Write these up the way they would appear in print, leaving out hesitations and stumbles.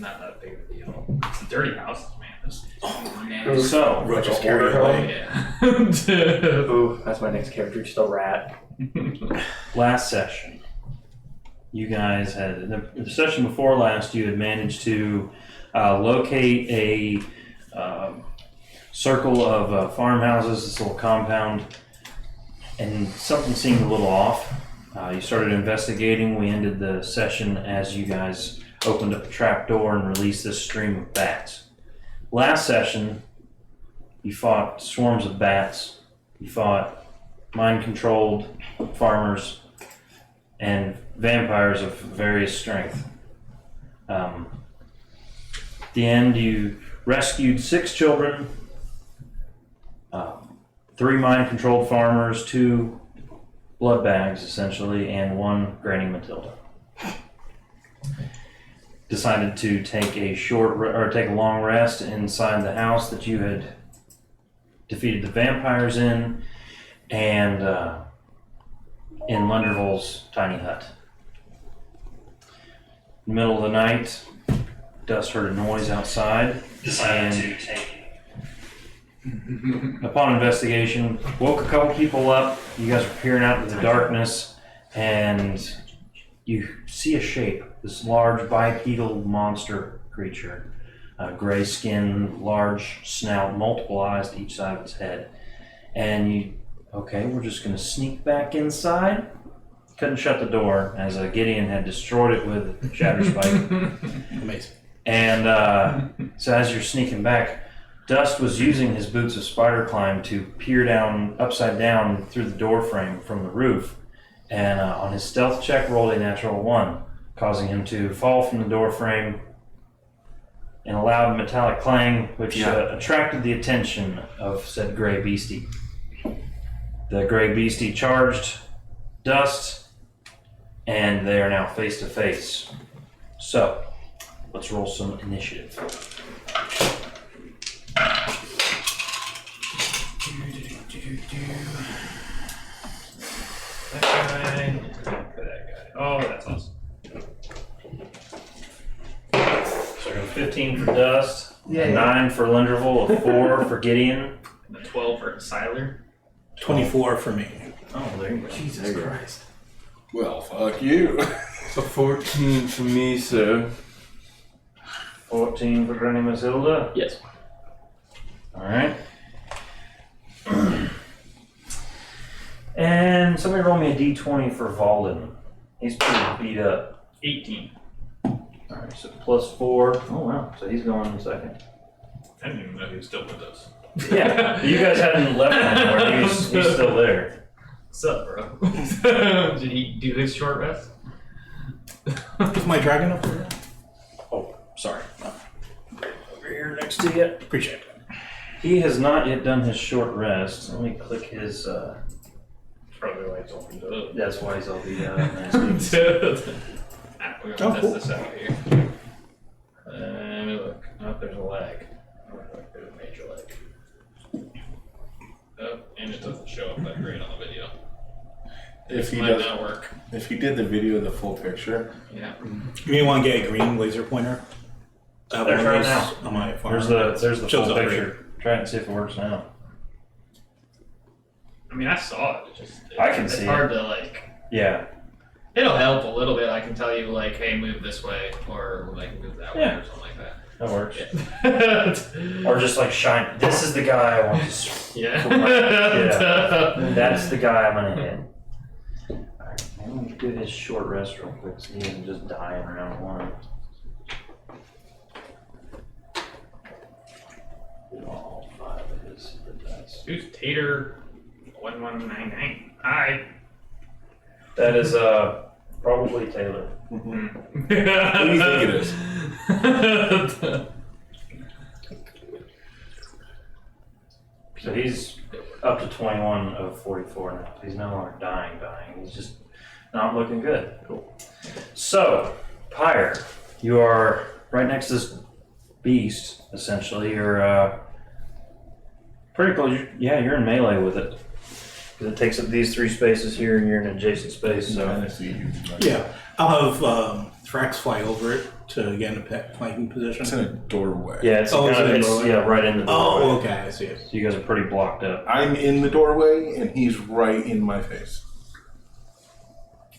not that big of a deal. It's the dirty houses, man. So, Roger's carried away. Yeah. Ooh, that's my next character, just a rat. last session, you guys had the session before last. You had managed to locate a circle of farmhouses, this little compound, and something seemed a little off. You started investigating. We ended the session as you guys opened up a trap door and released this stream of bats. Last session, you fought swarms of bats. You fought mind-controlled farmers and vampires of various strength. At the end, you rescued 6 children, 3 mind-controlled farmers, 2 blood bags, essentially, and 1 Granny Matilda. Decided to take a long rest inside the house that you had defeated the vampires in, and in Lunderville's tiny hut. In the middle of the night, Dust heard a noise outside, and upon investigation, woke a couple people up. You guys are peering out into the darkness, and you see a shape, this large bipedal monster creature. Gray skin, large snout, multiple eyes to each side of its head. And we're just going to sneak back inside. Couldn't shut the door, as Gideon had destroyed it with Shatterspike. Amazing. And so as you're sneaking back, Dust was using his boots of spider climb to peer down, upside down, through the door frame from the roof. And on his stealth check, rolled a natural 1, causing him to fall from the door frame in a loud metallic clang, which attracted the attention of said gray beastie. The gray beastie charged Dust, and they are now face to face. So, let's roll some initiative. That guy. Oh, that's awesome. So I got 15 for Dust, a 9 for Lunderville, a 4 for Gideon. And the 12 for Siler. 24 for me. Oh, there you go. Jesus Christ. Well, fuck you. A 14 for me, sir. 14 for Granny Matilda. Yes. Alright. And somebody roll me a d20 for Valden. He's pretty beat up. 18. Alright, so plus 4. Oh wow, so he's going in second. I didn't even know he was still with us. Yeah, you guys hadn't left anymore. He's still there. What's up, bro? Did he do his short rest? Is my dragon up there? Oh, sorry. Over here next to you. Appreciate it. He has not yet done his short rest. Let me click his. Probably why it's all beat up. That's why he's all beat up. We're gonna test this out here. Let me look. Oh, there's a lag. There's a major lag. Oh, and it doesn't show up that great on the video. If he might does, not work. if he did the video, the full picture. Yeah. You may want to get a green laser pointer. There's right now. On my farm. There's the Shows full up right picture. Try it and see if it works now. I mean, I saw it. I can it's see hard to like. Yeah. It'll help a little bit. I can tell you like, hey, move this way, or like move that way, Yeah. or something like that. That works. Yeah. Or just like shine. This is the guy I want to. Yeah. Yeah. That's the guy I'm gonna hit. Alright, I'm gonna do his short rest real quick so he doesn't just die in round 1. Do all 5 of his dice. Who's Tater 1199? Hi. That is probably Taylor. Who do you think it is? So he's up to 21 of 44 now. He's no longer dying. He's just not looking good. Cool. So, Pyre, you are right next to this beast, essentially. You're pretty close. You're in melee with it. Because it takes up these 3 spaces here and you're in an adjacent space. So I see you. Yeah. I'll have Thrax fly over it to get in a flanking position. It's in a doorway. Yeah, it's Oh, kind of, it's in the doorway? right in the doorway. Oh, okay, I see it. So you guys are pretty blocked up. I'm in the doorway, and he's right in my face.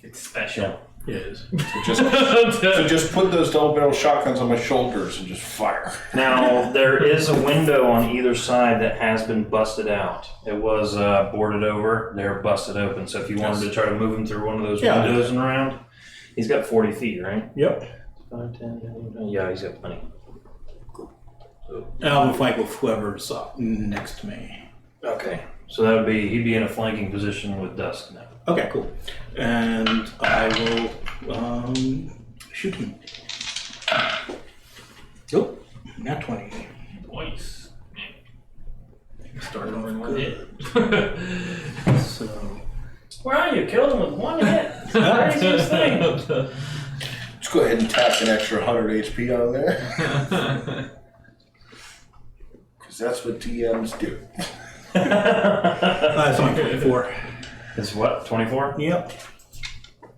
It's special. It is. So just put those double-barrel shotguns on my shoulders and just fire. Now, there is a window on either side that has been busted out. It was boarded over. They're busted open. So if you wanted to try to move him through one of those windows and around, he's got 40 feet, right? Yep. 5, 10, yeah, he's got plenty. And I'll flank with whoever's next to me. Okay. So that would be, he'd be in a flanking position with Dusk now. Okay, cool. And I will shoot him. Oh, not 20. Twice. Started Over in off one good. hit. So, Where are you? Killed him with one hit. Craziest thing. Let's go ahead and tap an extra 100 HP on there. Because that's what DMs do. that's only 24. It's what? 24? Yep.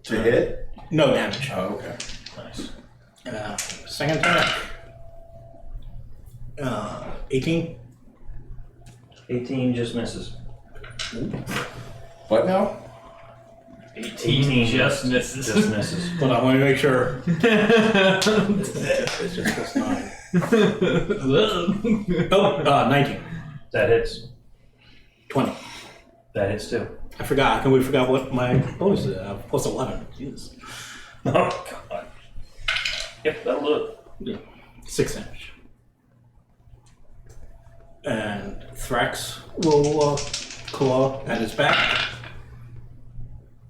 To hit? No damage. Oh, okay. Nice. Second attack. 18. 18 just misses. What now? 18 just misses. Just misses. But I want to make sure. It's just plus 9. Oh, 19. That hits. 20. That hits too. I forgot. We forgot what my bonus is. Plus 11. Jesus. Oh, God. Yep, that'll do it. 6 damage. And Thrax will claw at his back.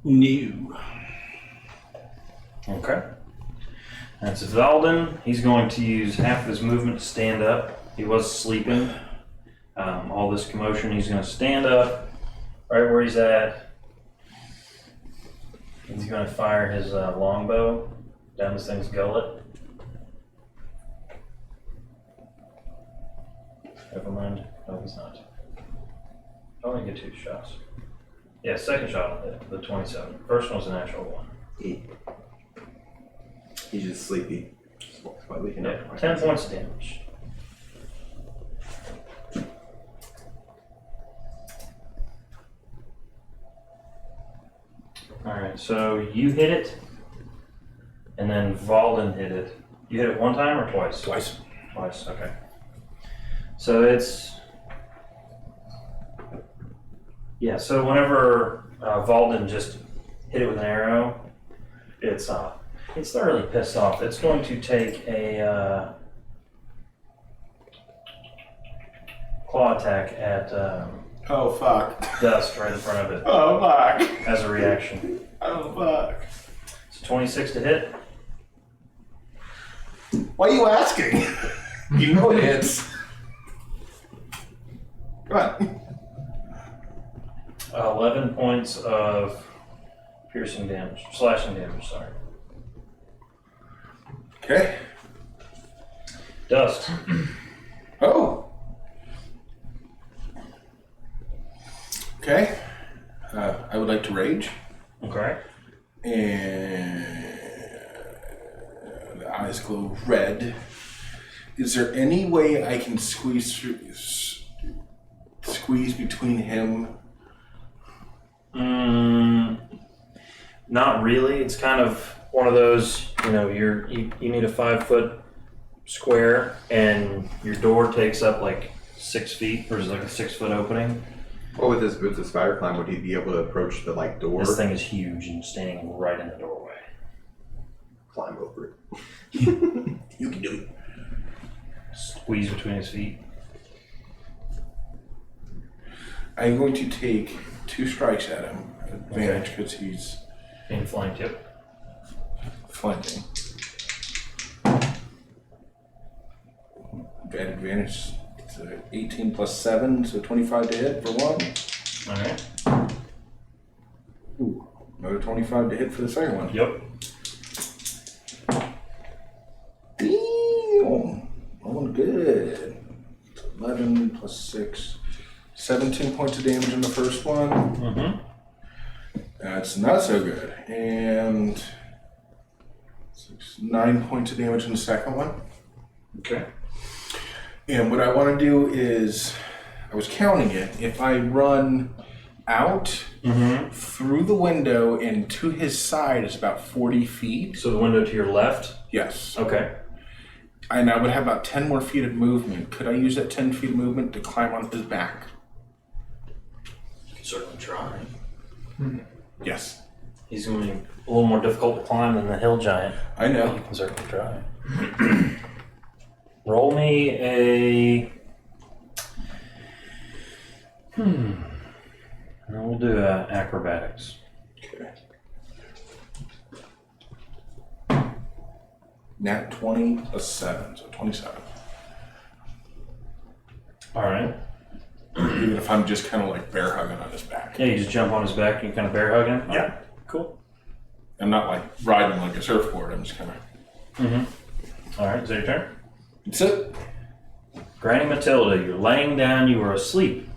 New. Okay. That's Valden. He's going to use half of his movement to stand up. He was sleeping. All this commotion, he's going to stand up right where he's at. He's going to fire his longbow down this thing's gullet. Never mind. No, he's not. I only get 2 shots. Yeah, second shot on the 27. First one's a natural 1. He's just sleepy. That's why we can Yeah, 10 points of damage. Alright, so you hit it, and then Valden hit it. You hit it one time or twice? Twice. Twice, okay. So it's... Yeah, so whenever Valden just hit it with an arrow, it's thoroughly pissed off. It's going to take a claw attack at Oh, fuck. Dust right in front of it Oh, fuck. as a reaction. Oh, fuck. It's 26 to hit. Why are you asking? You know it hits. Come on. 11 points of piercing damage, slashing damage, sorry. Okay. Dust. Oh. Okay. I would like to rage. Okay. And the eyes glow red. Is there any way I can squeeze between him? Not really. It's kind of one of those, you need a 5-foot square and your door takes up like 6 feet. There's like a 6-foot opening. Well, with his boots of spider climb, would he be able to approach the door? This thing is huge and standing right in the doorway. Climb over it. You can do it. Squeeze between his feet. I'm going to take 2 strikes at him. Advantage because he's In flank, yep. flanking. Got advantage. It's 18 plus 7, so 25 to hit for 1. Alright. Ooh, another 25 to hit for the second one. Yep. Damn. Rolling good. 11 plus 6. 17 points of damage in the first one. Mm-hmm. That's not so good. And 9 points of damage in the second one. Okay. And what I want to do is, I was counting it. If I run out through the window and to his side is about 40 feet. So the window to your left? Yes. Okay. And I would have about 10 more feet of movement. Could I use that 10 feet of movement to climb on his back? You can certainly try. Yes. He's going to be a little more difficult to climb than the hill giant. I know. You can certainly try. Roll me a... And we'll do acrobatics. Okay. Nat 20, a 7, so 27. All right. Even if I'm just kind of like bear hugging on his back. Yeah, you just jump on his back and you kind of bear hug him? Yeah. All right, cool. I'm not like riding like a surfboard. I'm just kind of. All right, is that your turn? That's it. Granny Matilda, you're laying down, you were asleep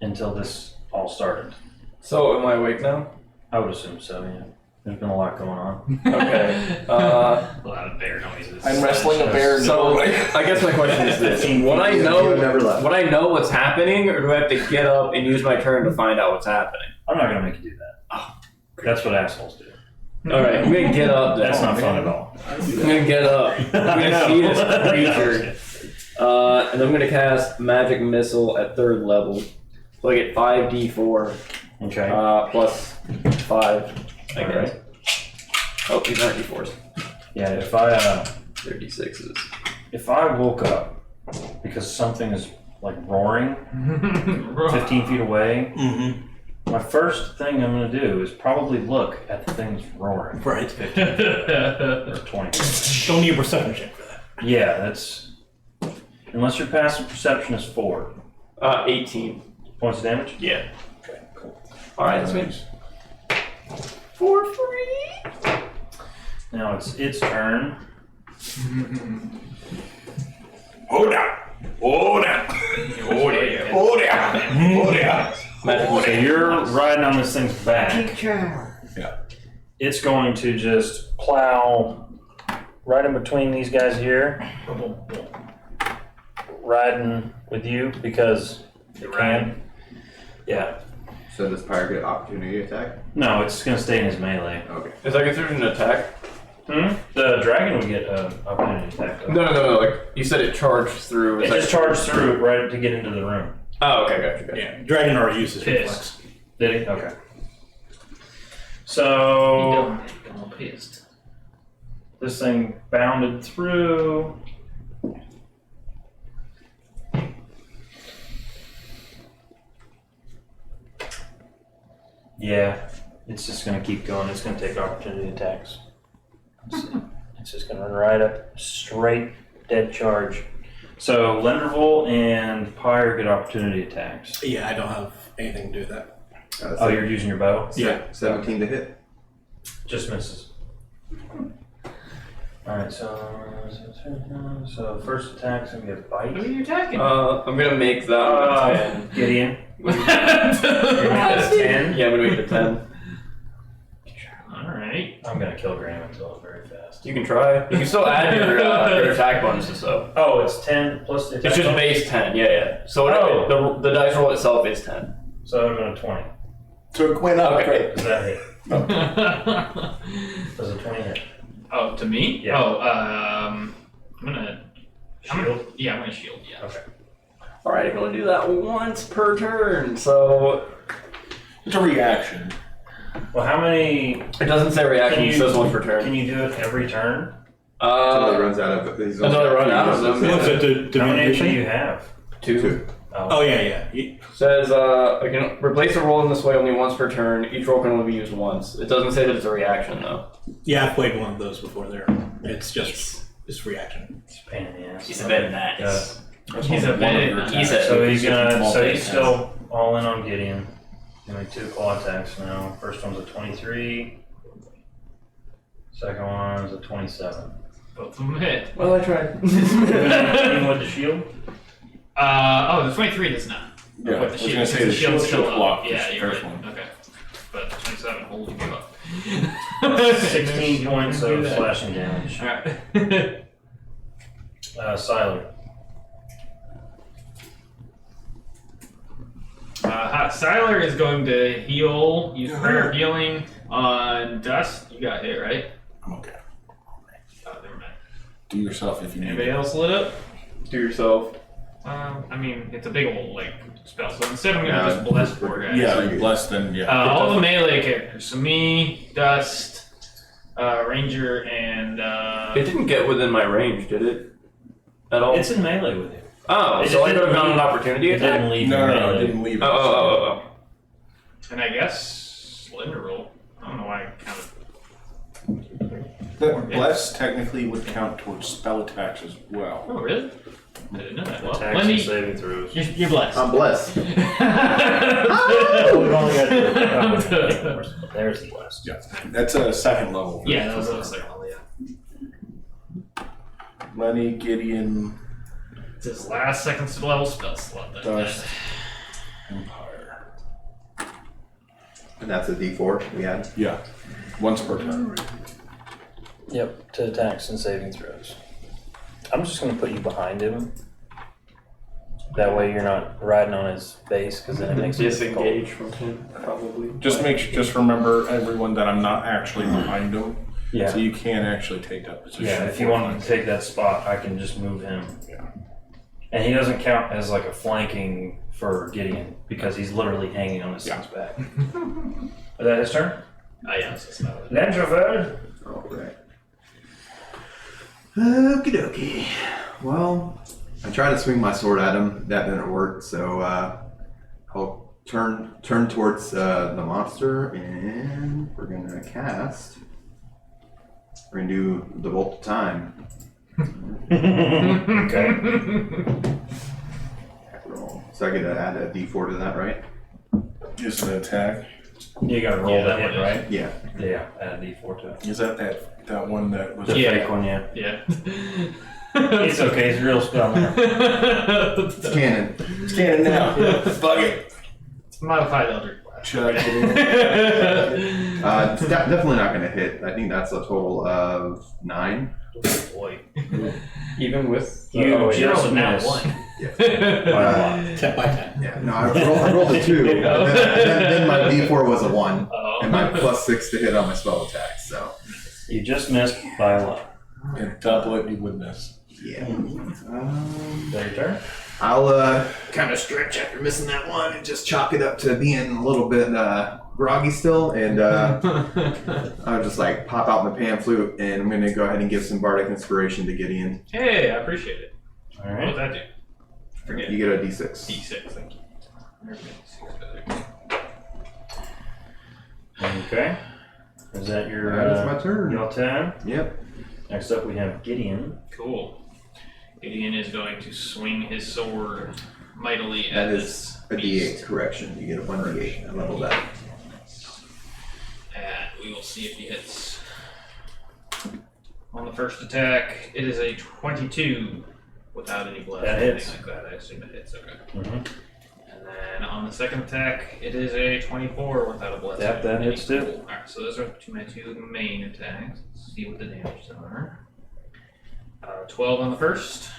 until this all started. So, am I awake now? I would assume so, yeah. There's been a lot going on. Okay. A lot of bear noises. I'm wrestling a bear. So, I guess my question is this: Would I know what's happening, or do I have to get up and use my turn to find out what's happening? I'm not going to make you do that. Oh, that's what assholes do. All right, I'm gonna get up. Then. That's not fun at all. I'm gonna get up. I'm gonna see this creature, and I'm gonna cast Magic Missile at 3rd level. So I get 5d4 Okay. plus 5. I guess. Alright. Oh, these aren't d4s. Yeah, if 36s. I woke up because something is like roaring 15 feet away, my first thing I'm going to do is probably look at the thing that's roaring. Right. 15 feet or 20. Don't need a perception check for that. Yeah, that's... Unless your passive perception is 4. 18. Points of damage? Yeah. Okay, cool. Alright, that's me. For free. Now it's its turn. Hold down. Hold down. Oh, yeah. Hold down. Hold down. So you're riding on this thing's back. Yeah. It's going to just plow right in between these guys here. Riding with you because it can. Yeah. So does Pyre get opportunity attack? No, it's going to stay in his melee. Okay. Is that considered an attack? The dragon would get an opportunity attack. Though. No. Like you said, it charged through. It just charged through it right to get into the room. Oh, okay, gotcha. Yeah, dragon already uses Pissed. reflex. Did he? Okay. So I'm all pissed. this thing bounded through. Yeah, it's just going to keep going. It's going to take opportunity attacks. It's just going to run right up, straight, dead charge. So Lenderville and Pyre get opportunity attacks. Yeah, I don't have anything to do with that. Oh, you're using your bow? Yeah. 17 to hit. Just misses. Alright, so first attack's going to be a bite. Who are you attacking? I'm gonna make that a 10. Gideon. You're gonna get a 10? Yeah, I'm gonna make it a 10. Alright. I'm going to kill Graham until very fast. You can try. You can still add your attack bonuses though. Oh, it's 10 plus the attack It's just bonus? base 10. Yeah. So the dice roll itself is 10. So I'm going to 20. So it went up. Okay. Does that hit? Does a 20 hit? Oh, to me? Yeah. Oh, I'm gonna Shield? I'm gonna shield, yeah. Okay. Alright, I'm gonna do that once per turn. So It's a reaction. Well, how many... it doesn't say reaction, it says once per turn. Can you do it every turn? Until he runs out of these. Until I run out of them. What's it to How many do diminishing? you have? 2. Oh, yeah. Says I can replace a roll in this way only once per turn. Each roll can only be used once. It doesn't say that it's a reaction though. Yeah, I've played one of those before there. It's reaction. It's a pain in the ass. He's a bit nice. He's a bit. He's a. So he's gonna. So he's multi-attack. still all in on Gideon. Gonna make 2 claw attacks now. First one's a 23. Second one's a 27. Both of them hit. Well, I tried. Anything with the shield? The 23 does not. Yeah, With I the was shield, gonna say because the shield's still still up. blocked Yeah, the you're first right. one. Okay. But 27, holding you up. 16 points Do of that. slashing damage. Alright. Siler. Siler is going to use prayer of healing on Dust. You got hit, right? I'm okay. Oh, never mind. Do yourself if you need Anybody it. else lit up? Do yourself. I mean, it's a big old spell, so instead I'm gonna Yeah, just bless poor guys. Yeah, less than, yeah. All the melee characters. So me, Dust, Ranger, and It didn't get within my range, did it? At all? It's in melee with you. Oh, It so I didn't could have gotten an leave- opportunity It attack? didn't leave No, your no, no, melee. it didn't leave. Oh. and I guess Slender Roll. I don't know why I counted. That bless technically would count towards spell attacks as well. Oh, really? I didn't know that. Well, Attacks let and me. saving throws. You're blessed. I'm blessed. We've only got There's the blast. Yeah, that's a second level. Yeah, that was the second level, yeah. Lenny, Gideon, It's his last second level spell slot. Dust, Empire. And that's a D4 we had. Yeah, once per turn. Yep, to attacks and saving throws. I'm just going to put you behind him. That way you're not riding on his base, because then it makes it difficult. Disengage from him, probably. Just remember, everyone, that I'm not actually behind him, Yeah. so you can actually take that position. Yeah, if you want to take that spot, I can just move him. Yeah. And he doesn't count as like a flanking for Gideon, because he's literally hanging on his son's back. Is that his turn? Yeah, it's not. Landrover. Alright. Okie dokie. Well, I tried to swing my sword at him. That didn't work, so I'll turn towards the monster, and we're gonna cast. We're gonna do the Bolt of Time. Okay. Roll. So I get to add a D4 to that, right? Just an attack. You gotta roll Yeah, that that hit, one is. right? Yeah. Yeah, add a d4 to it. Is that one that was? The Yeah. fake one, yeah. Yeah. It's okay, it's a real spell now. It's canon. It's canon now. Fuck it. Modified Eldritch Blast. Chuck it in. It's definitely not gonna hit. I think that's a total of 9. Boy. Even with You oh, just- You're rolling that miss. one. By a lot. 10 by 10. Yeah. No, I rolled a 2. then my D4 was a 1. Oh. And my +6 to hit on my spell attack, so. You just missed by a lot. And double it, you would miss. Yeah. Is that your turn? I'll kind of stretch after missing that one and just chalk it up to being a little bit groggy still. And I'll just like pop out my pan flute, and I'm going to go ahead and give some bardic inspiration to Gideon. Hey, I appreciate it. All What right. does that do? Forget. You get a D6. D6, thank you. Okay. Is that your That is my turn. your turn? Yep. Next up, we have Gideon. Cool. Gideon is going to swing his sword mightily That at is this a beast. D8 correction. You get a 1D8. I level that. And we will see if he hits. On the first attack, it is a 22 without any blood That or anything hits. like that. I assume it hits, okay. Mm-hmm. And then on the second attack, it is a 24 without a blood. Yep, that hits too. Cool. Alright, so those are my two main attacks. Let's see what the damages are. 12 on the first,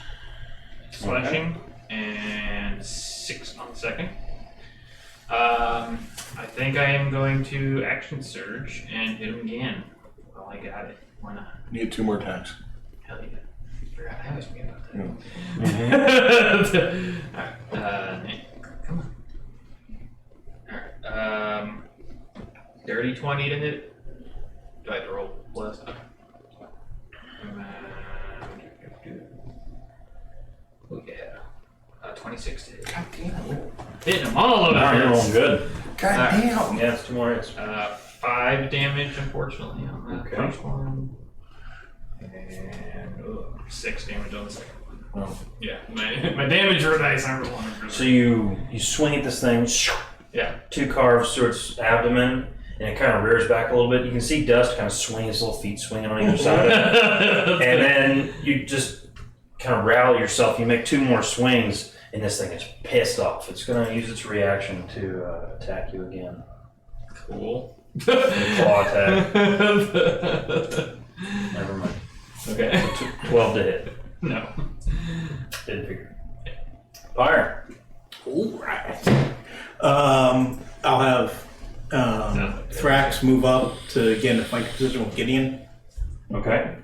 slashing, and 6 on the second. I think I am going to action surge and hit him again. Well, I got it. Why not? You get 2 more attacks. Hell yeah. I always forget about that. Yeah. Alright, come on. Alright, dirty 20 to hit. Do I have to roll plus? Oh yeah. 26 to hit. God damn. Hitting them all over Now the you're place. rolling good. God damn. Yeah, it's 2 more hits. 5 damage, unfortunately, on that Okay. first one. And 6 damage on the second one. Oh. Yeah, my damage for dice aren't rolling. So you swing at this thing, Yeah. 2 carves through its abdomen, and it kind of rears back a little bit. You can see Dust kind of swing his little feet swinging on either side of it. And then you just kind of rally yourself. You make 2 more swings, and this thing is pissed off. It's going to use its reaction to attack you again. Cool. Claw attack. Never mind. Okay. 12 to hit. No. Didn't figure. Fire. Alright. I'll have Thrax move up to get in a fight position with Gideon. Okay.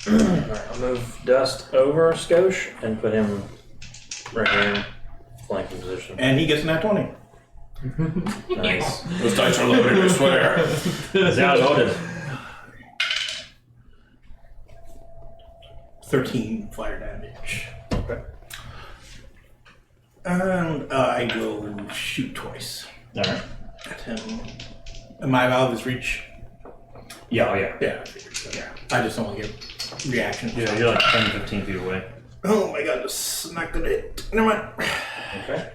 Alright, I'll move Dust over Skosh and put him right here in flanking position. And he gets an nat 20. Nice. Those dice are loaded, I swear. They are loaded. 13 fire damage. Okay. And I will shoot twice Alright. at him. Am I out of his reach? Yeah, oh yeah. Yeah, I figured so. Yeah. I just don't want to get reaction. Yeah, you're like 10, 15 feet away. Oh my god, this is not gonna hit. Never mind. Okay.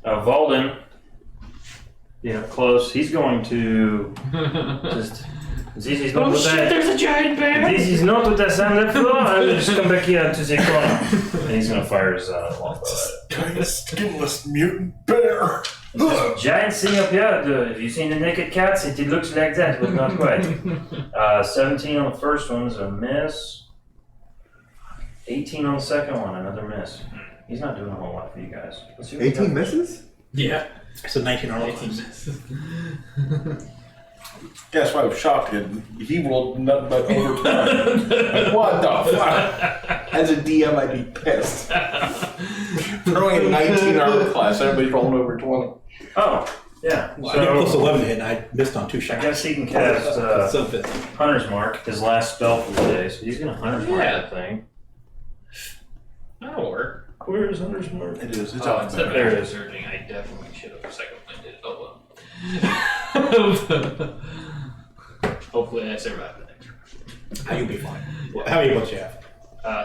Valden, close. He's going to just. This is not what I. There's a giant bear! This is not what I signed up for. I will just come back here to the corner. And he's going to fire his longbow. Giant skinless mutant bear. Giant thing up here. Have you seen the naked cats? It looks like that, but not quite. 17 on the first one is a miss. 18 on the second one, another miss. He's not doing a whole lot for you guys. Let's see what he 18 does. misses? Yeah. So 19 on all 18 of them. misses. That's why I was shocked. He rolled nothing but over 20. Like, what the fuck? As a DM, I'd be pissed. Throwing a 19 armor class, everybody's rolling over 20. Oh, yeah. Well, I got plus So 11 to hit and I missed on 2 I shots. guess he can cast So pissed. Hunter's Mark, his last spell for the day. So he's going to Hunter's Mark Yeah. that thing. That'll work. Where is Hunter's Mark? It is. It's Oh, out instead of There it actually is. surging, I definitely should have second when I did it. Oh well. Hopefully I survive the next round. You'll be fine. How many bucks you have?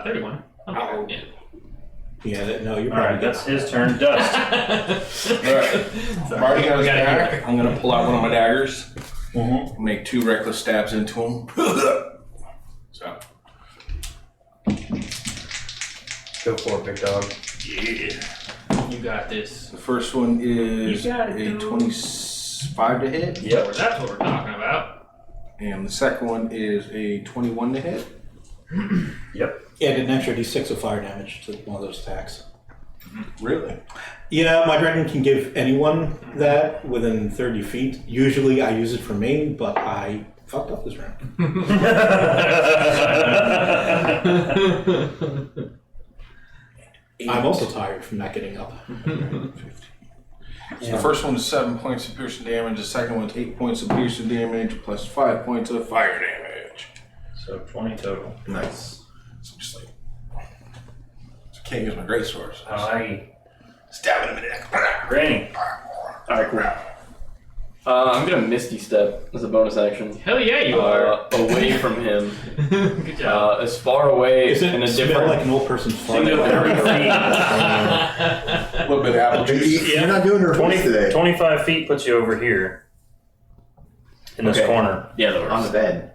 31. Oh. Yeah. Yeah, no, you're All right, probably that's his turn. Dust. Alright. I'm already got his back. I'm going to pull out one of my daggers. Mm-hmm. Make 2 reckless stabs into him. So. Go for it, big dog. Yeah. You got this. The first one is You got it, a dude. 25 to hit. Yep. That's what we're talking about. And the second one is a 21 to hit. Yep. Yeah, I did an extra d6 of fire damage to one of those attacks. Really? Yeah, my dragon can give anyone that within 30 feet. Usually I use it for main, but I fucked up this round. I'm also tired from not getting up. So the first one is 7 points of piercing damage. The second one is 8 points of piercing damage plus 5 points of fire damage. So 20 total. Nice. So I'm just like, so I can't use my great sword. So Alrighty. stab him in the neck. Granny. Alright, cool. I'm gonna Misty Step as a bonus action. Hell yeah, you are. Away from him. Good job. As far away Is it in a smell different... like an old person's fart? Single 30 feet. A little bit of apple juice. You're not doing your voice 20, today. 25 feet puts you over here. In this Okay. corner. Yeah, that On the works. bed.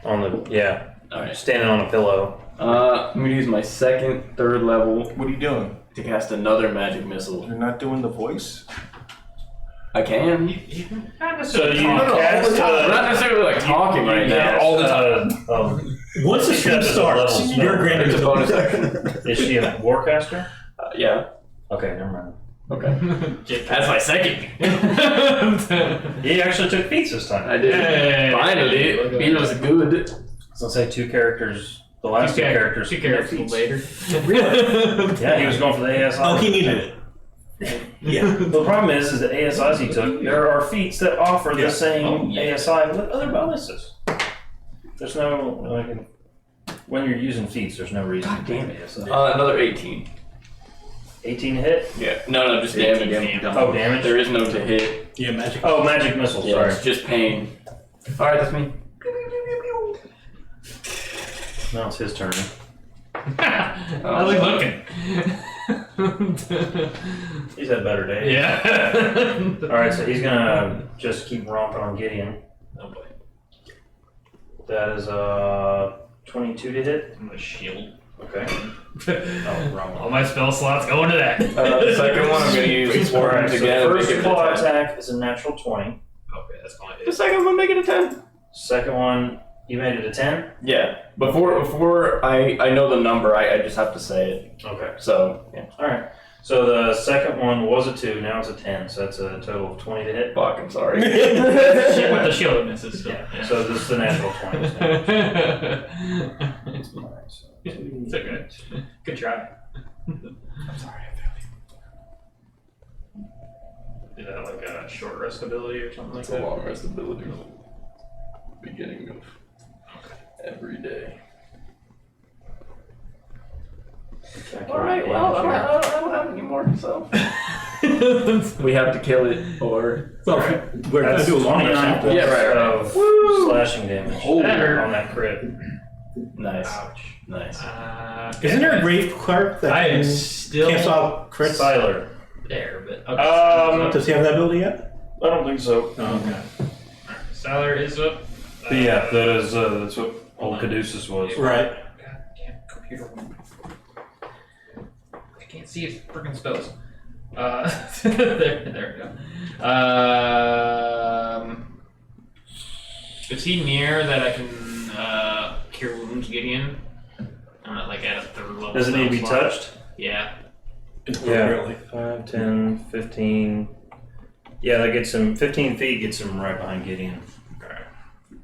On the, yeah. Alright. Standing on a pillow. I'm gonna use my second, third level What are you doing? to cast another magic missile. You're not doing the voice? I can. So you cast We're not necessarily like talking right now. all the Once the She stream does levels, starts, no. you're granted It's a bonus action. Is she a warcaster? Yeah. Okay, never mind. Okay. That's my second. He actually took feats this time. I did. Hey. Finally. He was good. So let's say 2 characters. The last 2 characters. Two took their characters feats. later. Really? Yeah, he was going for the ASI. Oh, he needed it. Yeah. The problem is the ASIs he took, there are feats that offer Yeah. the same Oh, yeah. ASI with other bonuses. There's no, like, when you're using feats, there's no reason to do an ASI. Another 18. 18 to hit? Yeah. No, just damage. Oh, damage? There is no to hit. Yeah, magic. Oh, magic missile, Yeah, sorry. it's just pain. Alright, that's me. Now it's his turn. How's he looking? He's had better days. Yeah. Alright, so he's gonna just keep romping on Gideon. Oh boy. That is 22 to hit. I'm gonna shield. Okay. Oh, wrong one. All my spell slots go into that. The second one I'm going to use Alright, Warrant so again. the first make it a claw 10. attack is a natural 20. Okay, that's fine. The second one, make it a 10. Second one, you made it a 10? Yeah. Before I know the number, I just have to say it. Okay. So, yeah. Alright. So the second one was a 2, now it's a 10, so that's a total of 20 to hit. Fuck, I'm sorry. With the shield it misses still. Yeah. So this is the natural 20. Alright, so It's okay. Good try. I'm sorry, I failed you. Is that like a short rest ability or something like It's a that? long rest ability. Beginning of every day. Alright, well, I don't have any more, so. We have to kill it, or. Well, we're going to That's do a long rest 29 after. points Yeah, right. of slashing damage That hurt. on that crit. Nice. Ouch. Nice. Isn't there a grave clerk that I am can still cancel out crits? Siler. there, but Does he have that ability yet? I don't think so. Oh, okay. Salar is up. But yeah, that's what old Caduceus was. Right. God damn computer. I can't see his freaking spells. There we go. Is he near that I can cure wounds Gideon? I'm not like at a third level. Does it need to be spell slot. touched? Yeah. Really? 5, 10, 15. Yeah, that gets him, 15 feet gets him right behind Gideon.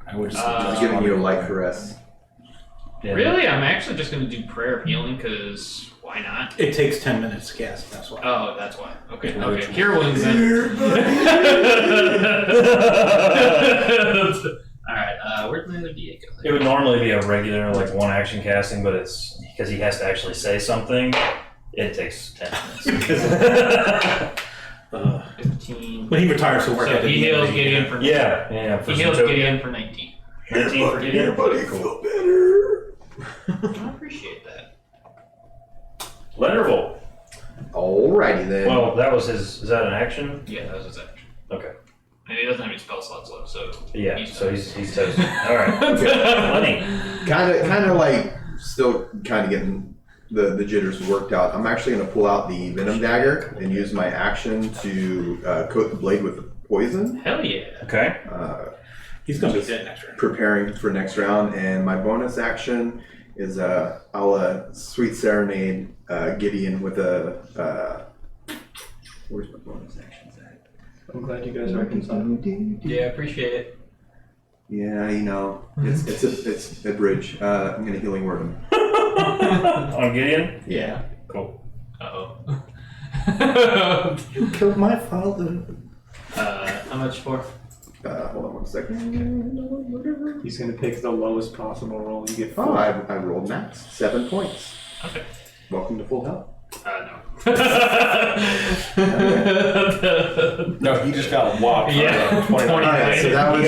I would just I'm giving you a light caress. Yeah. Really? I'm actually just going to do prayer of healing because why not? It takes 10 minutes to cast, that's why. Oh, that's why. Okay, Yeah, okay. Cure wounds then. Alright, where'd my other D8 go? It would normally be a regular, like, one action casting, but it's because he has to actually say something, it takes 10 minutes. 15. When he retires to work So at the he heals DMV, Gideon for yeah, for He some heals token. Gideon for 19. 19 for Gideon? Everybody feel better. I appreciate that. Lenderville. Alrighty then. Well, that was his, is that an action? Yeah, that was his action. Okay. And he doesn't have any spell slots left, so Yeah, so he's toasted. Alright. Lenny. kind of like still kind of getting the jitters worked out. I'm actually going to pull out the venom dagger and use my action to coat the blade with poison. Hell yeah. Okay. He's going to be dead next round. Preparing for next round, and my bonus action is I'll sweet serenade Gideon with a. Where's my bonus action at? I'm glad you guys reconciled. Yeah, appreciate it. Yeah, you know, it's a bridge. I'm gonna healing word him. On Gideon? Yeah. Cool. Uh-oh. You killed my father. How much for? Hold on 1 second. He's going to pick the lowest possible roll. You get 4. Oh, I rolled max 7 points. Okay. Welcome to full health. No. No, he just got whopped. Yeah. 29. Alright, so that was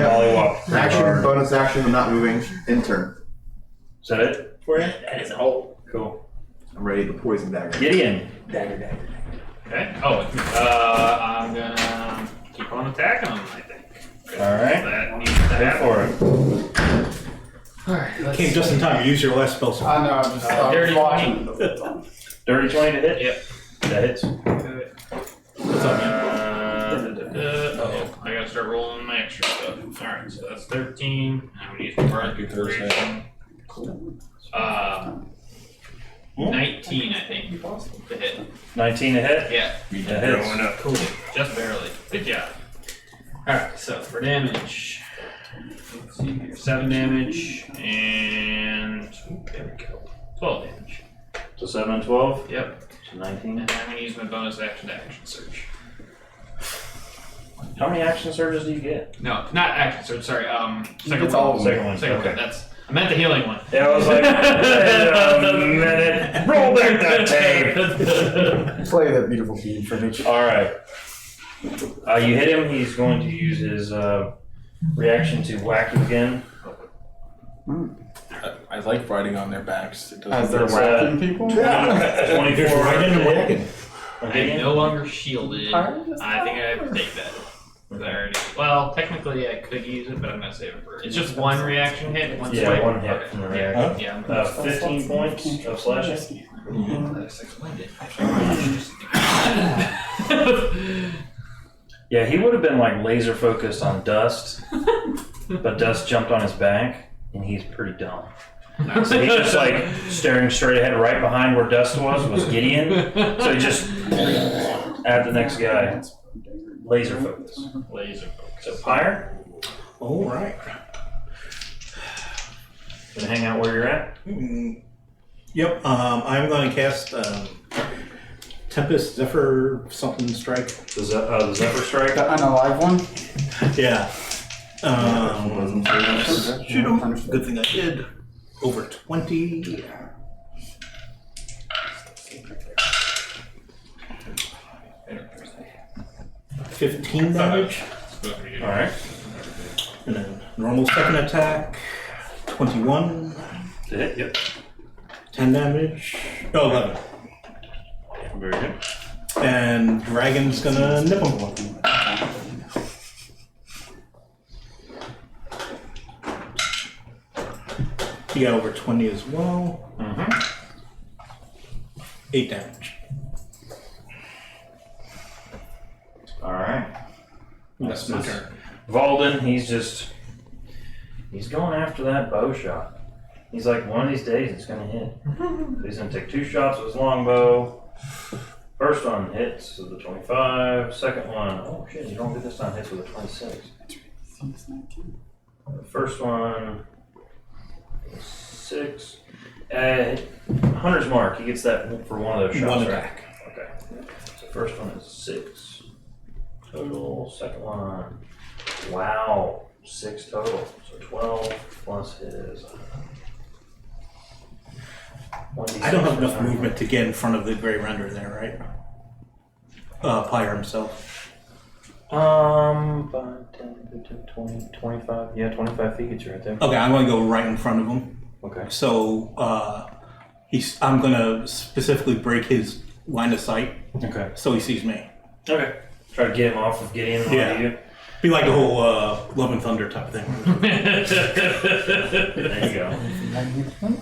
Molly Wop. action, bonus action. I'm not moving. In turn. Is that it for you? That is all. Cool. I'm ready to poison dagger. Gideon. Okay. Oh, I'm gonna keep on attacking him, I think. Alright. That needs to Go happen. for it. Alright, Came just in time. You used your last spell slot. I know, I'm just Dirty watching. Dirty 20 to hit? Yep. That hits. What's up, man? Oh, I gotta start rolling my extra stuff. Alright, so that's 13. I'm gonna use my bardic inspiration. 19, I think, to hit. 19 to hit? Yeah, That hits. cool. Just barely. Good job. Alright, so for damage, let's see here, 7 damage, and there we go. 12 damage. So 7 and 12? Yep. So 19. And I'm gonna use my bonus action to action surge. How many action surges do you get? No, not action surge, sorry, second gets all one. of Second one. Second Okay. one, that's, I meant the healing one. Yeah, I was like, wait a minute. Roll back that tape. Play that beautiful theme for me. Alright. You hit him, he's going to use his reaction to whack you again. I like riding on their backs. It As doesn't they're It's, whacking people? 24 Right in the wagon. I'm no longer shielded. I think I have to take that. Well, technically I could use it, but I'm gonna save it for. It's just one reaction hit, one Yeah, swipe. one hit Okay. from the Yeah, reaction. yeah. I'm gonna 15 points of slashing. I just explained it. Yeah, he would have been like laser focused on Dust, but Dust jumped on his back, and he's pretty dumb. So he's just like staring straight ahead, right behind where Dust was Gideon. So he just at the next guy, laser focus. Laser focus. So Pyre, All right. gonna hang out where you're at. Yep. I'm going to cast Tempest Zephyr something strike. The Zephyr Strike. An alive one? Yeah. Wasn't Shoot him. Good thing I did. Over 20. $15 damage. All right. And then normal second attack. 21. To hit. Yep. 10 damage. Oh, 11. Very good. And Dragon's gonna nip him. He got over 20 as well. Mm-hmm. 8 damage. All right. That's my turn. Valden, he's going after that bow shot. He's like, one of these days it's gonna hit. He's gonna take 2 shots with his longbow. First one hits with a 25. Second one, oh shit, you don't get this time, hits with a 26. The first one, 6. Hunter's mark, he gets that for one of those shots, One right? attack. Okay. So first one is 6 total. Second one, wow, 6 total. So 12 plus his. I don't have enough movement to get in front of the Grey Render there, right? Pyre himself. 5, 10, 15, 20, 25. Yeah, 25 feet gets you right there. Okay, I'm gonna go right in front of him. Okay. So I'm gonna specifically break his line of sight Okay. so he sees me. Okay. Try to get him off of Gideon. Yeah. You. Be like the whole Love and Thunder type of thing. There you go.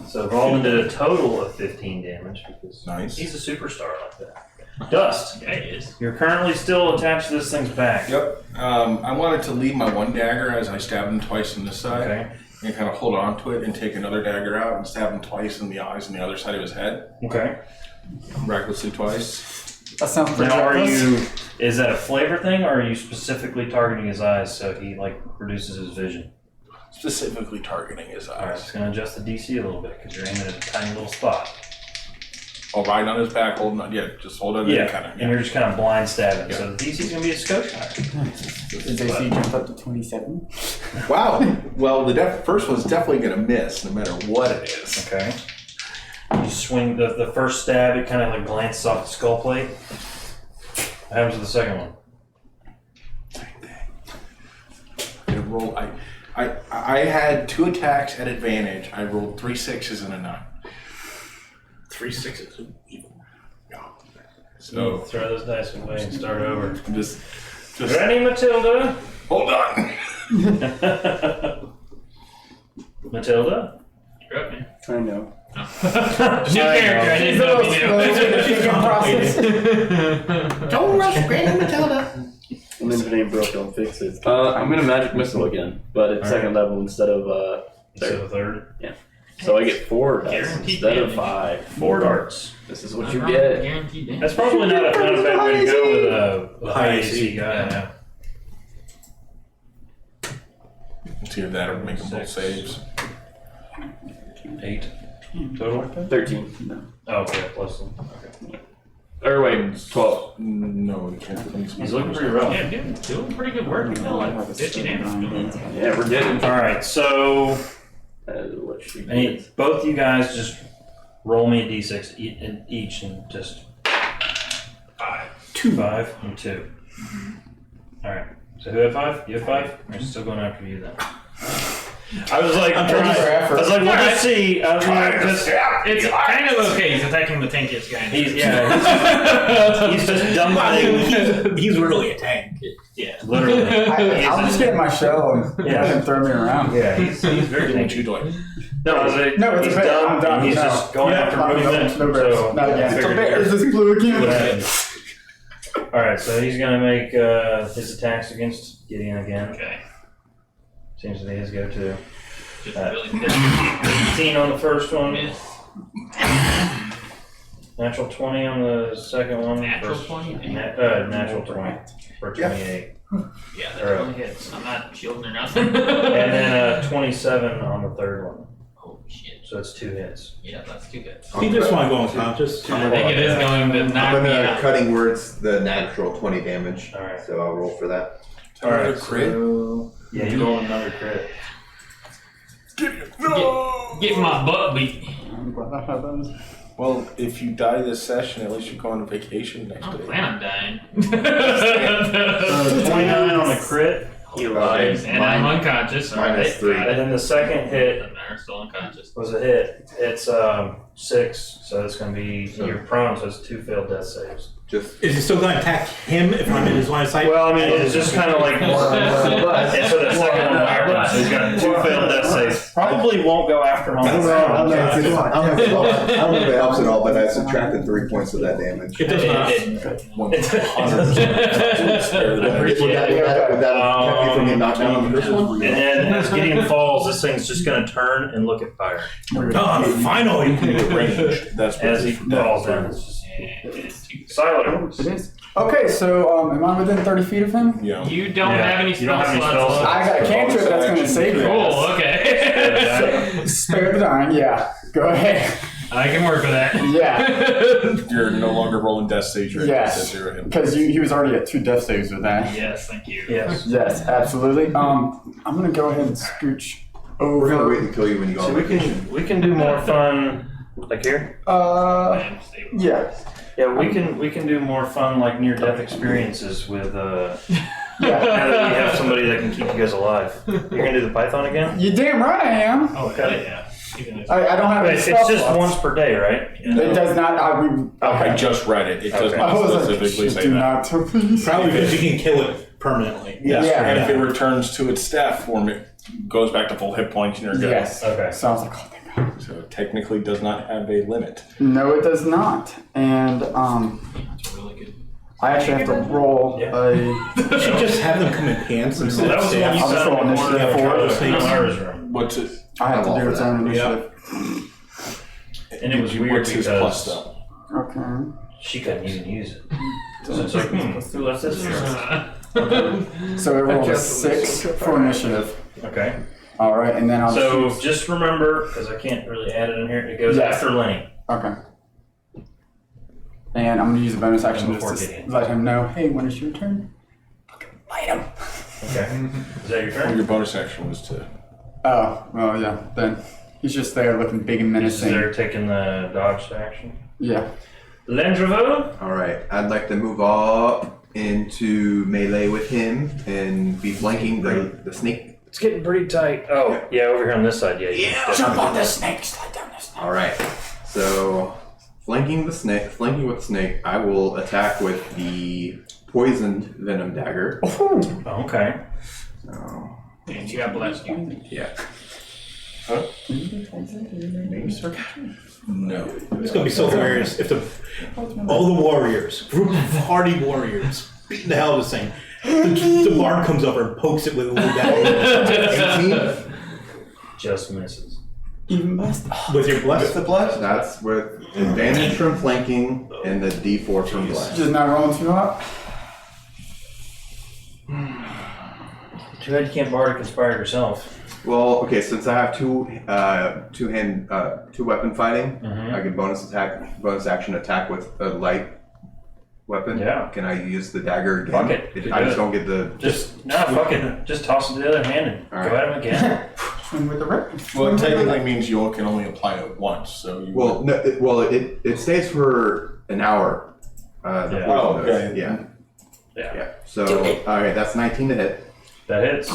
So Valden did a total of 15 damage because Nice. he's a superstar like that. Dust, Yeah, it is. you're currently still attached to this thing's back. Yep. I wanted to leave my one dagger as I stabbed him twice on this side. Okay. And kind of hold on to it and take another dagger out and stab him twice in the eyes on the other side of his head. Okay. Recklessly twice. That sounds pretty Now, reckless. is that a flavor thing, or are you specifically targeting his eyes so he like reduces his vision? Specifically targeting his All right, eyes. it's gonna adjust the DC a little bit because you're aiming at a tiny little spot. I'll ride on his back, holding on. Yeah, just hold on. Yeah, Kind of. and you're just kind of blind stabbing. Yeah. So the DC's gonna be a skosh higher. Did AC jump up to 27? Wow. Well, the first one's definitely going to miss, no matter what it is. Okay. You swing the first stab, it kind of like glances off the skull plate. What happens to the second one? I had 2 attacks at advantage. I rolled 3 6s and a 9. 3 6s. So So throw those dice away and start over. just Ready, Matilda? hold on. Matilda? You're up, man. I know. New character, I didn't know if you knew. Don't rush, Granny Matilda. And then if it ain't broke, don't fix it. I'm gonna magic missile again, but it's Alright. second level instead of So third. the third. So I get 4 dice Guaranteed instead of damage. 5. 4 darts. This is what you get. Guaranteed damage. That's probably not a bad way to go with a high AC guy. Yeah. Yeah. Let's see if that'll make them both saves. 8 total. 13. Oh, okay, plus them. Okay. Or wait, 12. No, you can't. He's looking pretty rough. Yeah, doing pretty good work. You know, like 50 damage. Yeah, we're getting. All right, so What you I need both you guys just roll me a d6 each and just 2. 5 and 2. All right. So who had 5? You had 5? I'm still going after you then. I was like, I'm trying for effort. we'll just see. I was like, It's kind of okay. He's attacking the tankiest guy. he's just dumb thing. He's really a tank. Yeah. Literally. I'll just get in my shell and Yeah. let him throw me around. Yeah, he's very What tanky. you doing? No, No, it's he's a bear. done. I'm done. And he's No. just going Yeah, after no, movement. no bears. So, Not again. I figured- Is this blue again? Yeah. All right, so he's gonna make his attacks against Gideon again. Okay. Seems to be his go-to. Just Uh, really 18 on the first one. miss. Natural 20 on the second one. Natural for- 20? Natural 20 for 28. Yeah, that really hits. I'm not shielding or nothing. And then 27 on the third one. Oh shit. So it's 2 hits. Yeah, that's too good. He just want to go unconscious. I think it is going to I'm knock me gonna out. cutting words the natural 20 damage. All right. So I'll roll for that. All right. Another crit? So, yeah, you roll another crit. Get my butt beat. I'm glad I have those. Well, if you die this session, at least you go on vacation next I don't day. plan on dying. 29 on the crit. He lies, and I'm unconscious. minus 3. And then the second hit I'm still unconscious. was a hit. It's 6, so it's going to be, you're prone, so it's 2 failed death saves. Just Is he still going to attack him if I'm in his line of sight? Well, I mean, it's just kind of like, and so the second one backwards, so he's got 2 failed death saves. Probably won't go after him. I don't know if it helps at all, but I subtracted 3 points of that damage. It does not. 100%. Would that have kept you from being knocked down on the first one? And then as Gideon falls, this thing's just going to turn and look at fire. Oh, finally! Ranged. That's As he falls down, it's just silent. It is. Okay, so am I within 30 feet of him? Yeah. You don't Yeah, have any you spell don't have any slots spell left. slots. I got a cantrip that's going to save you. Cool, okay. Spare the dying, yeah. Go ahead. I can work with that. Yeah. You're no longer rolling death saves right Yes. now. Zero hit. Because he was already at 2 death saves with that. Yes, thank you. Yes. Yes, absolutely. I'm going to go ahead and scooch over. We're gonna wait and kill you when you go So on we vacation. can do more fun, like here? Yeah. Yeah, we can do more fun, like near-death experiences with, Yeah. now that we have somebody that can keep you guys alive. You're gonna do the Python again? You damn right I am. Oh, okay. Yeah. Even if- I don't have any It's spell just slots. once per day, right? It does not. I just read it. It does Okay. I not was specifically like, say do that. not, please. Probably because you can kill it permanently. Yes. Yeah. And if it returns to its staff form, it goes back to full hit points and you're good. Yes. Okay. Sounds like, oh, thank God. So it technically does not have a limit. No, it does not. And That's really good. I actually have to roll Yeah. a. You should just have them come in pants and So that was the one you I'll just said roll on the initiative corner for in it. Lara's room. What's it? I have I'm to do all its for own that. initiative. And it was weird What's his plus because though? Okay. she couldn't even use it. So it's like, who left this here? So I rolled a 6 for initiative. Okay. All right, and then I'll. So shoot. just remember, because I can't really add it in here, it goes Yes. after Lenny. Okay. And I'm gonna use a bonus action Before just to Gideon. let him know. Hey, when is your turn? Fucking light him. Okay. Is that your Well, turn? your bonus action was to. Oh, well, yeah. Then he's just there looking big and Is menacing. there taking the dodge action? Yeah. Lendrevo? Alright, I'd like to move up into melee with him and be flanking the snake. It's getting pretty tight. Oh, yeah, over here on this side, yeah. Yeah. Jump on the snake. Slide down the snake. Alright, so flanking with the snake, I will attack with the poisoned venom dagger. Oh. Okay. So, And you got blessed you. yeah. No. It's gonna be so hilarious if all the warriors, group of hardy warriors, beating the hell out of this thing. The bard comes over and pokes it with a little dagger. 18 Just misses. Even best. With your bless. with the bless. That's with advantage from flanking and the D4 from bless. Just not rolling too hot. Too bad you can't bardic inspire yourself. Well, okay, since I have two weapon fighting, Mhm. I can bonus action attack with a light weapon. Yeah. Can I use the dagger again? Fuck it. I just don't get the. No, fuck it. Just toss it to the other hand and All go at him again. Swing with the rip. Well, it technically means you can only apply it once. So you. Well, no, it stays for an hour. The Yeah. poison Oh, does. okay. Yeah. Yeah. Yeah. So, all right, that's 19 to hit. That hits.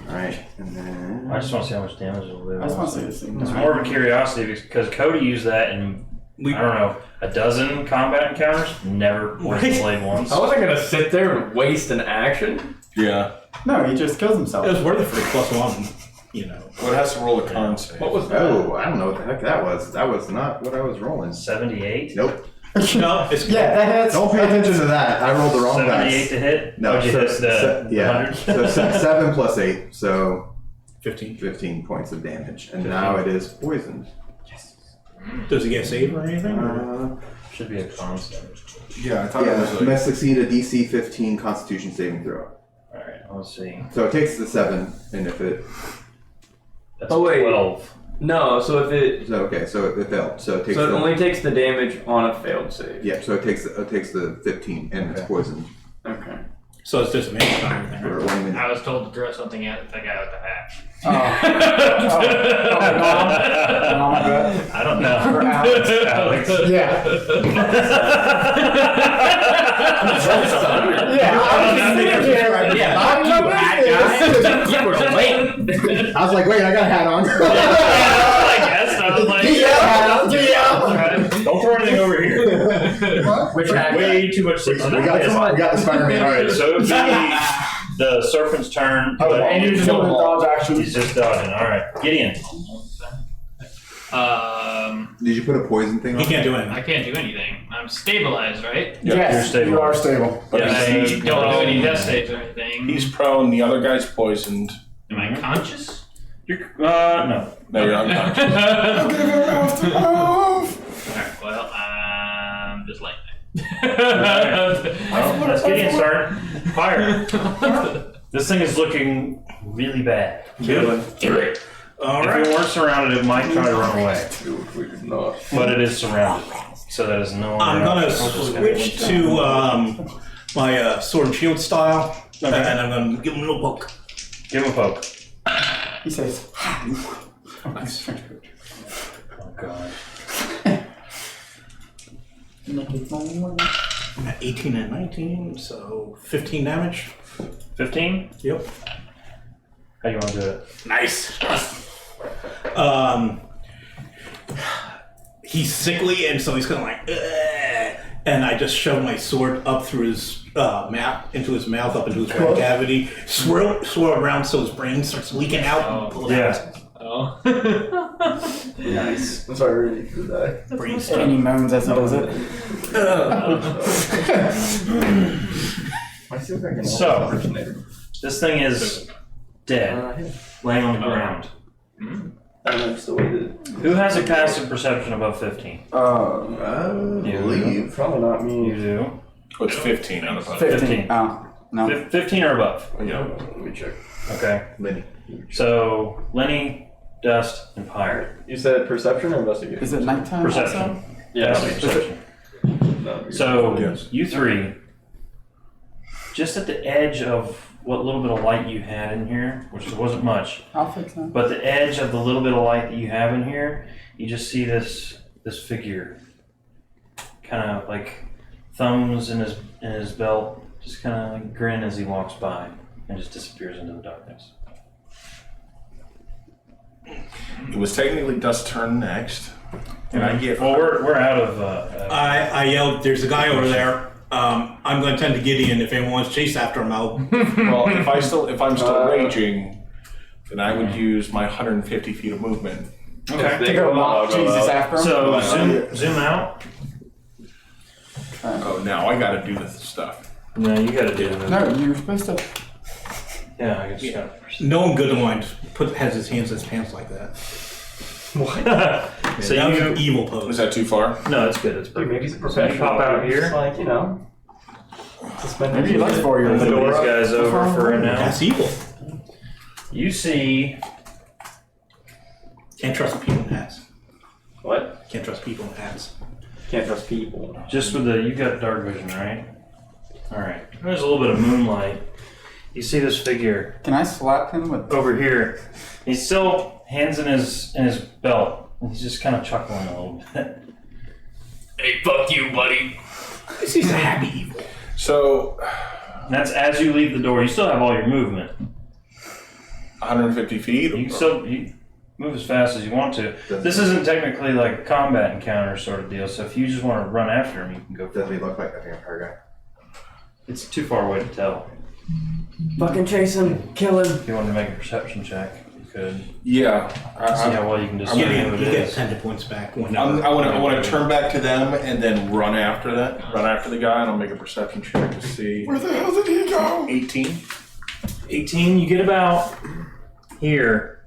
All right, and then. I just want to see how much damage it'll do. I just want to see this thing. It's more of a curiosity because Cody used that in, I don't know, a dozen combat encounters. Never poisoned blade once. I wasn't gonna sit there and waste an action. Yeah. No, he just kills himself. It was worth it for the +1, you know. Well, it has to roll a con save. What was that? Oh, I don't know what the heck that was. That was not what I was rolling. 78. Nope. No, it's Yeah, that hits. Don't pay attention to that. I rolled the wrong 78 dice. to hit. No, What'd you hit the yeah. 100? So 7 plus 8, so 15. 15 points of damage, and now it is poisoned. Does he get saved or anything? Should be a constant. Yeah, I thought it was Yeah, like. must succeed a DC 15 Constitution saving throw. All right, let's see. So it takes the 7, and if it That's Oh, wait. 12. No, so if it so okay, so it failed. So it takes so it the, only takes the damage on a failed save. yeah, so it takes the 15, and it's poisoned Okay. So it's just a minute on everything, for right? 1 minute. I was told to throw something at the guy with the hat. I don't know. For Alex. Alex. Yeah. Yeah, I was thinking here, like, yeah, I'm no business. You were late. I was like, wait, I got a hat on. I guess I was like, Don't throw anything over here. Which hat? Way too much. we got the Spider-Man. All right, so it would be the serpent's turn. but And you're just doing a dodge action. He's just dodging. All right, Gideon. Did you put a poison thing on? He can't do anything. I can't do anything. I'm stabilized, right? Yes, you're stable. you are stable. But I he's don't do any death saves or anything. He's prone, the other guy's poisoned. Am I conscious? You're no. No, you're unconscious. Alright, well, I'm just like Well, that's Gideon's turn. Fire. This thing is looking really bad. Good. All If right. it weren't surrounded, it might try to run away, No. but it is surrounded, so that is no longer. I'm gonna out. switch to my sword and shield style, and I'm gonna give him a little poke. Give him a poke. He says, Nice. Oh god. I'm at 18 and 19, so 15 damage. 15. Yep. How you want to do it? Nice. He's sickly, and so he's kind of like, "Ugh," and I just shove my sword up through his mouth, into his mouth, up into his brain cavity, swirl around so his brain starts leaking out. And pull it out. Yeah. Oh. Nice. I'm sorry, really for that. Brain and stuff. he moans as he does it. I see if I can So- originator. This thing is dead, laying on the ground. I don't know, just the way that. Who has a passive perception above 15? I believe. Probably not You me. do. What's 15 out of 5? 15. Oh, no. 15 or above. Yeah. Let me check. Okay. Lenny. So Lenny, Dust, and Pirate. You said perception or investigation? Is it nighttime Perception. also? Yeah. Passive perception. No, So Yes. you three, just at the edge of what little bit of light you had in here, which wasn't much, I'll fix that. but the edge of the little bit of light that you have in here, you just see this figure, kind of like thumbs in his belt, just kind of like grin as he walks by, and just disappears into the darkness. It was technically Dust's turn next. And I get. Well, we're out of. I yelled, "There's a guy over there." I'm going to tend to Gideon. If anyone wants to chase after him, I'll. Well, if I'm still raging, then I would use my 150 feet of movement. Okay. To go mock Jesus after him? So zoom out. Oh, now I got to do this stuff. No, you got to do it. No, you were supposed to. Yeah, I guess you got No one good in line has his hands in his pants like that. So That was you an evil Was pose. that too far? no, it's good. It's Dude, perfect. maybe he's a So professional. you pop out Just here. like, you know. Maybe he likes 4 years. Move these guys over for right now. That's evil. You see, Can't trust people in hats. What? Can't trust people in hats. Can't trust people. just with you got dark vision, right? All right. There's a little bit of moonlight. You see this figure Can I slap him with. over here. He's still hands in his belt. And he's just kind of chuckling a little bit. Hey, fuck you, buddy. This is a happy evil. So, And that's as you leave the door. You still have all your movement. 150 feet? You can still move as fast as you want to. This isn't technically like a combat encounter sort of deal. So if you just want to run after him, you can go for Does he it. look like a vampire It's too far away to tell. Fucking chase him, kill him. If you wanted to make a perception check, you could. Yeah. See how well you can discern You who it get is. 10 points back. I want to turn back to them and then run after the guy, and I'll make a perception check to see. Where the hell did he go? 18. 18, you get about here,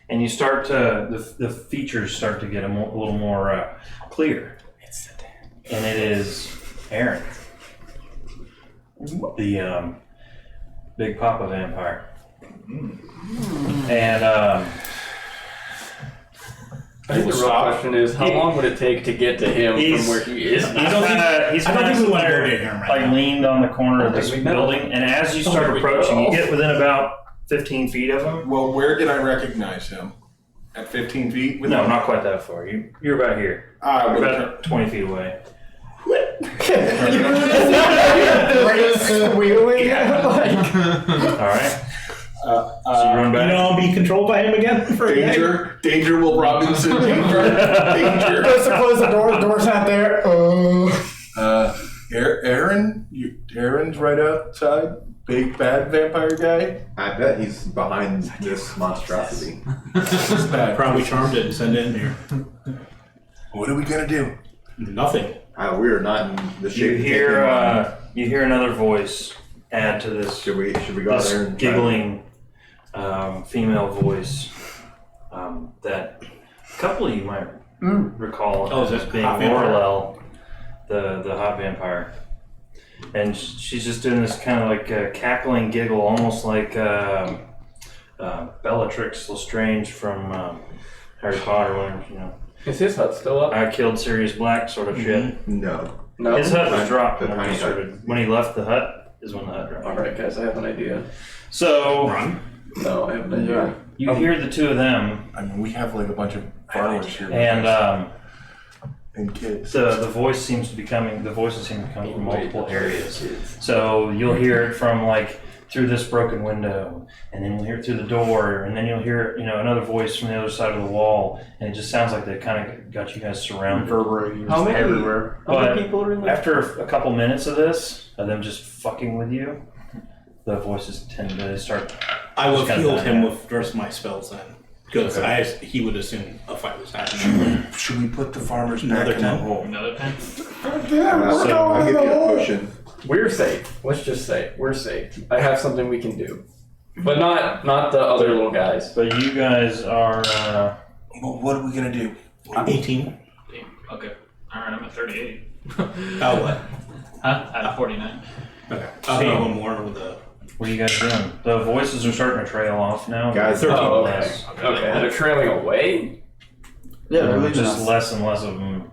and you start to, the features start to get a little more clear. And it is Aaron, the Big Papa vampire. And I think the real question is, how long would it take to get to him from where he is? He's kind of we want to go to him right like now. leaned on the corner of I this think we know. building, and as you start Oh, we approaching, know. you get within about 15 feet of him. Well, where did I recognize him? At 15 feet? No, not quite that far. You're about here. I You're would about 20 feet away. Great squealing. Like, All right. So you run You back. know, I'll be controlled by him again for a day. Danger, Will Robinson, danger. First to close the door, the door's not there. Aaron's right outside. Big bad vampire guy. I bet he's behind this monstrosity. This bad. Probably charmed it and sent it in here. What are we gonna do? Nothing. We are not in the shape You to take him on. hear another voice add to this. Should we go out This there and try to- giggling female voice that a couple of you might recall Oh, is as it being Hot Vampire? Lorelel, the hot vampire. And she's just doing this kind of like cackling giggle, almost like Bellatrix Lestrange from Harry Potter, when, you know, Is his hut still up? I killed Sirius Black sort of shit. No. No. His hut was The dropped tiny when he hut. started. When he left the hut is when the hut dropped. Alright, guys, I have an idea. So Run. No, I have an idea. you hear the two of them, I mean, we have like a bunch of farmers here. with and us, and kids. the voices seem to be coming from multiple areas. So you'll hear it from like through this broken window, and then you'll hear it through the door, and then you'll hear, you know, another voice from the other side of the wall, and it just sounds like they kind of got you guys surrounded. Reverberating How many- everywhere. How many But people are in there? after a couple minutes of this, of them just fucking with you, the voices tend to start. I would Just have kinda healed him done with the rest of my spells then. Because he would assume a fight was happening. Should we put the farmers back Another in the 10? hole? Another 10? Damn, we're I'll going give in you the a hole. potion. We're safe. Let's just say we're safe. I have something we can do, but not the other little guys. But you guys are. Well, what are we gonna do? 18. Okay. Alright, I'm at 38. Oh, what? Huh? Out of 49. Okay. I'll hit one more with the. What are you guys doing? The voices are starting to trail off now. Guys, 13 Oh, okay. less. Okay, and they're trailing away. Yeah, they're leaving Just us. less and less of them.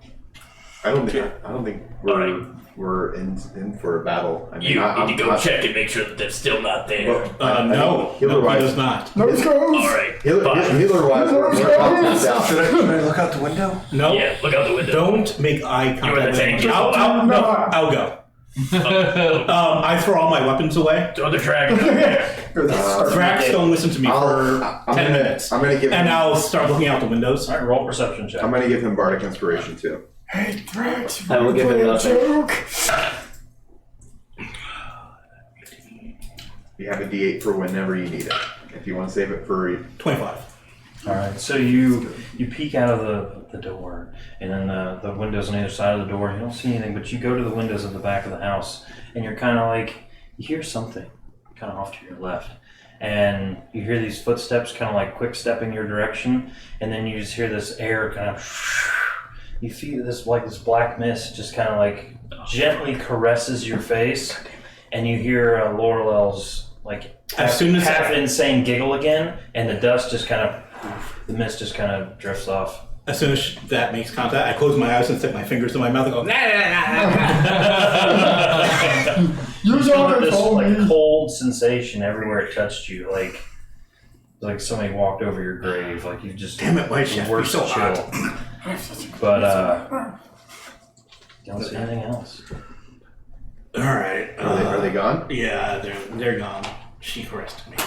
I don't think we're in for a battle. I mean, check and make sure that they're still not there. No, he does not. No, let's go. Healer-wise, we're confident out. Should I look out the window? No. look out the window. Don't make eye contact. You're the with danger. me. I'll go. I throw all my weapons away. Throw the dragon out there. Drax, don't listen to me for 10 minutes. I'm gonna give And him. I'll start looking out the windows. All right, roll perception check. I'm gonna give him bardic inspiration too. Hey, Drax, I will give play him a nothing. joke. You have a D8 for whenever you need it. If you want to save it for 25. All right, so you peek out of the door, and then the windows on either side of the door. You don't see anything, but you go to the windows at the back of the house, and you're kind of like, you hear something kind of off to your left, and you hear these footsteps kind of like quick stepping your direction, and then you just hear this air kind of. You feel this black mist just kind of like gently caresses your face, and you hear Lorelel's like As soon as half insane giggle again, and the dust just kind of. The mist just kind of drifts off. As soon as that makes contact, I close my eyes and stick my fingers in my mouth and go, nah, nah, nah, nah. You You feel don't this told like me. cold sensation everywhere it touched you, like somebody walked over your grave, like you just Damn it, why the should be worst so chill. hot? But you don't see anything else. All right. Are they gone? Yeah, they're gone. She caressed me though.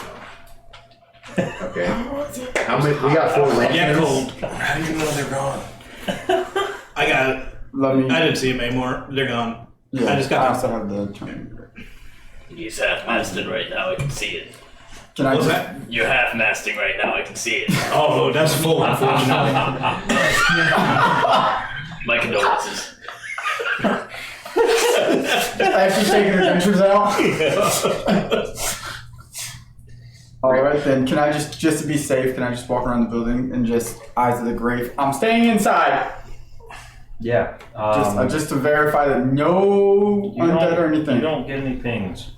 Okay. How many? We got 4 lanterns. Yeah, cold. How do you know they're gone? I got it. Let me. I didn't see them anymore. They're gone. Yeah, I just got I also have the 20. He's half-masted right now, I can see it. Can I What's just, that? You're half-masting right now, I can see it. Oh, that's full, unfortunately. My condolences. after taking adventures out? Alright then, can I just to be safe, can I just walk around the building and just eyes of the grave? I'm staying inside! Yeah. Just to verify that no you undead or You anything. don't get any pings,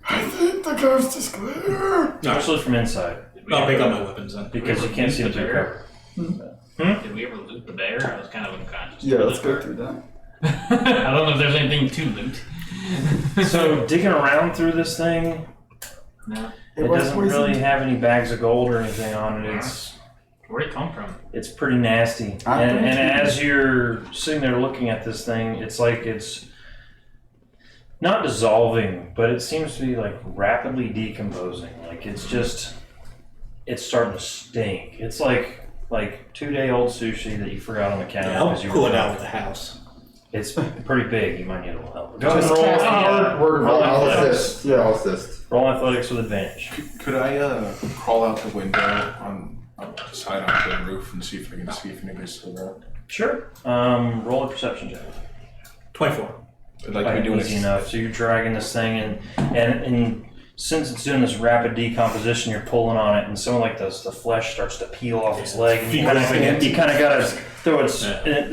I think the coast is clear. especially from inside, I'll pick up my weapons then. because you can't see them through cover. Did we ever loot the bear? I was kind of unconscious. Yeah, for let's that go part. through that. I don't know if there's anything to loot. So digging around through this thing, No. it doesn't really have any bags of gold or anything on it. Where'd it come from? It's pretty nasty. And as you're sitting there looking at this thing, it's like it's not dissolving, but it seems to be like rapidly decomposing. Like it's starting to stink. It's like 2-day-old sushi that you forgot on the counter. Yeah, I'll because you pull were it drunk. out of the house. It's pretty big. You might need a little help. Go ahead Just and roll. cast word of I'll athletics. assist. Yeah. I'll assist. Roll athletics with advantage. Could I crawl out the window on the side onto the roof and see if I can see if anybody's still around? Sure. Roll a perception check. 24. I'd like to be doing Easy it. enough. So you're dragging this thing, and since it's doing this rapid decomposition, you're pulling on it, and some of like the flesh starts to peel off its leg, and you kind of gotta throw it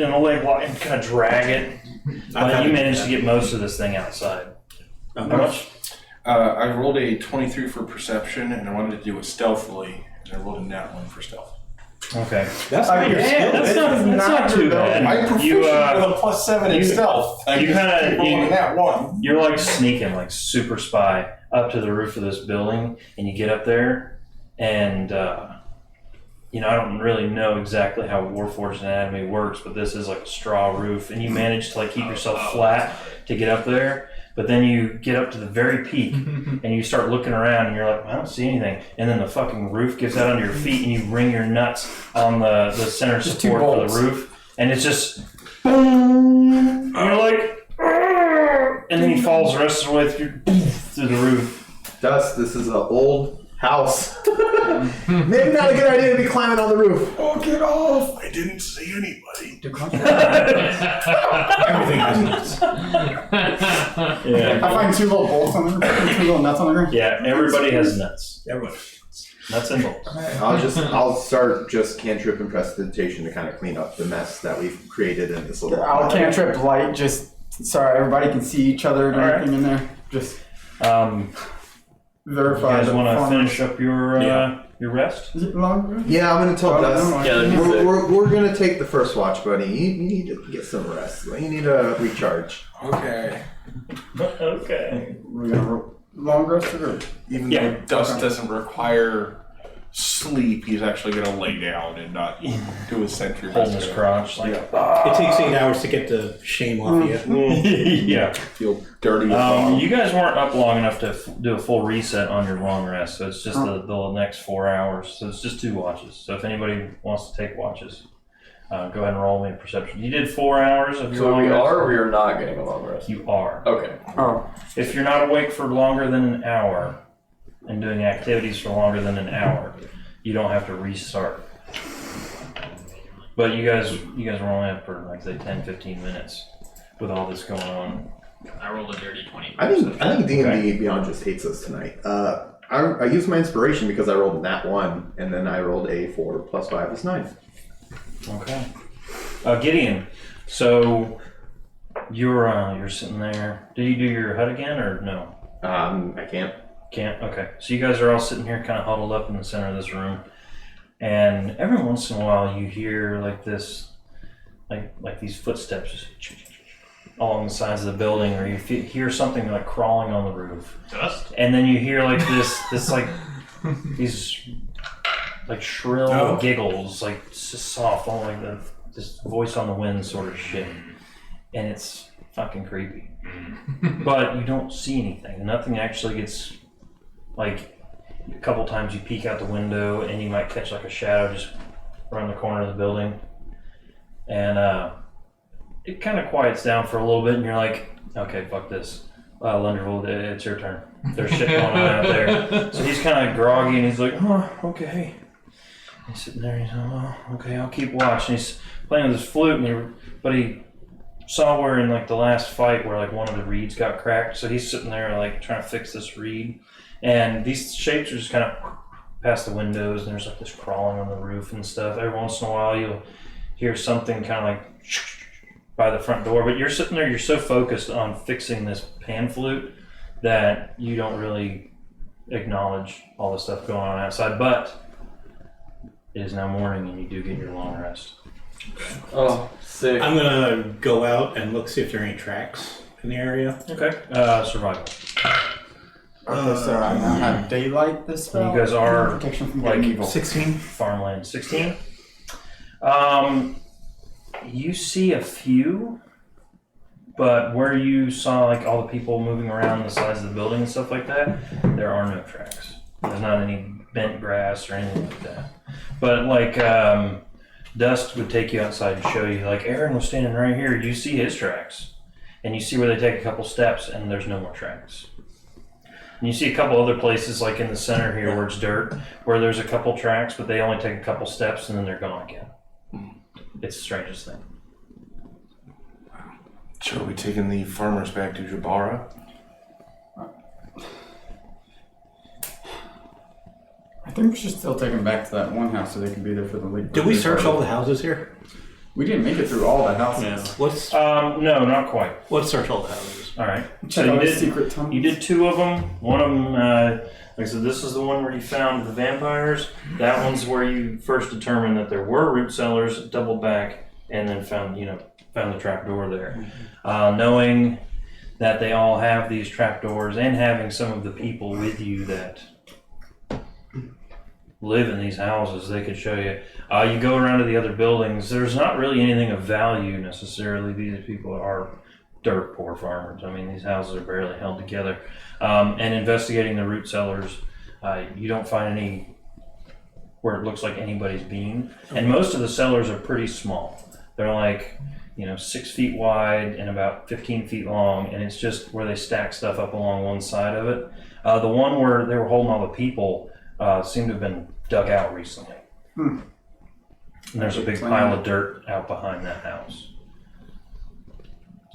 in a leg lock and kind of drag it. But you managed to get most of this thing outside. How much? I rolled a 23 for perception, and I wanted to do it stealthily, and I rolled a nat 1 for stealth. Okay. That's not your skill. That's not too bad. I'm proficient with a +7 in stealth. Nat 1. You're like sneaking, like super spy, up to the roof of this building, and you get up there, and I don't really know exactly how Warforged anatomy works, but this is like a straw roof, and you manage to like keep yourself flat to get up there. But then you get up to the very peak, and you start looking around, and you're like, I don't see anything. And then the fucking roof gives out under your feet, and you wring your nuts on the center Just support two for bolts. the roof, and it's just boom. And you're like, "Argh!" And then he falls the rest of the way through the roof. Dust, this is an old house. Maybe not a good idea to be climbing on the roof. Oh, get off! I didn't see anybody. Everything has nuts. Yeah. I find two little bolts on the ground, two little nuts on the ground. Yeah, everybody has nuts. Everyone. Nuts and bolts. I'll start just cantrip and prestidigitation to kind of clean up the mess that we've created in this little. I'll cantrip light, just so everybody can see each other and Alright. everything in there. Just You verify. guys the want to farmers- finish up your rest? Is it long? Yeah, I'm gonna tell Oh, Dust. no, Yeah, that'd be sick. We're gonna take the first watch, buddy. You need to get some rest. You need to recharge. Okay. Okay. We're gonna long rest or Even Yeah. though Dust doesn't require sleep, he's actually going to lay down and not do his sentry. Holding his crotch. Like, It takes 8 hours to get the shame off of you. yeah. Feel dirty as well. You guys weren't up long enough to do a full reset on your long rest, so it's just the next 4 hours. So it's just 2 watches. So if anybody wants to take watches, go ahead and roll me a perception. You did 4 hours of your So long we rest? are or we are not getting a long rest? You are. Okay. oh, If you're not awake for longer than an hour and doing activities for longer than an hour, you don't have to restart. But you guys were only up for like say 10-15 minutes with all this going on. I rolled a dirty 20. I think D&D Okay. Beyond just hates us tonight. I used my inspiration because I rolled nat 1, and then I rolled a 4 plus 5 is 9. Okay. Gideon, so you're sitting there. Did you do your hut again or no? I can't. Can't? Okay. So you guys are all sitting here kind of huddled up in the center of this room. And every once in a while you hear like this, like these footsteps just along the sides of the building, or you hear something like crawling on the roof. Dust? And then you hear like this like, these like shrill giggles, like just soft, all like this voice on the wind sort of shit. And it's fucking creepy. But you don't see anything. Nothing actually gets, like, a couple times you peek out the window and you might catch like a shadow just around the corner of the building. And it kind of quiets down for a little bit and you're like, okay, fuck this. Lunderville, it's your turn. There's shit going on out there. So he's kind of groggy and he's like, oh, okay. He's sitting there and he's like, oh, okay, I'll keep watch. And he's playing with his flute, but he saw where in like the last fight where like one of the reeds got cracked. So he's sitting there like trying to fix this reed. And these shapes are just kind of past the windows and there's like this crawling on the roof and stuff. Every once in a while you'll hear something kind of like by the front door, but you're sitting there, you're so focused on fixing this pan flute that you don't really acknowledge all the stuff going on outside, but it is now morning and you do get your long rest. Oh, sick. I'm gonna go out and look, see if there are any tracks in the area. Okay. Survival. Okay, so I now have daylight this spell. You guys are protection from like getting evil. 16. Farmland. 16. You see a few, but where you saw like all the people moving around the sides of the building and stuff like that, there are no tracks. There's not any bent grass or anything like that. But like Dust would take you outside and show you, like Aaron was standing right here. You see his tracks, and you see where they take a couple steps, and there's no more tracks. And you see a couple other places, like in the center here, where it's dirt, where there's a couple tracks, but they only take a couple steps, and then they're gone again. It's the strangest thing. So are we taking the farmers back to Jabara? I think we should still take them back to that one house so they can be there for the league. Did we search all the houses here? We didn't make it through all the houses. Let's No, not quite. let's search all the houses. All right. Check So out you the did, secret tunnel. you did two of them. One of them, like I said, this is the one where you found the vampires. That one's where you first determined that there were root cellars, doubled back, and then found the trapdoor there. Knowing that they all have these trapdoors and having some of the people with you that live in these houses, they could show you. You go around to the other buildings. There's not really anything of value necessarily. These people are dirt poor farmers. I mean, these houses are barely held together. And investigating the root cellars, you don't find any where it looks like anybody's been. And most of the cellars are pretty small. They're like 6 feet wide and about 15 feet long, and it's just where they stack stuff up along one side of it. The one where they were holding all the people seemed to have been dug out recently. And there's a big pile of dirt out behind that house.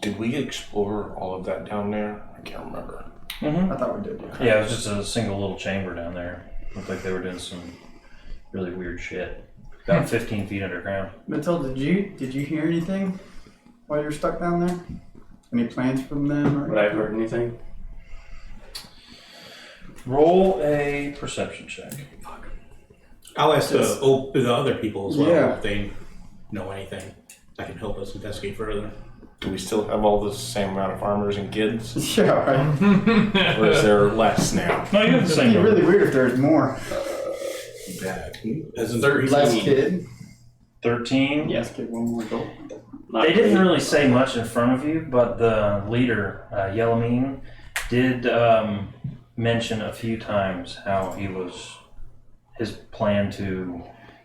Did we explore all of that down there? I can't remember. Mm-hmm. I thought we did. Yeah, it was just a single little chamber down there. Looked like they were doing some really weird shit. About 15 feet underground. Matilda, did you hear anything while you're stuck down there? Any plans from them? Or Would I have heard anything? Roll a perception check. I'll ask the other people as well Yeah. if they know anything that can help us investigate further. Do we still have all the same amount of farmers and kids? Yeah, right. Or is there less now? No, you have the It'd same be number. really weird if there's more. Bad. As in Less kid. 13. Yes. Get one more goal. They didn't really say much in front of you, but the leader, Yelamine, did mention a few times how his plan to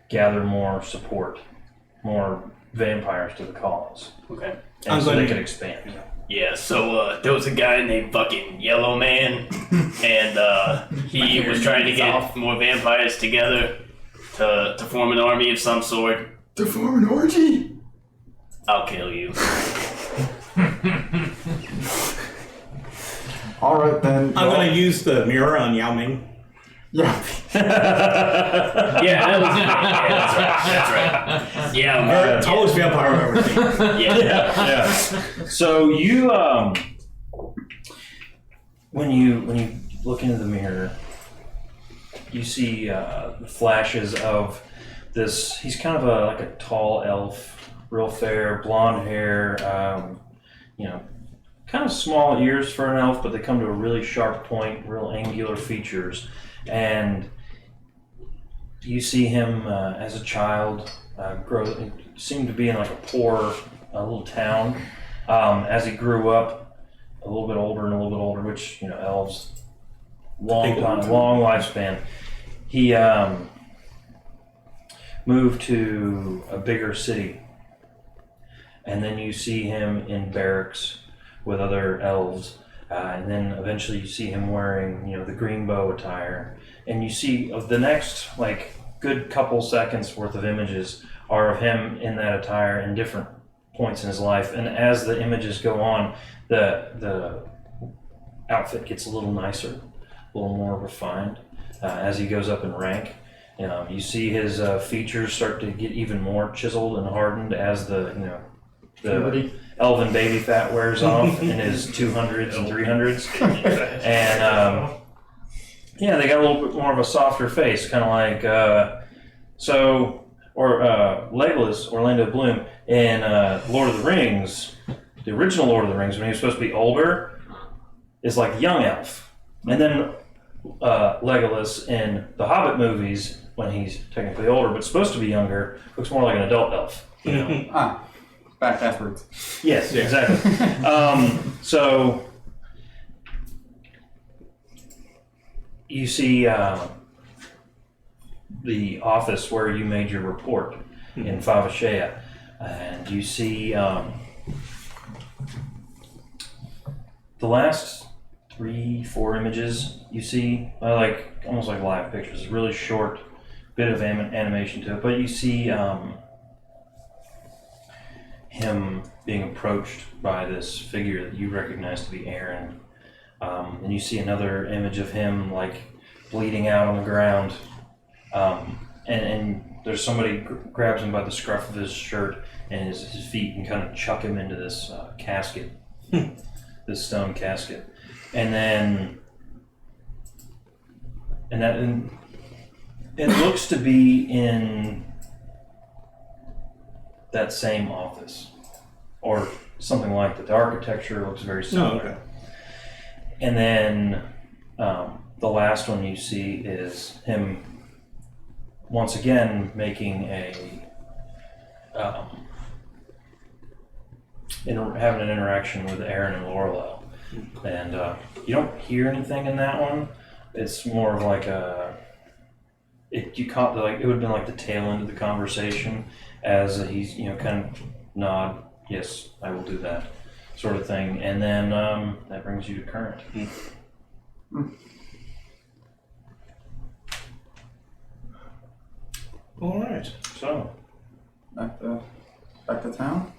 gather more support, more vampires to the cause, Okay. and so they could expand. Yeah, so there was a guy named fucking Yellow Man, and he was trying to get more vampires together to form an army of some sort. To form an orgy? I'll kill you. Alright then. I'm going to use the mirror on Yao Ming. Yeah. Yeah, that's right. Yeah, Tallest vampire I've ever seen. yeah. So you, when you look into the mirror, you see the flashes of this. He's kind of like a tall elf, real fair, blonde hair. Kind of small ears for an elf, but they come to a really sharp point, real angular features. And you see him as a child grow. Seemed to be in like a poor little town. As he grew up, a little bit older and a little bit older, which elves, long lifespan. He moved to a bigger city, and then you see him in barracks with other elves, And then eventually you see him wearing, the green bow attire. And you see of the next, good couple seconds worth of images are of him in that attire in different points in his life. And as the images go on, the outfit gets a little nicer, a little more refined as he goes up in rank. You see his features start to get even more chiseled and hardened as the elven baby fat wears off in his 200s and 300s. And they got a little bit more of a softer face, kind of like Legolas, Orlando Bloom, in Lord of the Rings, the original Lord of the Rings, when he was supposed to be older, is like young elf. And then Legolas in the Hobbit movies, when he's technically older but supposed to be younger, looks more like an adult elf. Backwards. Yes, exactly. So you see the office where you made your report in Favashea, and you see the last 3-4 images you see, almost like live pictures, really short bit of animation to it, but you see him being approached by this figure that you recognize to be Aaron, and you see another image of him bleeding out on the ground, and there's somebody grabs him by the scruff of his shirt and his feet and kind of chuck him into this casket, this stone casket, and it looks to be in that same office, or something like that. The architecture looks very similar. Oh, okay. And then the last one you see is him once again making having an interaction with Aaron and Lorelei. And you don't hear anything in that one. It's more of it would have been like the tail end of the conversation, as he's kind of nod, yes, I will do that, sort of thing, and then that brings you to current. All right. So Back to town.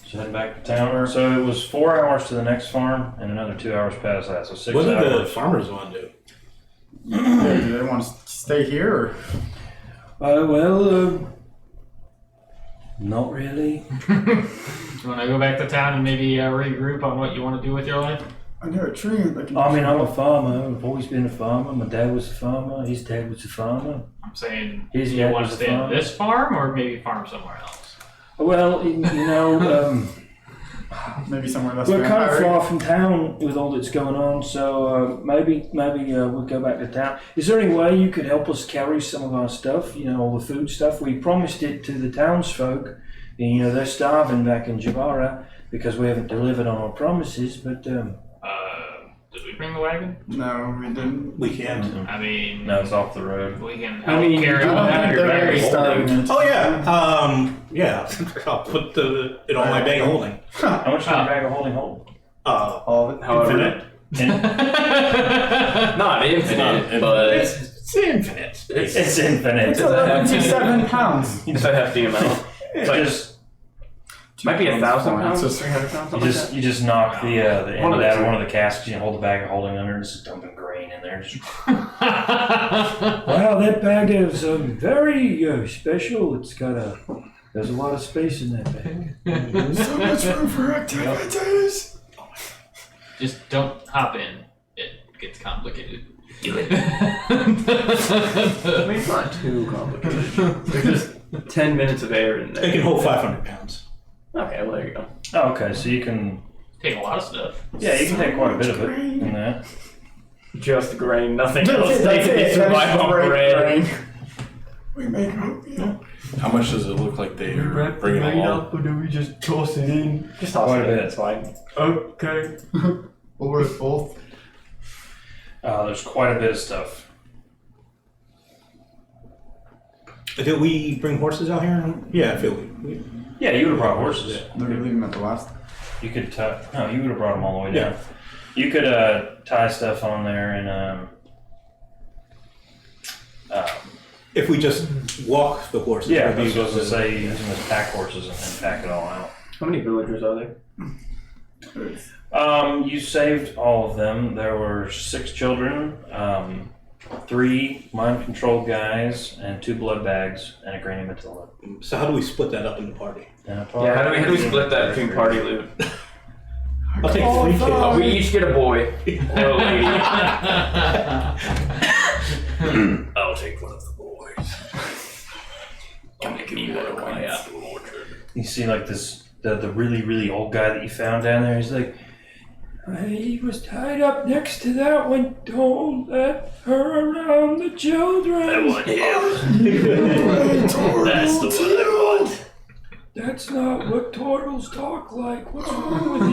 So heading back to town. So it was 4 hours to the next farm, and another 2 hours past that. So 6 What did the hours. farmers want to do? Do they want to stay here? Or? Not really. You want to go back to town and maybe regroup on what you want to do with your life? I know a tree. I'm a farmer. I've always been a farmer. My dad was a farmer. His dad was a farmer. I'm saying, His do you dad want to was a stay on farmer. this farm or maybe farm somewhere else? Well, Maybe somewhere less. we're kind of vampire. far from town with all that's going on, so maybe we'll go back to town. Is there any way you could help us carry some of our stuff? All the food stuff. We promised it to the townsfolk, and they're starving back in Jabara because we haven't delivered on our promises. But Did we bring the wagon? No, we didn't. We can't. I mean, no, it's off the road. we can I mean, carry you on. don't have your They're bag of starving. holding. Oh yeah. Yeah. I'll put it on my bag of holding. How much does your bag of holding hold? All of it. Infinite. Not infinite, but It's infinite. It's infinite. It's 11 pounds. it's a hefty amount. It's like, might be 1,000 pounds, 300 pounds, something like that. You just knock the end One of of that the of two. one of the caskets. You hold the bag of holding under, and just dumping grain in there. Wow, that bag is very special. There's a lot of space in that bag. So much room for activities. Just don't hop in. It gets complicated. I mean, it's not too complicated. There's just 10 minutes of air in It there. can hold 500 pounds. Okay, well, there you go. Oh, okay, so you can Take a lot of stuff. you can take quite a bit of it in that. Just grain, nothing else. That's They it. survive on bread. We make oatmeal. How much does it look like they are bringing along? or do we just toss it in? Just toss Quite it a in, bit. it's fine. Okay. Or both. There's quite a bit of stuff. Did we bring horses out here? Yeah, I feel we Yeah, you would have brought horses. They're leaving at the last. You could tie. No, you would have brought them all the way down. Yeah. You could tie stuff on there and If we just walk the horses, yeah. I we'll was be able supposed to say using those pack horses and pack it all out. How many villagers are there? You saved all of them. There were 6 children, 3 mind-controlled guys, and 2 blood bags, and a Granny Matilda. So how do we split that up in the party? And a Yeah, how do we split that between party loot? I'll take 3 kids. We each get a boy or a lady. I'll take one of the boys. Come give me one of my apple orchard. You see, like the really, really old guy that you found down there. He's like, he was tied up next to that one. Don't let her around the children. I want him. That's the one I want. That's not what turtles talk like. What's wrong with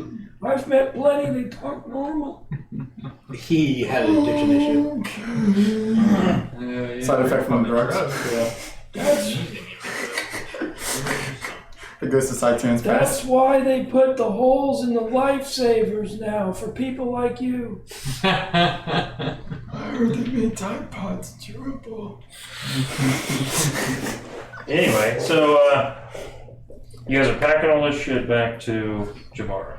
you? I've met plenty. They talk normal. He had an addiction issue. Side effect from the drugs. That's It goes to side transfers. That's why they put the holes in the lifesavers now for people like you. I heard they made Tide Pods durable. Anyway, so you guys are packing all this shit back to Jabara.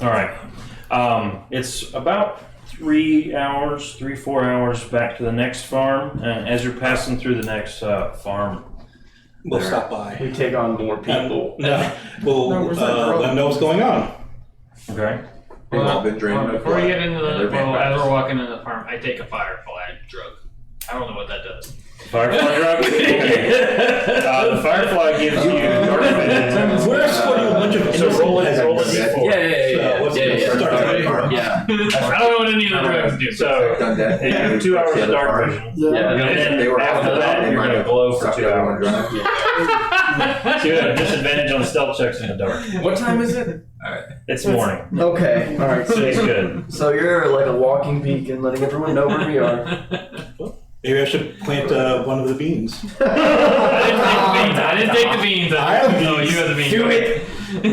All right. It's about 4 hours back to the next farm, and as you're passing through the next farm, We'll stop by. We take on more people. We'll where's that girl? let them know what's going on. okay? They've all been drained of before we blood. get into the, They're well, as vampires. we're walking into the farm, I take a firefly drug. I don't know what that does. Firefly drug. Okay. The firefly gives you dark vision. We're splitting a bunch of So roll it. innocent Roll it peasants. d4. Yeah. What's Yeah, the yeah, start yeah. of the farm? Yeah. I don't know what any of the drugs do. So Done that. you have 2 hours of dark vision. Yeah. And then They were after all that, they you're might going to have glow for sucked 2 everyone hours. dry. So you have a disadvantage on stealth checks in the dark. What time is it? It's morning. Okay. All right. So it's good. So you're like a walking beacon, letting everyone know where we are. Maybe I should plant one of the beans. I didn't take the beans. I have No, beans. you have the beans. Do it.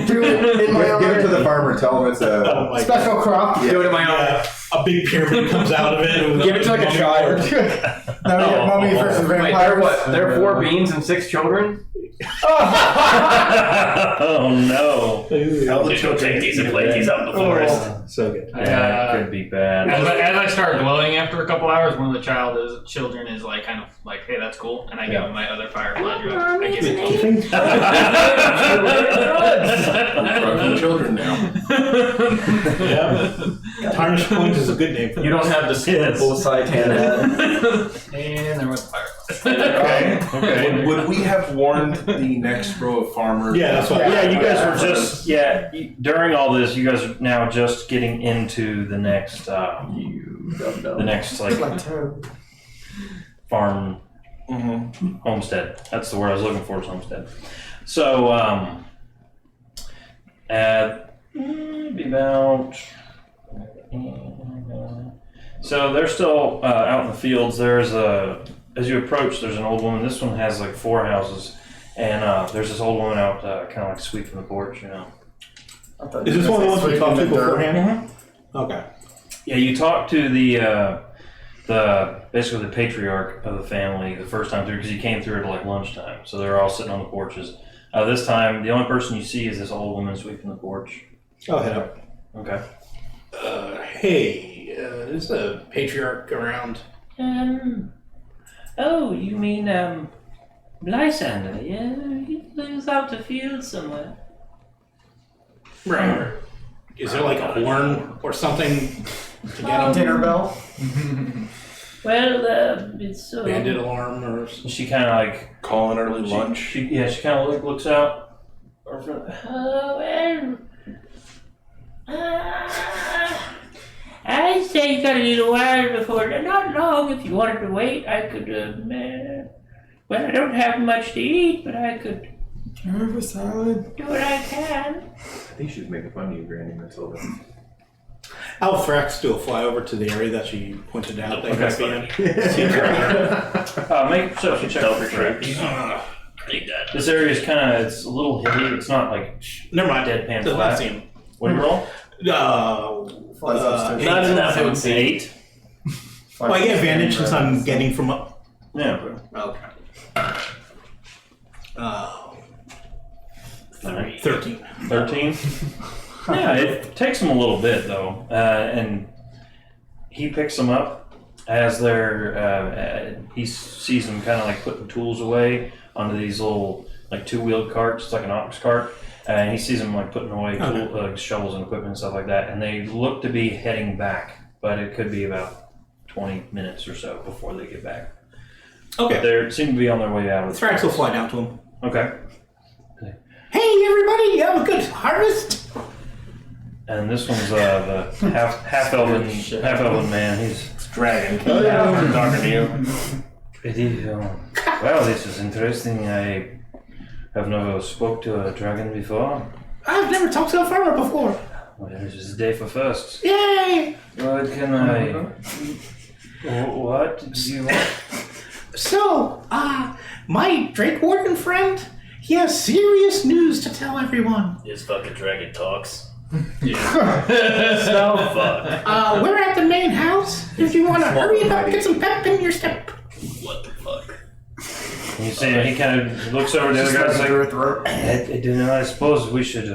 Do it in my Give it to honor. the farmer. Tell him it's Oh a. my Special crop. Do it in my honor. God. A big pyramid comes out of it. Give it to like a child. Now we get mummies versus Wait, vampires. there are what? There are 4 beans and 6 children? Oh no. Tell the Just go children take these and to play bed. these out in the forest. So good. Yeah, it could be bad. As I start glowing after a couple hours, one of the children is like kind of like, hey, that's cool, and I give him my other firefly drug. I give it to him. Drugging children now. Yeah. Tarnished Coins is a good name for You don't have the skillful Saitan hat. And there was a firefly. Okay. Okay. Would we have warned the next row of farmers? Yeah, that's what. Yeah, you guys were just during all this, you guys are now just getting into the next You don't know. the next Like like Toad. farm homestead. That's the word I was looking for, is homestead. So maybe about so they're still out in the fields. There's as you approach, there's an old woman. This one has like 4 houses, and there's this old woman out kind of like sweeping the porch, you know. I thought Is you this were one of the ones we talked to sweeping the dirt. beforehand? Okay. Yeah, you talked to the basically the patriarch of the family the first time through, because you came through at like lunchtime, so they're all sitting on the porches. This time, the only person you see is this old woman sweeping the porch. I'll head up. Okay. Hey, is the patriarch around? Oh, you mean, Lysander? Yeah, he lives out the field somewhere. Right. Is there like a horn or something to get him? Dinner bell. Well, it's so... Bandit alarm or something? She kind of like Calling early lunch. She kind of looks out. well... I'd say you got a little while before... Not long. If you wanted to wait, I could, well, I don't have much to eat, but I could Can I have a salad? do what I can. I think she's making fun of you, Granny Matilda. I'll Thrax do a flyover to the area that she pointed out. That Okay. might be in. See if they're there. Make so she check for traps. Take that. This area is kind of, it's a little hilly. It's not like Never mind. deadpan Does not flat. seem. What do you roll? Not enough, it would seem. 8. Well, I get advantage since I'm getting from up. Yeah. Okay. 13. 13? Yeah, it takes him a little bit though, and he picks them up as they're. He sees them kind of like putting tools away onto these little like 2-wheeled carts. It's like an ox cart, and he sees them like putting away shovels and equipment and stuff like that. And they look to be heading back, but it could be about 20 minutes or so before they get back. Okay. But they seem to be on their way out. Thrax will fly down to him. Okay. Hey, everybody! You have a good harvest. And this one's the half elven man. He's Dragon. I'm talking to you. it is well. This is interesting. I have never spoke to a dragon before. I've never talked to a farmer before. Well, this is the day for firsts. Yay! What can I? What do you want? So, my Drake Warden friend, he has serious news to tell everyone. This fucking dragon talks. Yeah. So fuck. We're at the main house. If you want to hurry it up, get some pep in your step. What the fuck? And you see, he kind of looks over the other guy's like, I do know. I suppose we should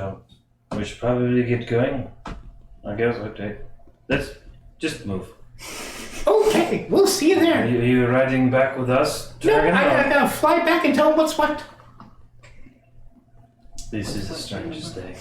probably get going. I guess. Okay. Let's just move. Okay, we'll see you Are there. you riding back with us, No, dragon? I gotta fly back and tell him what's what. This is the strangest day.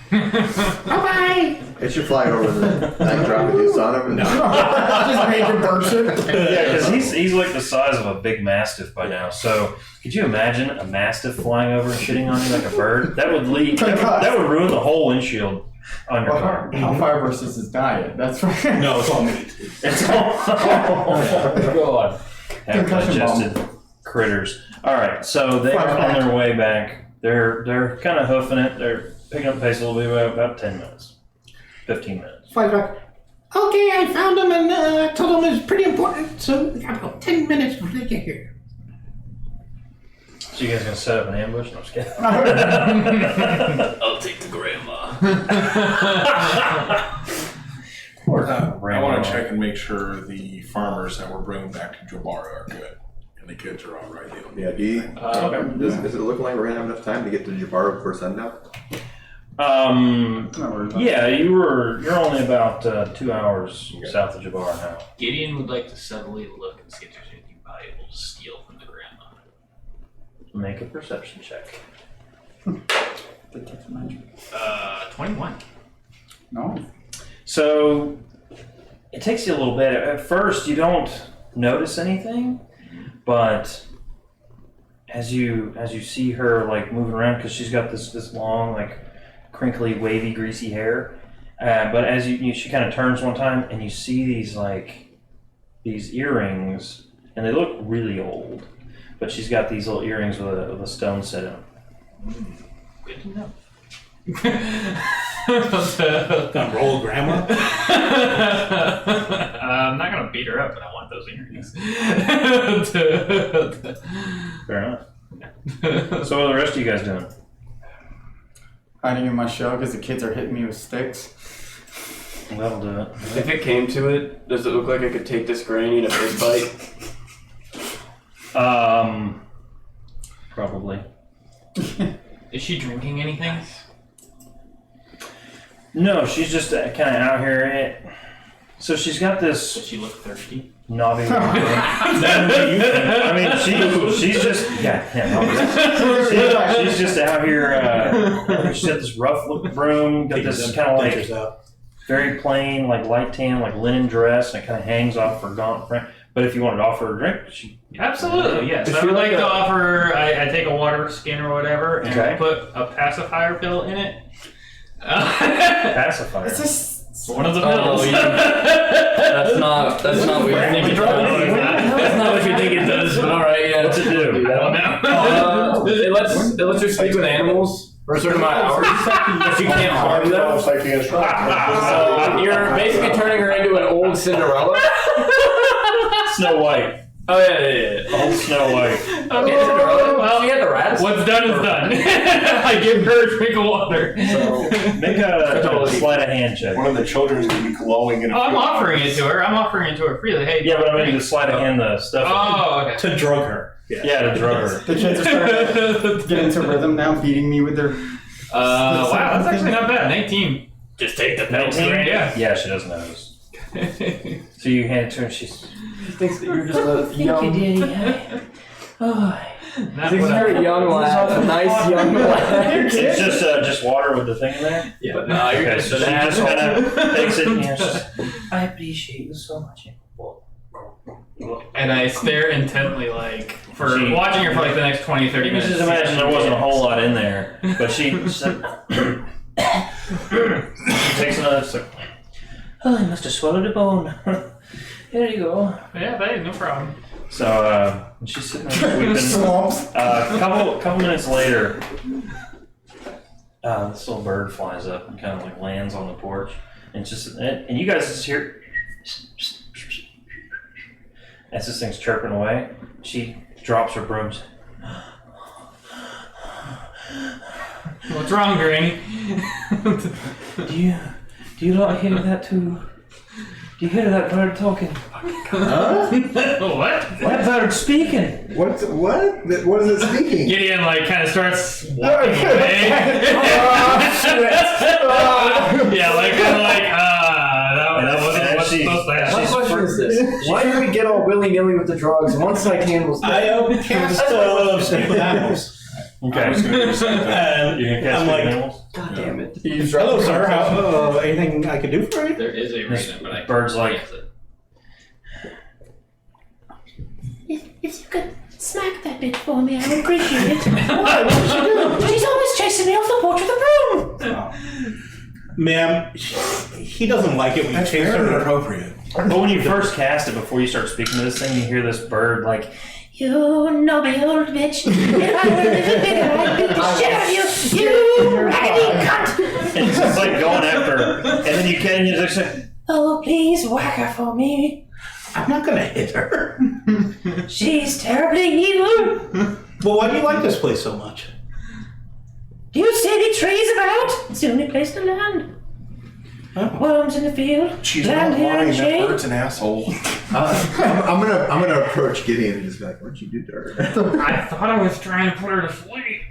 Bye-bye. It should fly over the night drop with you on him. Just major bird shit. Yeah, because he's like the size of a big mastiff by now. So could you imagine a mastiff flying over and shitting on you like a bird? That would that would ruin the whole windshield on your car. How fibrous is his diet? That's right. No, it's all meat. It's all God. have Concussion digested critters. All right, so they're on their way back. They're kind of hoofing it. They're picking up pace a little bit, about 10 minutes, 15 minutes. Fly back. Okay, I found him and told him it's pretty important, so we got about 10 minutes before they get here. So you guys gonna set up an ambush? No, I'm just kidding. I'll take the grandma. I want to check and make sure the farmers that we're bringing back to Jabara are good. And the kids are all right. Yeah, does it look like we're gonna have enough time to get to Jabbar before sundown? Yeah, you're only about 2 hours south of Jabbar now. Gideon would like to subtly look and see if there's anything valuable to steal from the grandma. Make a perception check. 21. No. So it takes you a little bit. At first, you don't notice anything, but as you see her like moving around, because she's got this long, like crinkly, wavy, greasy hair. But as she kind of turns one time, and you see these earrings, and they look really old. But she's got these little earrings with a stone set in them. Good to know. Gonna roll grandma? I'm not gonna beat her up, but I want those earrings. Fair enough. So what are the rest of you guys doing? Hiding in my shell because the kids are hitting me with sticks. That'll do it. If it came to it, does it look like I could take this granny in a fist fight? Probably. Is she drinking anything? No, she's just kind of out here. So she's got Does this she look thirsty? knobby. I mean, she's just she's just out here. She's got this rough looking broom. Got this kind of like very plain, like light tan, like linen dress, and it kind of hangs off her gaunt frame. But if you wanted to offer her a drink, she Absolutely, yes. If I you would like like to a- offer. I take a water skin or whatever, and Okay. put a pacifier pill in it. pacifier. It's just. One of the Oh, pills. yeah. That's not what you think it does. That's not what you think it does, but alright, yeah. What's it do? I don't know. It lets you speak with animals for a certain amount of hours, but you can't harm them. So you're basically turning her into an old Cinderella. Snow White. Oh yeah. Old Snow White. Okay, Well, she had the rats. what's done is done. I give her a drink of water. So, Make a sleight of hand check. One of the children is going to be glowing in a Oh, I'm field. offering it to her. I'm offering it to her freely. Hey. Yeah, but I mean the sleight of hand, the stuff. Oh, okay. To drug her. Yeah, to drug her. The kids are starting to get into rhythm now, beating me with their. Wow, that's actually not bad. 19. Just take the pills. 19? Yeah. Yeah, she doesn't notice. So you hand it to her and she thinks that you're just a young. Not Thinks what I- you're a young lad, a nice young lad. It's just water with the thing in there? Yeah, but nah, you're Okay, just so an she just asshole. kind of takes it and she's just, I appreciate you so much. And I stare intently, like, for She- watching her for like the next 20, 30 You minutes. just imagine there wasn't a whole lot in there, but she said, she takes another sip. Oh, I must have swallowed a bone. Here you go. Yeah, hey, no problem. So she's sitting there weeping. Swamps. Couple minutes later, this little bird flies up and kind of like lands on the porch, and and you guys just hear as this thing's chirping away. She drops her brooms. What's wrong, Granny? Do you not hear that too? Do you hear that bird talking? Huh? What? That bird's speaking. What? What is it speaking? Gideon, like, kind of starts walking away. Yeah, like, kind of like, that wasn't what's supposed to happen. My question is this: why did we get all willy-nilly with the drugs once I was I cast Speak with Animals. Okay. And You can cast I'm like, animals. God damn it! hello, sir. Anything I can do for you? There is a reason, but I Bird's like, If you could smack that bitch for me, I would appreciate it. Why? What did she do? She's always chasing me off the porch with a broom. Ma'am, he doesn't like it when you That's chase very her. inappropriate. but when you first cast it, before you start speaking to this thing, you hear this bird like, You knobby old bitch. If I were a little bigger, I'd beat the shit out of you. You raggedy cunt. and it's just like going after her, and then you can, you just say, Oh, please whack her for me. I'm not gonna hit her. She's terribly evil. Well, why do you like this place so much? Do you see any trees about? It's the only place to land. Oh. Worms in the field. She's land not here in lying. the That shade. bird's an asshole. I'm gonna approach Gideon and just be like, "What'd you do to her?" I thought I was trying to put her to sleep.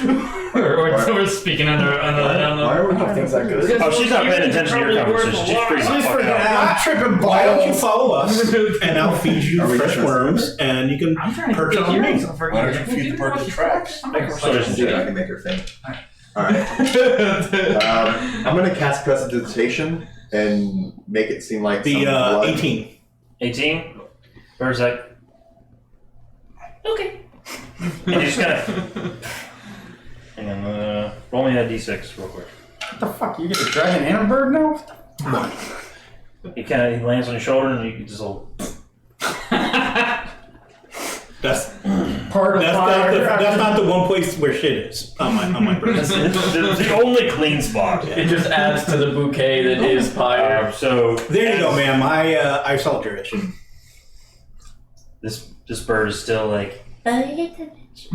or speaking on the. Why are we I don't think that good. oh, she's not paying attention to your conversation. She's freaking the fuck out. I'm tripping Why don't you balls. follow us, and I'll feed you Are we fresh just- worms, and you can I'm trying to perch get on me. earrings off her. Why don't you feed the bird the tracks? I'm not gonna Persuasion fight I you. can make her faint. Alright. I'm gonna cast Prestidigitation and make it seem like some The blood. 18. 18? Bird's like, Okay. and you just kind of, hang on, roll me a d6 real quick. What the fuck? You get a dragon and a bird now? He lands on your shoulder and you can just little. That's Part of that's not the one place where shit is on my person. It's the only clean spot. It just adds to the bouquet that is Pyre. So There you go, ma'am. I solved your issue. this bird is still like, I hate that bitch.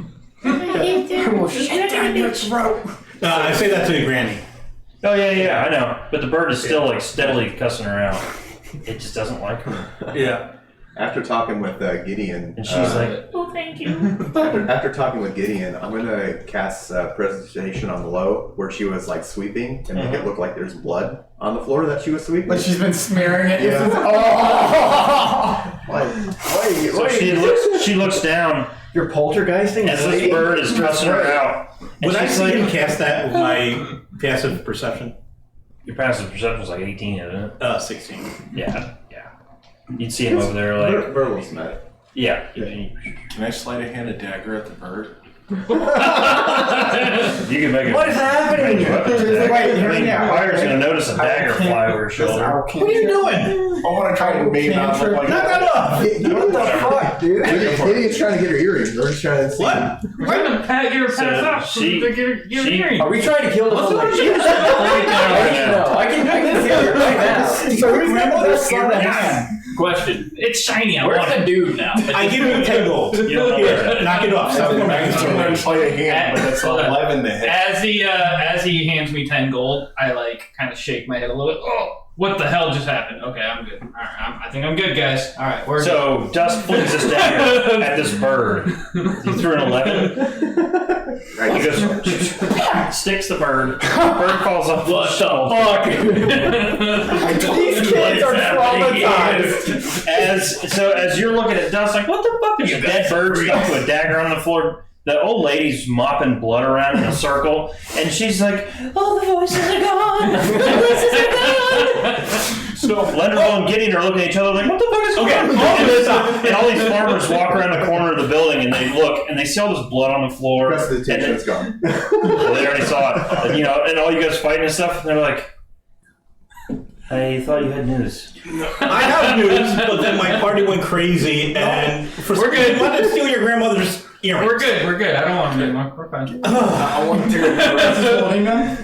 I hate that bitch. I say that to the granny. oh yeah, I know. But the bird is still like steadily cussing her out. It just doesn't like her. Yeah. After talking with Gideon, And she's like, Oh, thank you. after talking with Gideon, I'm gonna cast Prestidigitation on the low, where she was like sweeping, and make it look like there's blood on the floor that she was sweeping. Like she's been smearing it. Yeah. Oh! Why? she looks down You're poltergeisting as this bird is cussing her out. And Would I she's see like, him cast that with my passive perception? your passive perception was like 18, isn't it? 16. Yeah. You'd see him over there like, Bird was mad. yeah. Can I sleight of hand a dagger at the bird? You can make it. What is happening? Wait, hear me out. Pyre's gonna notice a dagger fly over her shoulder. What are you doing? I want to try to make it not look like Knock that off! What the fuck, dude? Gideon's trying to get her earrings. We're just trying to see. What? We're gonna get her passed off. she- Get her earring. Are we trying to kill this? What's Like, Right now. no, I can feel it right now. So who's got the best sleight of hand? Question. It's shiny. I Where's want the it. dude now? I give him 10 gold. You don't know where Here, it's knock it off. Stop I'm making going to play a hand, but that's Hold on. 11 to hit. As he hands me 10 gold, I like kind of shake my head a little bit. Oh, what the hell just happened? Okay, I'm good. All right, I think I'm good, guys. All right, we're So Dusk flings his dagger at this bird. He threw an 11. He goes, sticks the bird. Bird falls off the shelf. These kids are traumatized. As you're looking at Dusk, like, what the fuck is a dead bird stuck to a dagger on the floor? The old lady's mopping blood around in a circle, and she's like, "Oh, the voices are gone. The voices are gone." So Lenderville and Gideon are looking at each other like, "What the fuck is going on?" And all these farmers walk around the corner of the building, and they look, and they see all this blood on the floor. The rest of the and tension's gone. they already saw it, and, and all you guys fighting and stuff. And they're like, "I thought you had news." I have news, but then my party went crazy, and We're good. wanted to steal your grandmother's earrings. We're good. I don't want to anymore. We're fine. I want to take the bird. Holding them?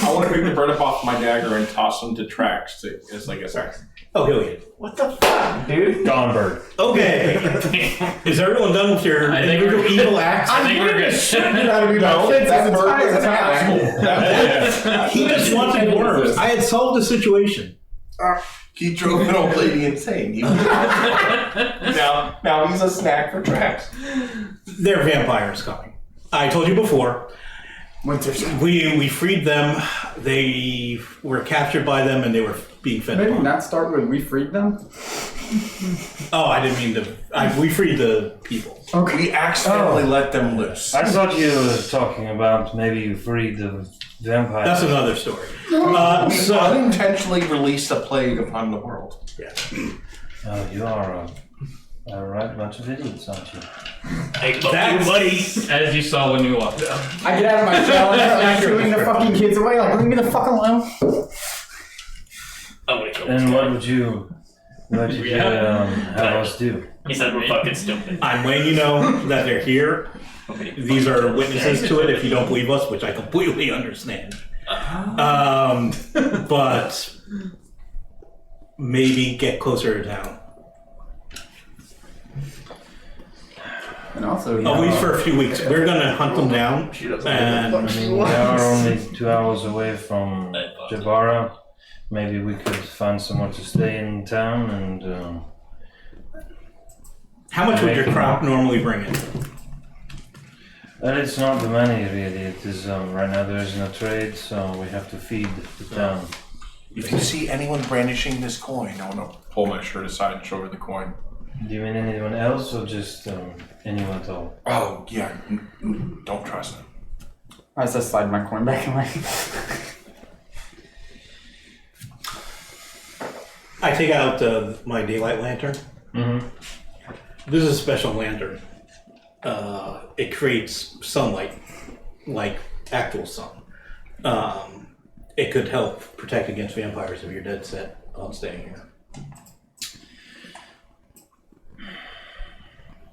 I want to pick the bird up off my dagger and toss him to tracks. It's like a sack. Oh, here we go. What the fuck, dude? Gone bird. Okay. Is everyone done with your I think individual we're- evil acts? I think we're good. That bird was an asshole. He just wanted worms. I had solved the situation. He drove an old lady insane. Now he's a snack for tracks. They're vampires coming. I told you before. We freed them. They were captured by them, and they were being fed. Maybe upon. not start with we freed them. Oh, I didn't mean to. We freed the people. We accidentally let them loose. I thought you were talking about maybe you freed the vampire. That's another story. We So unintentionally released a plague upon the world. yeah. Oh, you are a right bunch of idiots, aren't you? Hey, fuck you, That's- buddy. As you saw when you walked up. I get out of my shell and start shooting the fucking kids away. Like, leave me the fuck alone. I'm gonna kill this And guy. what would you have us do? He said we're fucking stupid. I'm letting you know that they're here. Okay. These are witnesses to it. If you don't believe us, which I completely understand, but maybe get closer to town. And also, At least for a few weeks. We're gonna hunt them down, and I mean, we are only 2 hours away from Jabara. Maybe we could find somewhere to stay in town and. how much would your crop normally bring in? It's not the money really. It is right now there is no trade, so we have to feed the town. If you see anyone brandishing this coin, I want to pull my shirt aside and show her the coin. Do you mean anyone else or just anyone at all? Oh, yeah. Don't trust them. I just slide my coin back in my. I take out my daylight lantern. Mm-hmm. This is a special lantern. It creates sunlight, like actual sun. It could help protect against vampires if you're dead set on staying here.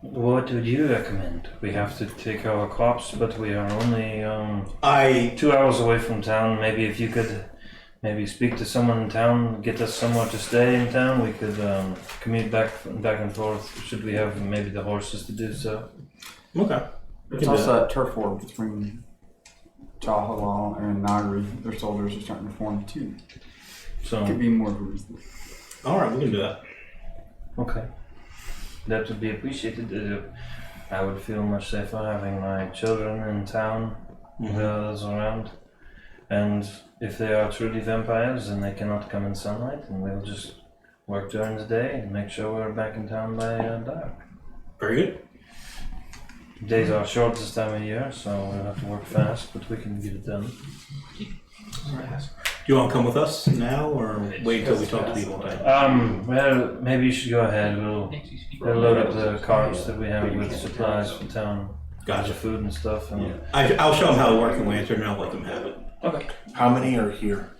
What would you recommend? We have to take our crops, but we are only 2 hours away from town. Maybe if you could maybe speak to someone in town, get us somewhere to stay in town, we could commute back and forth. Should we have maybe the horses to do so? Okay. There's also that turf war between Jahalal and Nagri. Their soldiers are starting to form too. So Could be more groups. All right, we can do that. okay, that would be appreciated. I would feel much safer having my children in town, with others around. And if they are truly vampires, then they cannot come in sunlight, and we'll just work during the day and make sure we're back in town by dark. Very good. Days are short this time of year, so we'll have to work fast, but we can get it done. Do you want to come with us now, or wait until we talk to people? Well, maybe you should go ahead. We'll load up the carts that we have with supplies for town, Gotcha. food and stuff. And I'll show them how to work the lantern, and I'll let them have it. okay. How many are here?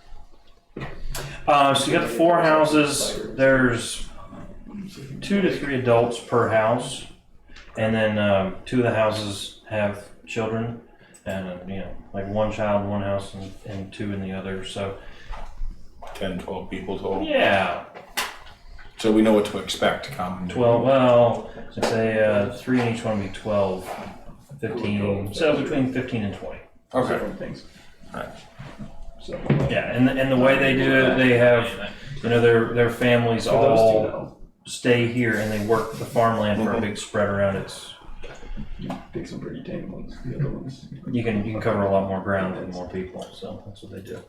So you got the 4 houses. There's 2 to 3 adults per house, and then 2 of the houses have children, and like 1 child in one house and 2 in the other. So 10, 12 people total. yeah, So we know what to expect. Come 12. Well, I'd say 3 in each one would be 12, 15. So between 15 and 20. Okay. Different things. So yeah, and the way they do it, they have their families For those two, all though, stay here and they work the farmland for a big spread around it. you pick some pretty tame ones. The other ones. You can cover a lot more ground with more people, so that's what they do.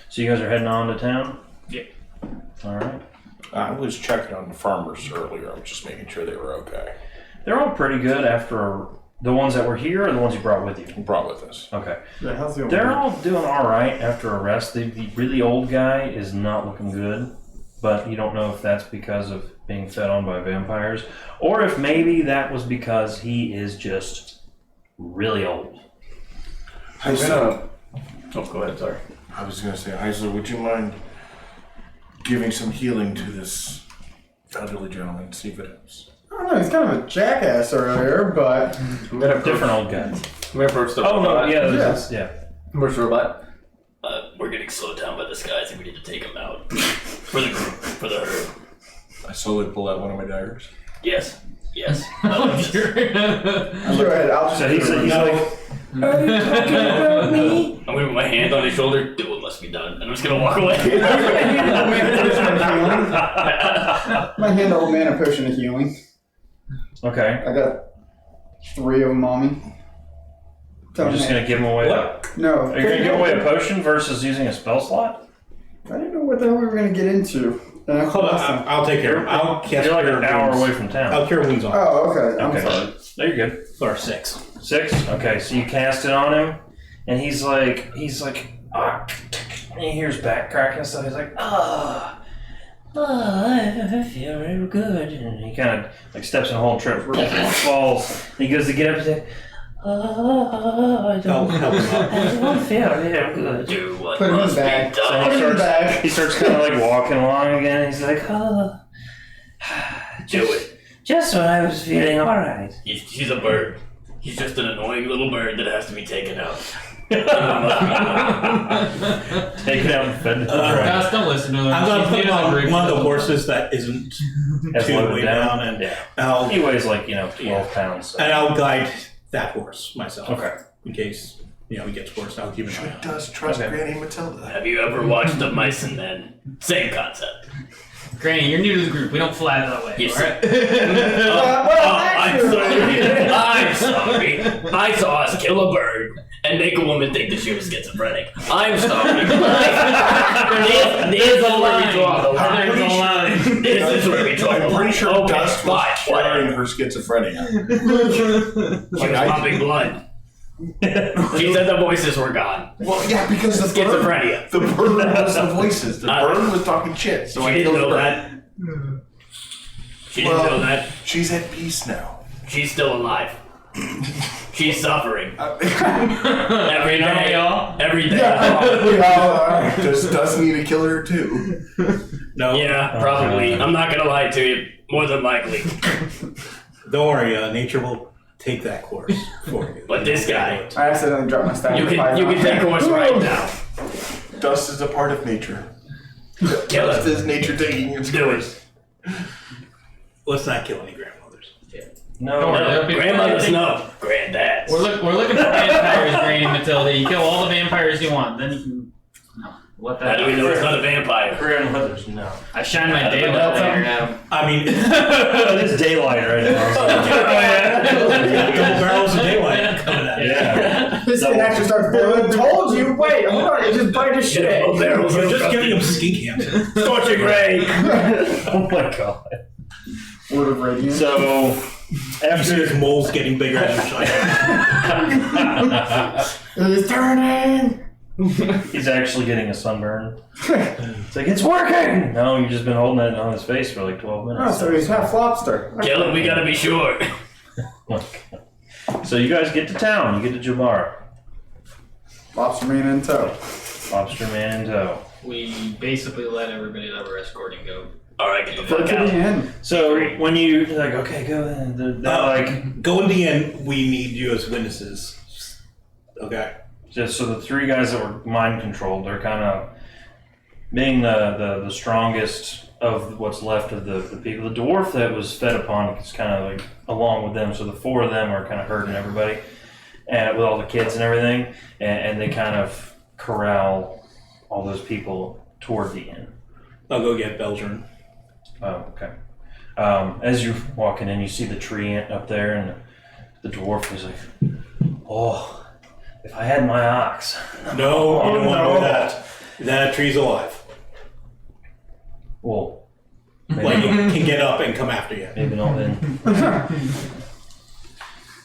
So you guys are heading on to town? Yep. All right. I was checking on the farmers earlier. I was just making sure they were okay. They're all pretty good after the ones that were here or the ones you brought with you? Brought with us. Okay. Yeah, how's the old They're man? all doing all right after a rest. The really old guy is not looking good, but you don't know if that's because of being fed on by vampires or if maybe that was because he is just really old. I'm gonna. Oh, go ahead. Sorry. I was going to say, Heisler, would you mind giving some healing to this elderly gentleman? See if it helps. I don't know, he's kind of a jackass earlier, but I'm gonna approach, Different old guy. I'm gonna approach the Oh no, robot. yeah, Yeah. yeah. Approach the robot. We're getting slowed down by this guy. I think we need to take him out. For the group, for the herd. I slowly pull out one of my daggers. Yes. Yes. go ahead. I'll just. So he's like, Are you talking about me? I'm gonna put my hand on his shoulder. Do what must be done. And I'm just gonna walk away. My hand old man a potion of healing. okay. I got 3 of them on me. You're just gonna give him away. What? No. Are you gonna give away a potion versus using a spell slot? I didn't know what the hell we were gonna get into. And I Hold on, lost them. I'll take care of it. I'll cast You're like Cure an hour Wounds. away from town. I'll cure wounds on him. Oh, okay. I'm Okay. sorry. No, you're good. Or 6. 6? Okay, so you cast it on him, and he's like, ah, and he hears back cracking and stuff. He's like, I feel real good. And he kind of like steps in a hole and trips, falls. And he goes to get up and say, I I'll don't help him out. I don't feel real good. Do what Put him in must the be bag. So done. he Put him in the starts, bag. he starts kind of like walking along again. And he's like, Do it. just when I was feeling all right. He's a bird. He's just an annoying little bird that has to be taken out. Take it out and fed it. Guys, don't listen to them. I'm gonna She's put him feeling on rude. one of the horses that isn't As too loaded way down. down, and Yeah. I'll He weighs like 12 pounds. So. and I'll guide that horse myself. Okay. In case he gets worse, I'll keep an eye on him. Does trust Okay. Granny Matilda. Have you ever watched The Mice and Men? Same concept. Granny, you're new to the group. We don't fly that way. Yes. Alright? I'm sorry. I'm sorry. I saw us kill a bird and make a woman think that she was schizophrenic. I'm sorry. This is where we draw the line. There's a line. This is where we draw the I'm line. pretty sure Okay, Dust was fine, whatever. curing her schizophrenia. She was pumping blood. She said the voices were gone. Well, yeah, because the Schizophrenia. bird was the voices. The Uh, bird was talking shit. So She I didn't killed know the bird. that. She didn't Well- know that. She's at peace now. She's still alive. She's suffering. Every Don't we day. all? Every day. Does need a killer too. No, Yeah, probably. I'm not gonna lie to you. More than likely. don't worry. Nature will take that course for you. But this guy, I accidentally dropped my staff. you can take course right now. Dust is a part of nature. Kill Dust him. is nature taking its Do course. Let's not kill any grandmothers. No, Don't worry, no. there'll be Grandmothers plenty. no. Granddads. We're looking for vampires, Granny Matilda. You kill all the vampires you want, then you can. No. What How do we know it's not a vampire? Grandmothers, no. I shine my daylight lantern at him. I mean, It's daylight right now. double barrels of daylight coming at you. Yeah. This thing actually starts boiling. Told you. Wait, hold on. It just bite his shit. Double barrels You're of just giving him rusty. skink cancer. Scorching ray. Oh my god. Word of radiance. So, You see after his moles getting bigger as you're shining. It's turning. he's actually getting a sunburn. It's like, it's working! No, you've just been holding it on his face for like 12 minutes. Oh, so he's half lobster. Kill him, we gotta be sure. So you guys get to town. You get to Jabbar. Lobster man in tow. Lobster man in tow. We basically let everybody that we're escorting go. Alright, get the Go fuck to the out. end. So when you're like, okay, go then. They're like, Go in the end. We need you as witnesses. Okay. just so the 3 guys that were mind controlled, they're kind of being the strongest of what's left of the people. The dwarf that was fed upon is kind of like along with them, so the 4 of them are kind of herding everybody, and with all the kids and everything, and they kind of corral all those people toward the inn. I'll go get Belgian. Oh, okay. As you're walking in, you see the tree up there, and the dwarf is like, "Oh, if I had my ox." No, you don't want to do that. That tree's alive. Well, Like, it can get up and come after you. maybe not then.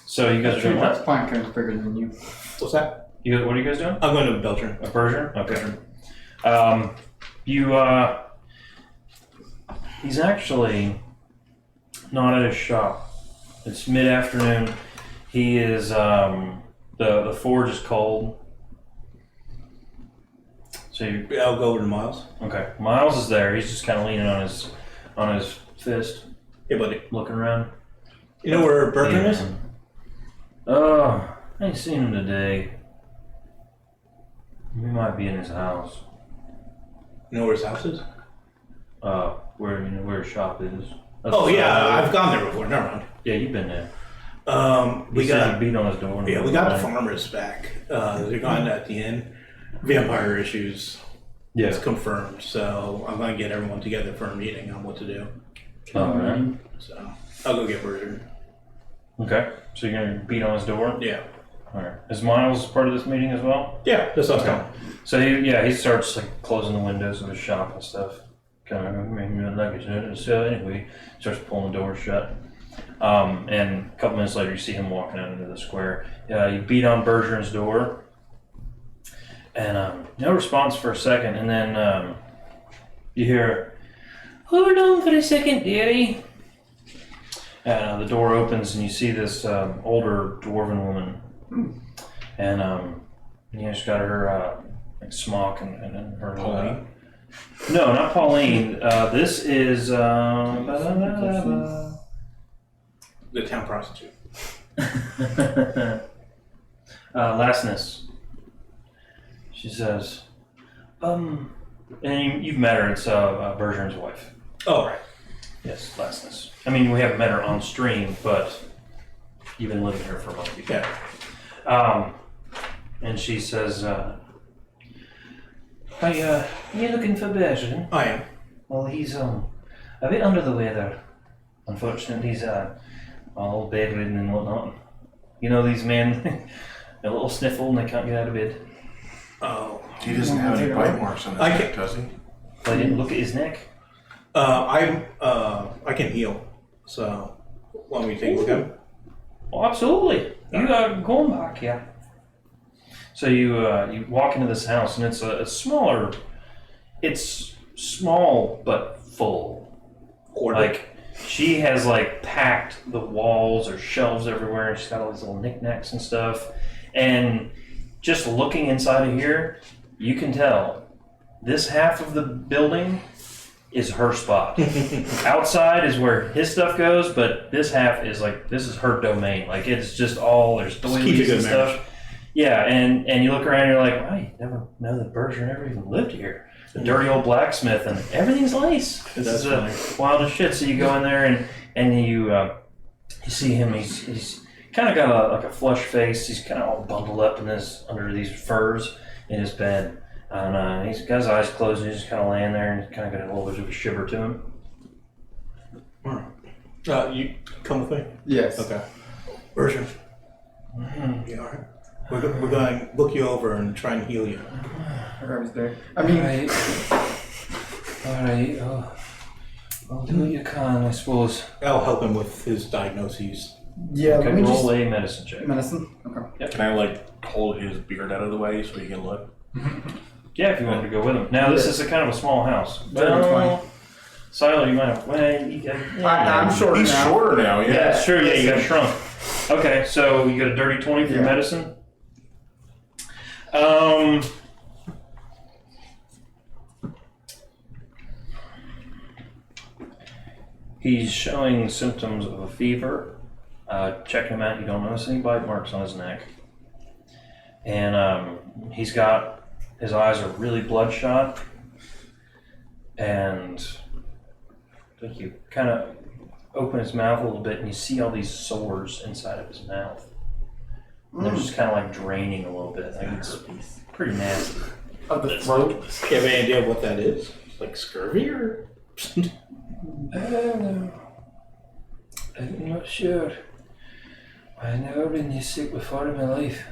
So you guys are doing That's what? plant kind of bigger than you. What's that? What are you guys doing? I'm going to Belgian. A Persian? Okay. He's actually not at his shop. It's mid-afternoon. He is, the forge is cold. So I'll go over to Miles. okay. Miles is there. He's just kind of leaning on his fist, Hey, buddy. looking around. You know where Bertrand is? Oh, I ain't seen him today. He might be in his house. You know where his house is? Where his shop is. Oh, yeah, I've gone there before. Never mind. Yeah, you've been there. We He said got he beat on his door. we got the farmers back. They're gone at the inn. Vampire issues. Yeah. It's confirmed. So I'm going to get everyone together for a meeting on what to do. All right. So I'll go get Bertrand. Okay. So you're gonna beat on his door. Yeah. All right. Is Miles part of this meeting as well? Yeah, that's what I was Okay. going. So he starts like closing the windows of his shop and stuff. Kind of making me luggage. So anyway, he starts pulling the door shut. And a couple minutes later, you see him walking out into the square. You beat on Bergeron's door, and no response for a second, and then you hear, "Hold on for a second, dearie." And the door opens, and you see this older dwarven woman, and she's got her like smock and her. Pauline? No, not Pauline. This is The town prostitute. Lastness. She says, and you've met her. It's Bergeron's wife. Oh, right. Yes, Lastness. I mean, we haven't met her on stream, but you've been living here for a month before. Yeah. And she says, "Are you looking for Bergeron? I am. Well, he's a bit under the weather. Unfortunately, he's all bedridden and whatnot. You know these men, a little sniffle and they can't get out of bed. Oh. He doesn't have any bite marks on his I neck, can't- does he? I didn't look at his neck. I can heal. So, want me to take a look at him? Oh, absolutely. You are going back, yeah. So you walk into this house and it's a smaller. It's small but full. Like she has like packed the walls or shelves everywhere, and she's got all these little knickknacks and stuff. And just looking inside of here, you can tell this half of the building is her spot. Outside is where his stuff goes, but this half is like, this is her domain. Like it's just all, there's keep doilies it good and stuff. Yeah, and you look around and you're like, wow, you never know that Bergeron ever even lived here. The dirty old blacksmith and everything's nice. This That's is wild as shit. So you go in there and you see him, he's kind of got a flush face. He's kind of all bundled up in under these furs in his bed. And he's got his eyes closed and he's just kind of laying there and he's kind of got a little bit of a shiver to him. You come with me? Yes. Okay. Bertrand. You alright? We're going to look you over and try and heal you. I was there. I mean, All right. I'll do what you can, I suppose. I'll help him with his diagnoses. yeah. Okay, Let me roll just a medicine check. medicine. Okay. Can I like hold his beard out of the way so he can look? Yeah, if you wanted to go with him. Now this is a kind of a small house. Dirty 20. Silo, you might have. I'm short He's now. shorter now, Yeah, yeah. that's true. Yeah, you got shrunk. Okay, so you got a dirty 20 for your Yeah. medicine. He's showing symptoms of a fever. Checking him out, you don't notice any bite marks on his neck. And he's got, his eyes are really bloodshot. And Like you kind of open his mouth a little bit, and you see all these sores inside of his mouth. And they're just kind of like draining a little bit. Like it's pretty nasty. Of the throat. Do you have any idea what that is? Like scurvy or? I don't know. I'm not sure. I've never been this sick before in my life.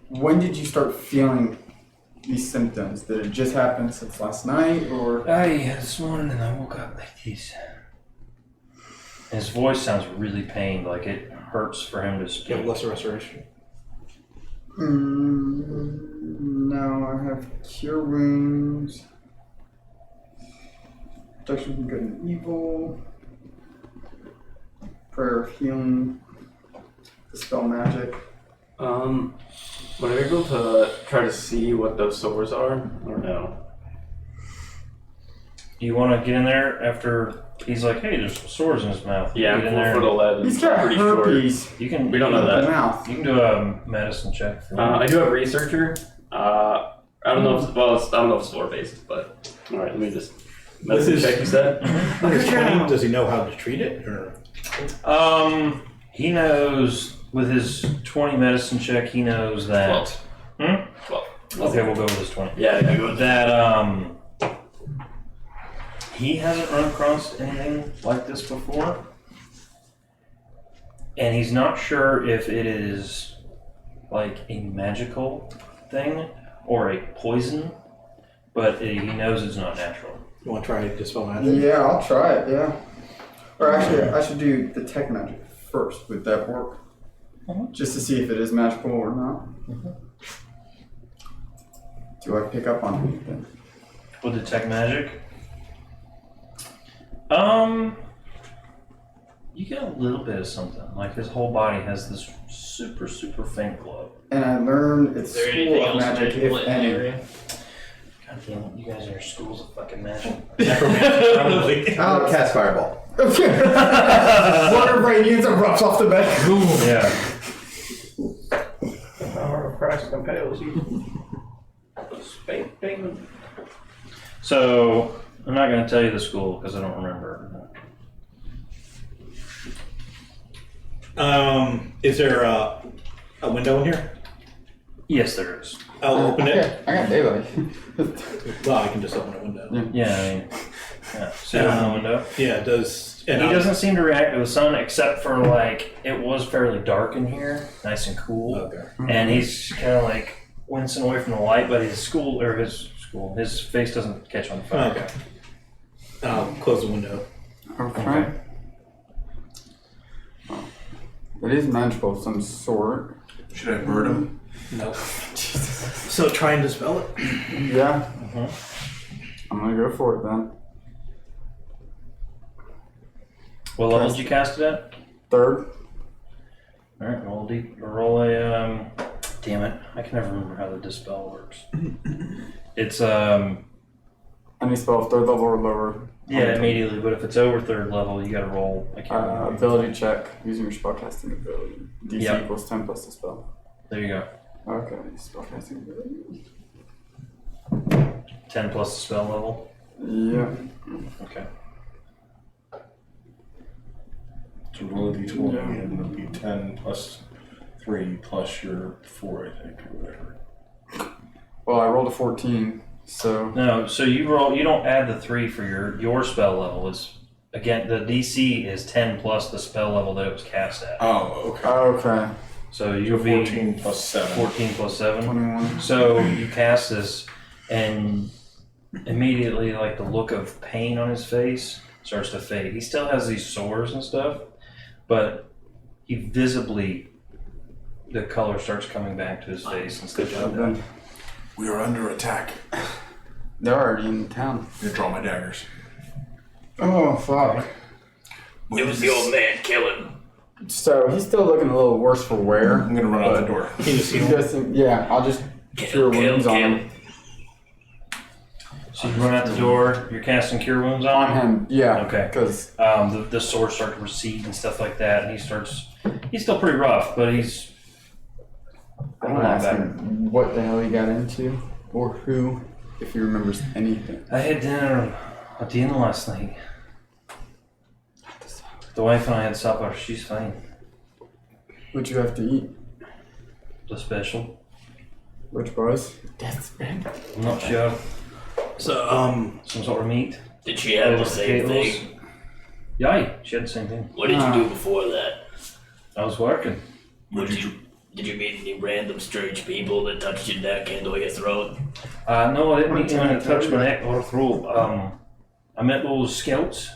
When did you start feeling these symptoms? Did it just happen since last night, or? This morning and I woke up like this. His voice sounds really pained, like it hurts for him to Do you speak. have lesser restoration? No, I have cure wounds. Protection from good and evil. Prayer of healing. Dispel magic. Would I be able to try to see what those sores are, or no? You want to get in there after he's like, hey, there's sores in his mouth. Yeah, get in I'm there. 4'11". He's got pretty short. herpes You can. We don't know in the that. mouth. You can do a medicine check. For I do have researcher. I don't know if I don't know if it's floor based, but all right, let me just medicine This is- check. You said. Under 20, does he know how to treat it? Or? He knows with his 20 medicine check. He knows that. 12. 12. Okay, we'll go with his 20. Yeah, I go with that. That he hasn't run across anything like this before, and he's not sure if it is like a magical thing or a poison, but he knows it's not natural. You want to try dispel magic? Yeah, I'll try it, yeah. Or actually, I should do detect magic first. Would that work? Just to see if it is magical or not. Do I pick up on anything? With detect magic, you get a little bit of something. Like his whole body has this super, super faint glow. And I learned it's Is there anything school of else magic, magical if in the any. area? God damn it, you guys in your schools of fucking magic. Probably. I'll cast Fireball. Water radiance erupts off the bed. Yeah. The power of Christ compels you. Spank demon. So, I'm not going to tell you the school because I don't remember. Is there a window in here? Yes, there is. I'll open it. I got daylight. Well, I can just open a window. Yeah, I mean, yeah. See it in the window? Yeah, does. He And doesn't seem to react to the sun except for like, it was fairly dark in here, nice and cool. Okay. And he's kind of like wincing away from the light, but his face doesn't catch on fire. Okay. I'll close the window. Okay. It is magical of some sort. Should I bird him? No. So try and dispel it. Yeah. I'm gonna go for it then. What level did you cast it at? Third. Alright, roll a, damn it, I can never remember how the dispel works. It's, Any spell of third level or lower. yeah, immediately, but if it's over third level, you gotta roll, I can't remember. Ability check using your spellcasting ability. DC Yep. equals 10 plus the spell. There you go. Okay, spellcasting ability. 10 plus the spell level. Yeah. Okay. So roll a d20 and it'll be 10 plus 3 plus your 4, I think, or whatever. Well, I rolled a 14, so. No, so you don't add the 3 for your spell level. It's, again, the DC is 10 plus the spell level that it was cast at. Oh, okay. Okay. So you'll be 14 plus 7. 14 plus 7. 21. So you cast this, and immediately, like, the look of pain on his face starts to fade. He still has these sores and stuff, but he visibly, the color starts coming back to his face and stuff like that. We are under attack. They're already in town. I'm gonna draw my daggers. Oh, fuck. It was the old man killing. So he's still looking a little worse for wear. I'm gonna run out the door. Can you see He's him? just, yeah, I'll just cure wounds on him. So you run out the door, you're casting Cure Wounds On on him, yeah. Okay. Because the sores start to recede and stuff like that, and he's still pretty rough, but he's I don't ask him what the hell he got into or who, if he remembers anything. I had dinner at the inn last night. The wife and I had supper. She's fine. What'd you have to eat? The special. Which boys? Death's bed. I'm not sure. So, Some sort of meat. Did she have the Little same potatoes. thing? Yeah, she had the same thing. What did you do before that? I was working. Did you meet any random strange people that touched your neck and or your throat? No, I didn't meet anyone that touched my neck or throat. I met those scouts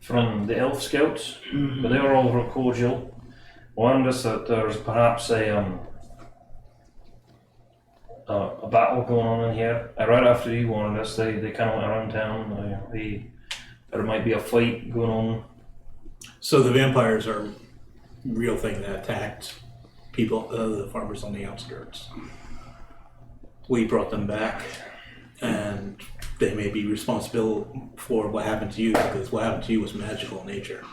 from the elf scouts, but they were all real cordial. Warned us that there's perhaps a battle going on in here. Right after you warned us, they kind of went around town. There might be a fight going on. so the vampires are a real thing that attacked people, the farmers on the outskirts. We brought them back, and they may be responsible for what happened to you, because what happened to you was magical in nature.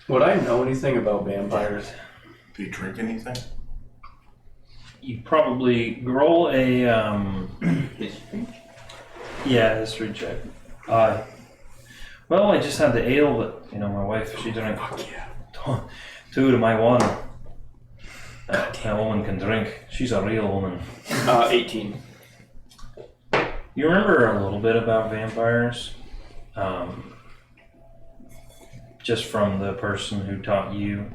Would I know anything about vampires? Do you drink anything? You probably roll a history check. Well, I just had the ale that my wife she drank. Two to my one. That woman can drink. She's a real woman. 18. You remember a little bit about vampires, just from the person who taught you.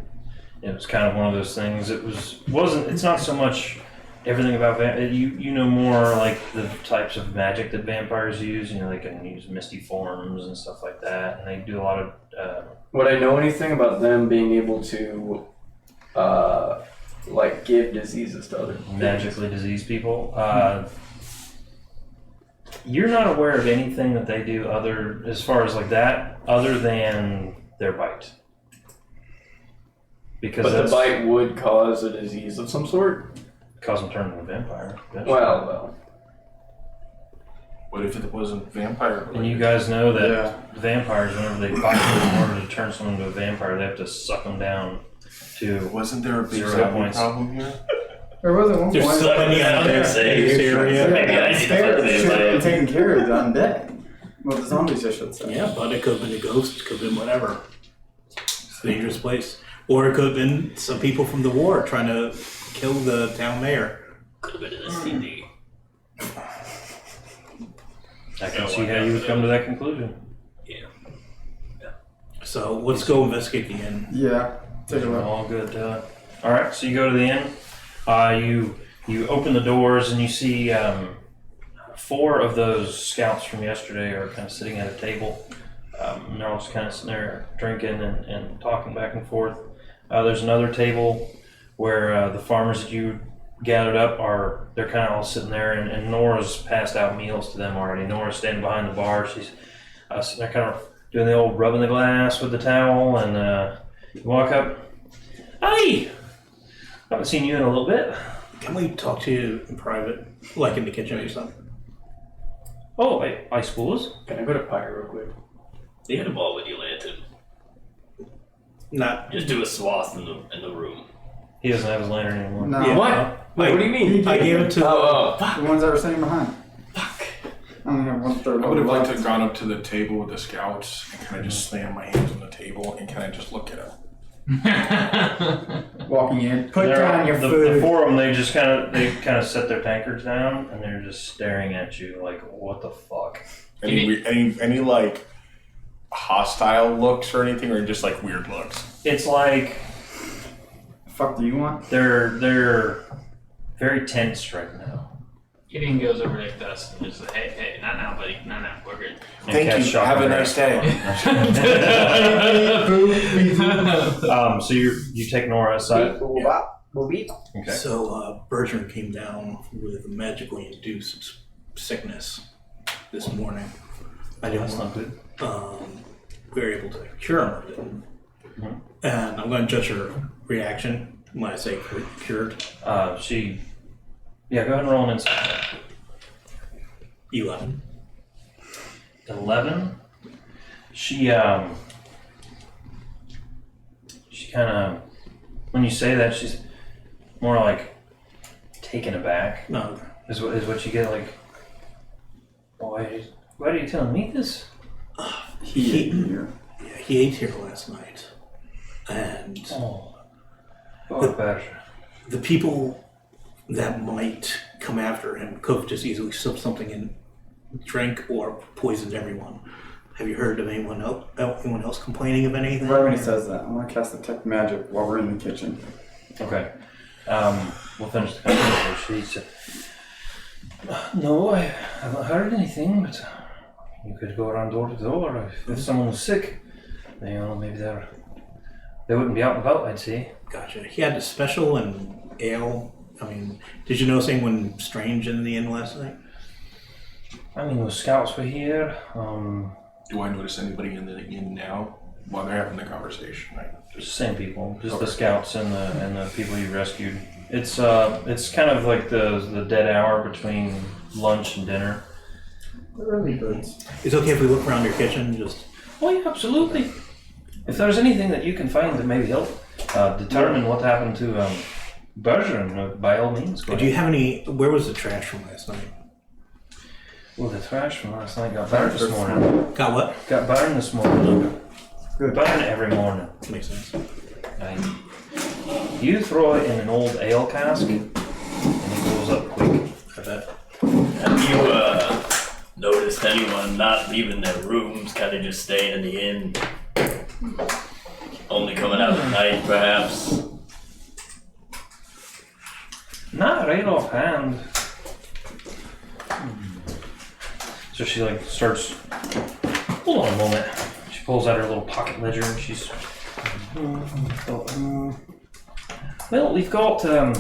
It was kind of one of those things. It's not so much everything about you know more like the types of magic that vampires use. They can use misty forms and stuff like that, and they do a lot of. Would I know anything about them being able to, give diseases to other people? Magically diseased people. You're not aware of anything that they do as far as like that, other than their bite. Because But the bite would cause a disease of some sort? Cause them to turn into a vampire. Well. What if it wasn't vampire? And you guys know that vampires, whenever they bite, in order to turn someone into a vampire, they have to suck them down to. Wasn't there a big 0 points. problem here? There wasn't one There's point. so many out there. Say, area. maybe I need to find a Should have vampire. been taking care of the undead. Well, the zombies, I should say. Yeah, but it could have been a ghost, could have been whatever. It's a dangerous place. Or it could have been some people from the war trying to kill the town mayor. Could have been an STD. I can see how you would come to that conclusion. So let's go investigate the inn. Yeah. Take a look. All good. All right, so you go to the inn. You open the doors and you see 4 of those scouts from yesterday are kind of sitting at a table. And they're all just kind of sitting there drinking and talking back and forth. There's another table where the farmers that you gathered up they're kind of all sitting there, and Nora's passed out meals to them already. Nora's standing behind the bar. She's sitting there kind of doing the old rubbing the glass with the towel, and you walk up. Hi! Haven't seen you in a little bit. Can we talk to you in private? Like in the kitchen or something? Oh, I suppose. Can I go to Pyre real quick? You hit a ball with your lantern. Not. Just do a swath in the room. He doesn't have his lantern anymore. No. Yeah. What? Wait, what do you mean? I gave it to. The ones that were sitting behind. Fuck. I only have 1/3. I would have liked to have gone up to the table with the scouts and kind of just slam my hands on the table and kind of just look at them. Walking in. Put down your the food. 4 of them, they kind of set their tankards down and they're just staring at you like, what the fuck? Any like hostile looks or anything, or just like weird looks? It's like The fuck do you want? they're very tense right now. Gideon goes over to Dust and just like, hey, not now, buddy, not now, we're good. And Thank cast you. shock Have a on her. nice day. So you take Nora aside. Okay. So Bertrand came down with a magically induced sickness this morning. I didn't That's not want. good. We were able to cure him of it. Mhm. And I'm going to judge her reaction when I say cured. Yeah, go ahead and roll an insight check. 11. 11. She kind of, when you say that, she's more like taken aback. No, Is what you get, like, why are you telling me this? he ate here last night. And Bear. the people that might come after him could have just easily slipped something in drink or poisoned everyone. Have you heard of anyone else complaining of anything? Right when he says that, I'm gonna cast Detect Magic while we're in the kitchen. Okay. We'll finish the conversation. She said, no, I haven't heard anything, but you could go around door to door. If someone was sick, maybe they wouldn't be out and about, I'd say. Gotcha. He had a special and ale. I mean, did you notice anyone strange in the inn last night? I mean, those scouts were here. Do I notice anybody in the inn now while they're having the conversation? Just the same people, just the scouts and the people you rescued. It's kind of like the dead hour between lunch and dinner. The early birds. It's okay if we look around your kitchen, just... Oh yeah, absolutely. If there's anything that you can find that maybe help determine what happened to Bergeron, by all means. Go Do you ahead. have any... Where was the trash from last night? Well, the trash from last night got burned this morning. Got what? Got burned this morning. Good. Burn it every morning. Makes sense. You throw it in an old ale cask, and it goes up quick. I bet. Have you noticed anyone not leaving their rooms, kind of just staying in the inn? Only coming out at night, perhaps? Not right offhand. So she starts. Hold on a moment. She pulls out her little pocket ledger and she's. Well, we've got. I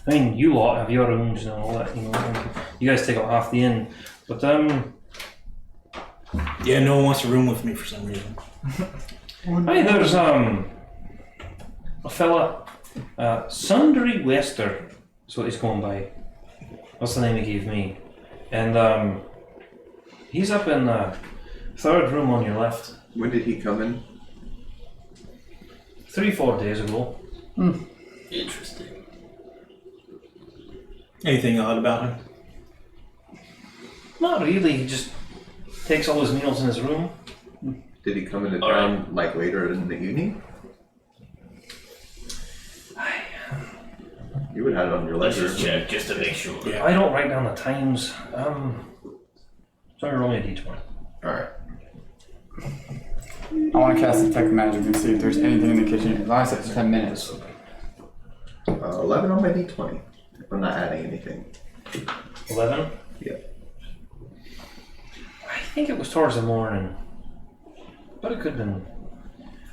mean, you lot have your rooms and all that. You guys take up half the inn, but Yeah, no one wants to room with me for some reason. Hey, there's a fella, Sundry Wester. That's what he's going by. That's the name he gave me. And he's up in the third room on your left. When did he come in? 3-4 days ago. Interesting. Anything odd about him? Not really. He just takes all his meals in his room. Did he come into All town later in the evening? You would have it on your Let's ledger. just check, just to make sure. Yeah. I don't write down the times. So you're only a D20. Alright. I want to cast Detect Magic and see if there's anything in the kitchen. As long as it's 10 minutes. 11 on my d20. I'm not adding anything. 11? Yeah. I think it was towards the morning. But it could have been.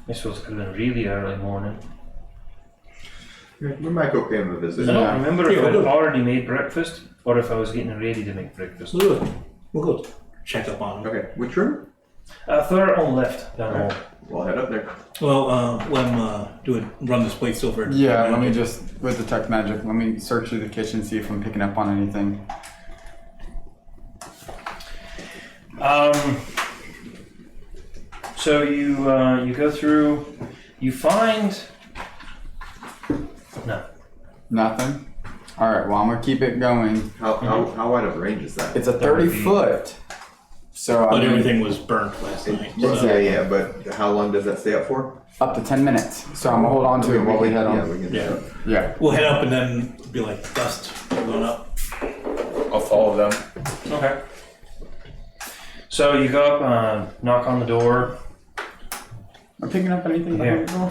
I suppose it could have been really early morning. We might go pay him a visit. I don't remember if Yeah, I'd we'll go. already made breakfast or if I was getting ready to make breakfast. We'll go check up on him. Okay, which room? Third on left, down the hall. We'll head up there. Well, let him run this place over. Yeah, let me just, with Detect Magic, let me search through the kitchen, see if I'm picking up on anything. So you go through, you find no. Nothing? Alright, well, I'm going to keep it going. How wide of a range is that? It's a 30 foot. So, But I mean, everything was burnt last night. Yeah, but how long does that stay up for? up to 10 minutes. So I'm going to hold on to it while we head on. Yeah, we can Yeah. do it. Yeah. We'll head up and then be like dust going up. I'll follow them. Okay. So you go up, knock on the door. Am I picking up anything behind the door?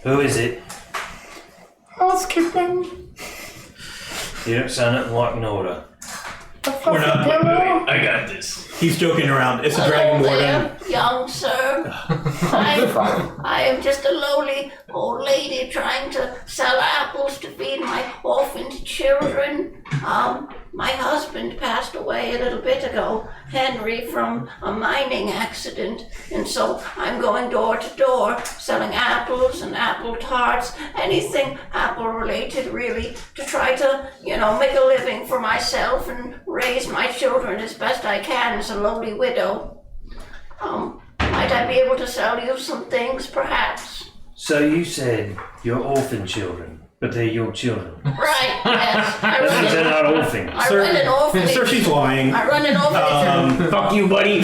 Who is it? Housekeeping. You don't sound nothing like Nora. We're not. I got this. He's joking around. It's a dragon Hello warden. there, young sir. I am just a lowly old lady trying to sell apples to feed my orphaned children. My husband passed away a little bit ago, Henry, from a mining accident, and so I'm going door to door selling apples and apple tarts, anything apple related really, to try to, make a living for myself and raise my children as best I can as a lowly widow. Might I be able to sell you some things, perhaps? So you said you're orphan children, but they're your children. Right, yes. That means they're not orphan. I run an orphanage. Sir, she's lying. I run an orphanage. Fuck you, buddy.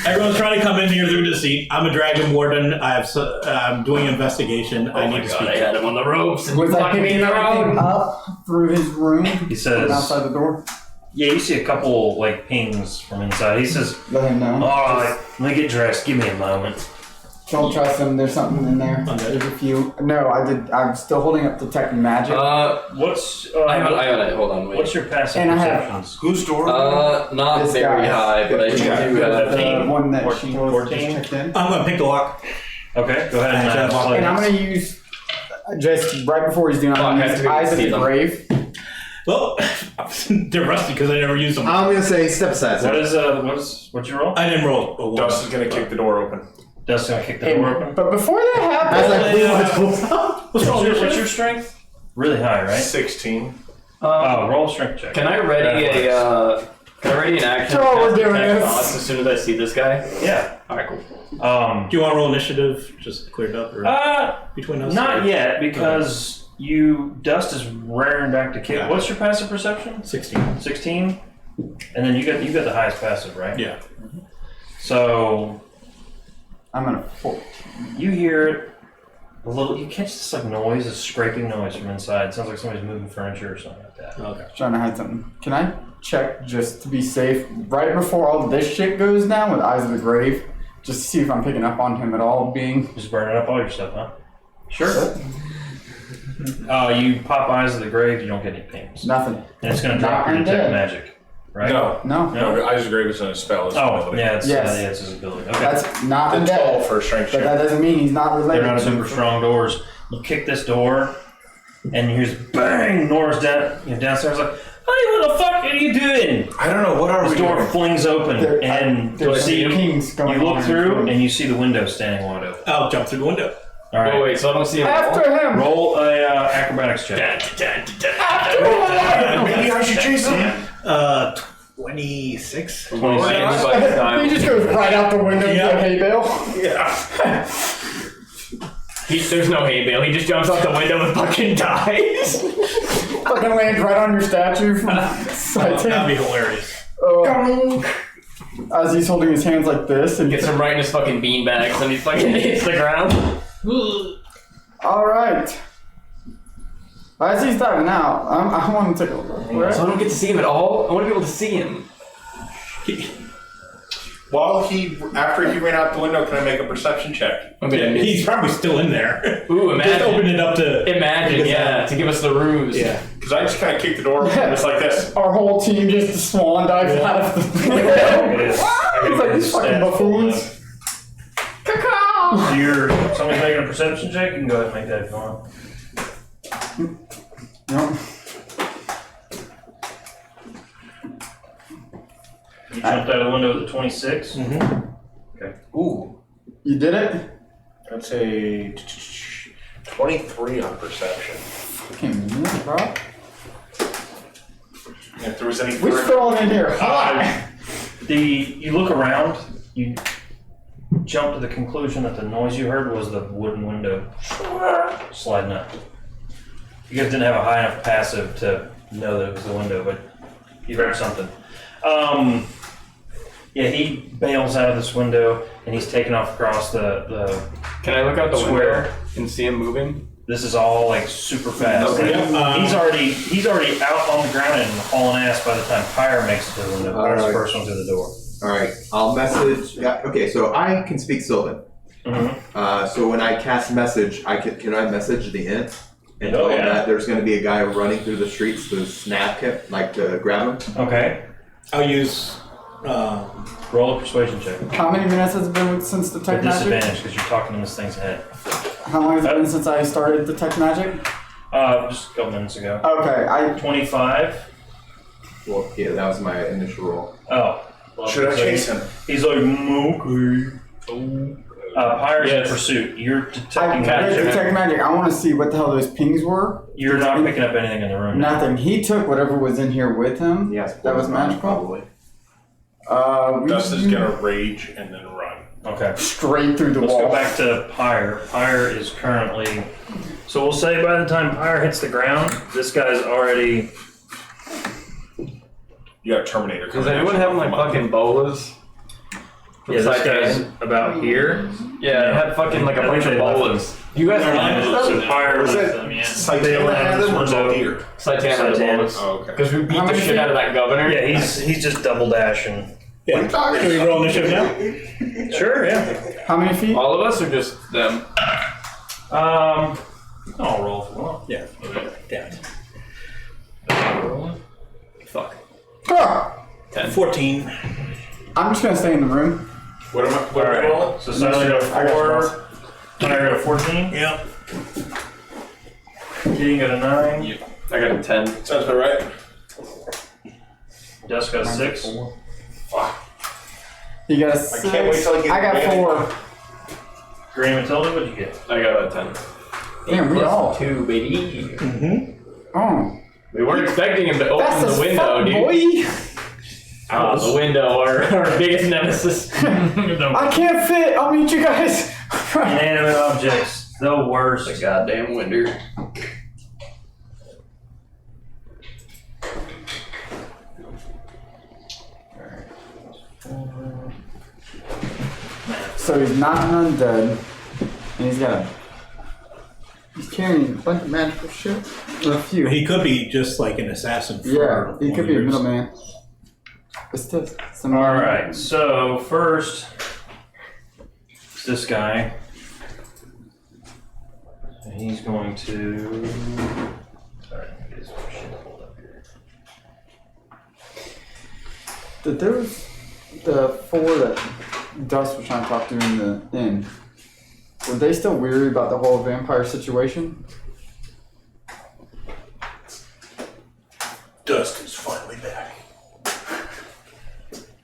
Everyone's trying to come in here through deceit. I'm a dragon warden. I'm doing investigation. I need to speak. I had him on the ropes and Was I fucking me in picking the everything road. up through his room? He says, outside the door. yeah, you see a couple like pings from inside. He says, Let him know. all right, let me get dressed. Give me a moment. Don't trust him. There's something in there. There's a few. No, I did. I'm still holding up detect magic. What's I got it. Hold on, wait. what's your passive And I have- perceptions? Whose door? Not This very guy. high, but I do have. the one that 14, she was 14. just checked in. I'm gonna pick the lock. Okay, go ahead and And I'm gonna use just right before he's doing. Oh, I'm I gonna have use to Eyes of see the them. Grave. Well, they're rusty because I never used them. I'm gonna say step aside. What Sir. is what's your roll? I didn't roll a one. Dust is gonna kick the door open. Dust's gonna kick the door open. But before that As happens, I clean my tools up. What's your strength? Really high, right? 16. Roll a strength check. Can I ready an action? So we're cast doing detect this. thoughts as soon as I see this guy? Yeah. All right, cool. Do you want to roll initiative? Just cleared up, or between us? Not yet, because Dust is raring back to kick. Yeah. What's your passive perception? 16. 16? And then you got the highest passive, right? Yeah. So I'm gonna. you hear a little. You catch this like noise, this scraping noise from inside. Sounds like somebody's moving furniture or something like that. Okay. Trying to hide something. Can I check just to be safe right before all this shit goes down with Eyes of the Grave, just to see if I'm picking up on him at all? Being Just burning up all your stuff, huh? Sure. You pop Eyes of the Grave, you don't get any pings. nothing. And it's going to drop your Not detect undead. magic, right? No. No, No? Eyes of Grave is a spell. It's Oh, ability. yeah, it's, Yes. yeah, it's his ability. Okay. that's not The 12 undead. for a strength But that check. doesn't mean he's not related. They're not to super strong doors. You kick this door, and you hear bang. Nora's downstairs like, "Hey, what the fuck are you doing?" I don't know. What are This we door doing? flings open, and you there's see. kings going You on look in the through, room. and you see the window standing wide open. I'll jump through the window. All right. Oh wait, so I don't see him at all? After him. Roll a acrobatics check. Maybe I should chase him. 26. 26. He just goes right out the window Yeah. to a hay bale. Yeah. There's no hay bale. He just jumps out the window and fucking dies. Fucking lands right on your statue from side That'd be hilarious. As he's holding his hands like this and Gets him right in his fucking beanbags and he fucking hits the ground. all right. As he's diving out, I want to take a look. Where? So I don't get to see him at all? I want to be able to see him. After he ran out the window, can I make a perception check? I'm gonna miss. He's probably still in there. Ooh, Just open imagine. it up to. Imagine, yeah, to give us the ruse. Yeah. Because I just kind of kicked the door open. It's like this. Our whole team just swan dives out of the window. It is. He's like these fucking buffoons. So somebody's making a perception check. You can go ahead and make that if you want. Yep. You jumped out of the window with a 26. Ooh. You did it? That's a 23 on perception. Fucking minute, bro. And if there was any We further- throwing in here hot. You look around. You jump to the conclusion that the noise you heard was the wooden window sliding up. You guys didn't have a high enough passive to know that it was the window, but you heard something. Yeah, he bails out of this window and he's taken off across the Can I look out the square. window and see him moving? This is all like super fast. Okay. He's already out on the ground and hauling ass by the time Pyre makes it to the window. Pyre's the Alright. first one to the door. All right, I'll message. Yeah, okay, so I can speak Sylvan. Mm-hmm. So when I cast message, can I message the int and tell him yeah. that there's going to be a guy running through the streets to snap him, like to grab him? Okay. I'll use. Roll a persuasion check. How many minutes has it been since With Detect Magic? disadvantage because you're talking in this thing's head. How long has it been since I started Detect Magic? Just a couple minutes ago. Okay, 25. Well, yeah, that was my initial roll. Oh. Well, Should I so chase him? He's like, okay. Pyre's in Yes. pursuit. You're I detecting did magic. Detect Magic. I want to see what the hell those pings were. You're not picking up anything in the room. Nothing. He took whatever was in here with him. Yes, That was magical? Probably. Dust is gonna rage and then run. Okay. straight through the Let's wall. go back to Pyre. Pyre is currently. So we'll say by the time Pyre hits the ground, this guy's already You got a Terminator. Does coming anyone at have you like from up fucking bolas? Yeah, this guy's about here. Yeah, it had fucking like a I bunch think of they left bolas. You guys remember So stuff? fire Was with it them, yeah. Sitana had them or Zaldir? Sitana bolas. Oh, okay. Because we beat How the many shit feet? out of that governor. Yeah, he's just double dashing. Yeah. Can we roll initiative now? Sure, yeah. How many feet? All of us or just them? I'll roll if you want. Yeah. Damn it. Fuck. Ah! 14. I'm just gonna stay in the room. What am I Alright, rolling? so Silent got a I got 4. Hunter got a 14. Yep. Keating got a 9. I got a 10. Sounds about right. Dust got a 6. You got a I 6. can't wait till I get I got advantage. 4. Granny Matilda, what'd you get? I got a 10. Damn, we all. 2, baby. Oh. We weren't expecting him to open Fast the as window, fuck, dude. boy. The window, our biggest nemesis. I can't fit. I'll meet you guys. Inanimate objects, the worst. The goddamn window. So he's not an undead, and he's carrying a bunch of magical shit. A few. He could be just like an assassin. For Yeah, he could be a wonders. middleman. It's just Alright, so first, it's this guy. And he's going to. Sorry, let me get his shit pulled up here. There was the 4 that Dust was trying to talk to in the inn. Were they still weary about the whole vampire situation? Dust is finally back.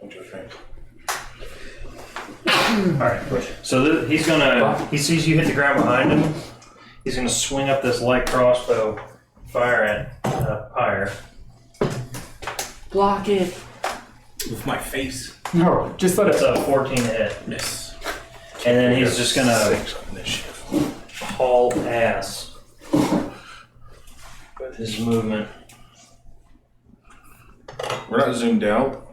Don't you think? Alright, so he's gonna. He sees you hit the ground behind him. He's gonna swing up this light crossbow, fire at Pyre. Block it. With my face. No, just let That's it. a 14 to hit. Yes. And then he's just gonna 6 on this shit. haul ass with his movement. We're not zoomed out.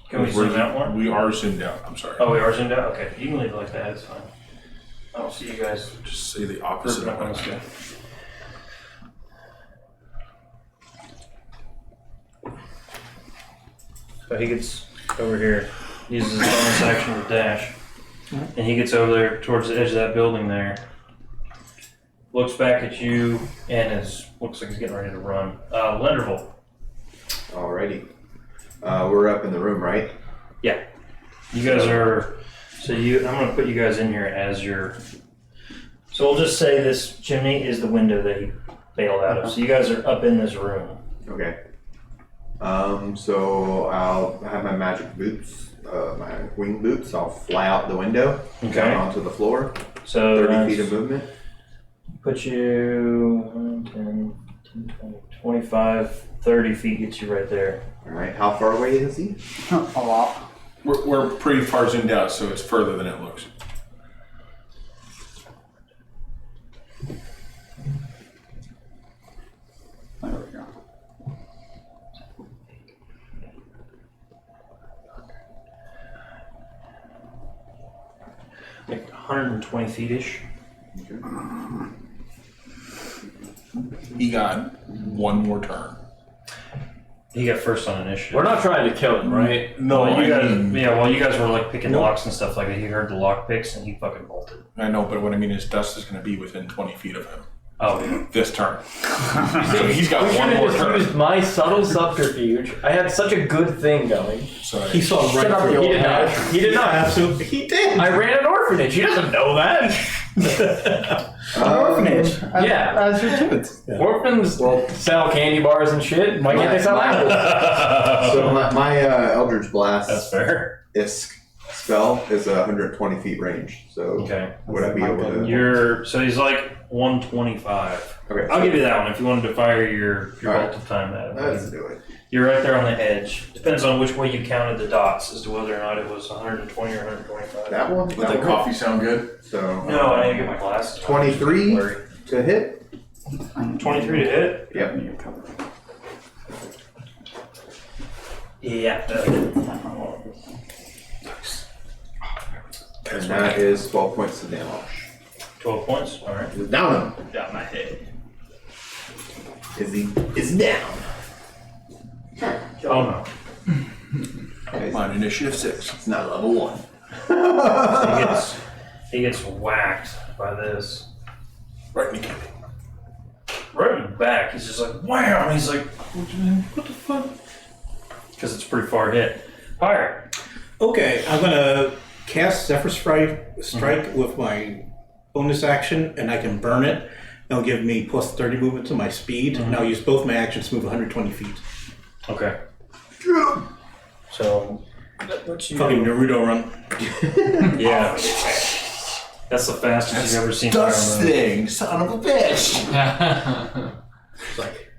Can we zoom out more? We are zoomed out. I'm sorry. Oh, we are zoomed out? Okay, you can leave it like that, it's fine. I don't see you guys Just say the opposite grouping of up on what this I guy. So he gets over here, uses his bonus action to dash, and he gets over there towards the edge of that building there. Looks back at you and looks like he's getting ready to run. Lenderville. Alrighty. We're up in the room, right? You guys are, I'm gonna put you guys in here as your, so we'll just say this chimney is the window that he bailed out of. So you guys are up in this room. Okay. So I'll have my magic boots, my wing boots. I'll fly out the window, Okay. down onto the floor. So 30 feet of movement. Put you 10, 20, 25, 30 feet gets you right there. Alright, how far away is he? A lot. We're pretty far zoomed out, so it's further than it looks. There we go. Like 120 feet-ish. He got one more turn. He got first on initiative. We're not trying to kill him, right? No, Well, you I guys, mean, while you guys were like picking Nope. locks and stuff like that, he heard the lock picks and he fucking bolted. I know, but what I mean is Dust is going to be within 20 feet of him Oh, yeah. this turn. So he's got We one should more have just turn. used my subtle subterfuge. I had such a good thing going. So He saw right up, through you He it. did not. He did not. Absolutely. He did. I ran an orphanage. He doesn't know that. An orphanage. Yeah. As your kids. Orphans sell candy bars and shit. Why can't they sell apples? So my Eldritch Blast That's fair. ISK spell is 120 feet range. So Okay. would I be able to? So he's like 125. Okay. I'll give you that one if you wanted to fire your All right. bolt of time at him. Let's do it. You're right there on the edge. Depends on which way you counted the dots as to whether or not it was 120 or 125. That one. Would that coffee sound good? So No, I need to get my glasses. 23 Don't worry. to hit. 23 to hit. Yep. Yeah. And that is 12 points of damage. 12 points. All right. He's down. Got my head. Izzy is down. Oh no. Okay, On initiative 6. it's not level 1. He gets whacked by this. Right in the kidney. Right in the back. He's just like, wham! He's like, what the fuck? Because it's pretty far hit. Fire. Okay, I'm gonna cast Zephyr Strike with my bonus action, and I can burn it. That'll give me plus 30 movement to my speed, and I'll use both my actions to move 120 feet. Okay. So, what's you? Fucking Naruto run. Yeah. That's the fastest you've ever seen. Dust fire move. thing, son of a bitch. It's like,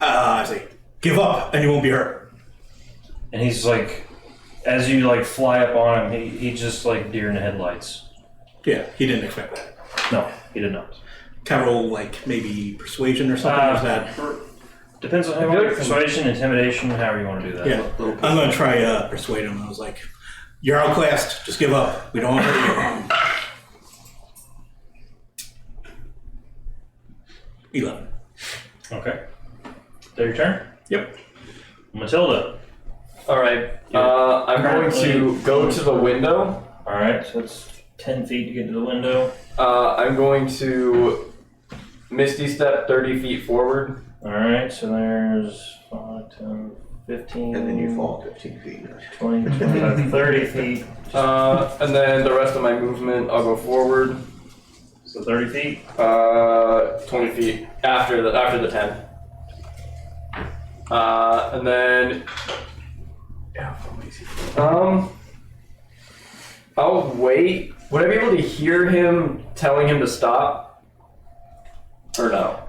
I say, give up, and you won't be hurt. And he's like, as you like fly up on him, he just like deer in the headlights. Yeah, he didn't expect that. No, he did not. Can I roll, like, maybe persuasion or something like that? Depends on how you want it. Persuasion, intimidation, however you want to do that. Yeah, I'm gonna try persuade him. I was like, you're outclassed, just give up. We don't want to hurt you. 11. Okay. Is that your turn? Yep. Matilda. All right. I'm going to go to the window. All right, so it's 10 feet to get to the window. I'm going to Misty Step 30 feet forward. All right, so there's 5, 10, 15. And then you fall 15 feet. 20, 25, 30 feet. And then the rest of my movement, I'll go forward. So 30 feet. 20 feet after the 10. And then I'll wait. Would I be able to hear him telling him to stop? Or no?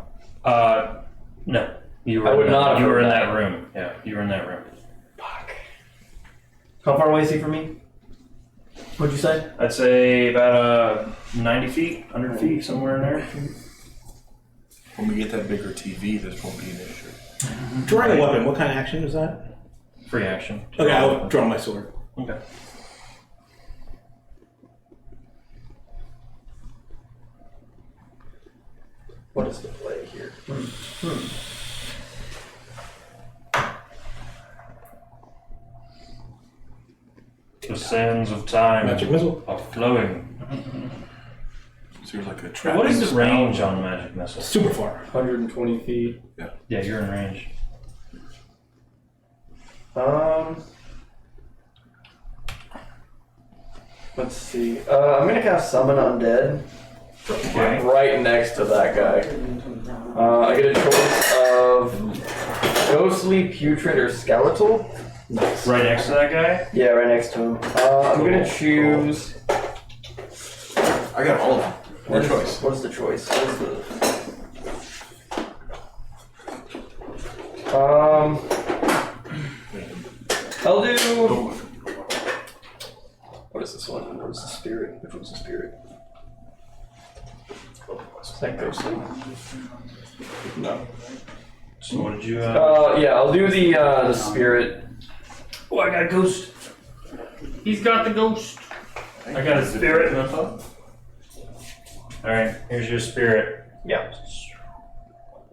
No. You I would in not that, have you were heard in that. that room. Yeah, you were in that room. Fuck. How far away is he from me? What'd you say? I'd say about 90 feet, 100 feet, somewhere in there. When we get that bigger TV, this won't be an issue. Drawing a weapon, what kind of action is that? Free action. Okay, I'll draw my sword. Okay. What is the play here? The sands of time Magic missile. are flowing. So you're like a trap. What is the range on the magic missile? Super far. 120 feet. Yeah, you're in range. Let's see. I'm gonna cast Summon Undead. Okay. Right next to that guy. I get a choice of Ghostly, Putrid, or Skeletal. Right next to that guy? Yeah, right next to him. I'm gonna choose. I got all of them. Your choice. What's the choice? What is the? I'll do. What is this one? What is the spirit? Which one's the spirit? Is that ghostly? No. So what did you? Yeah, I'll do the spirit. Oh, I got a ghost. He's got the ghost. I got a spirit. All right, here's your spirit. Yeah.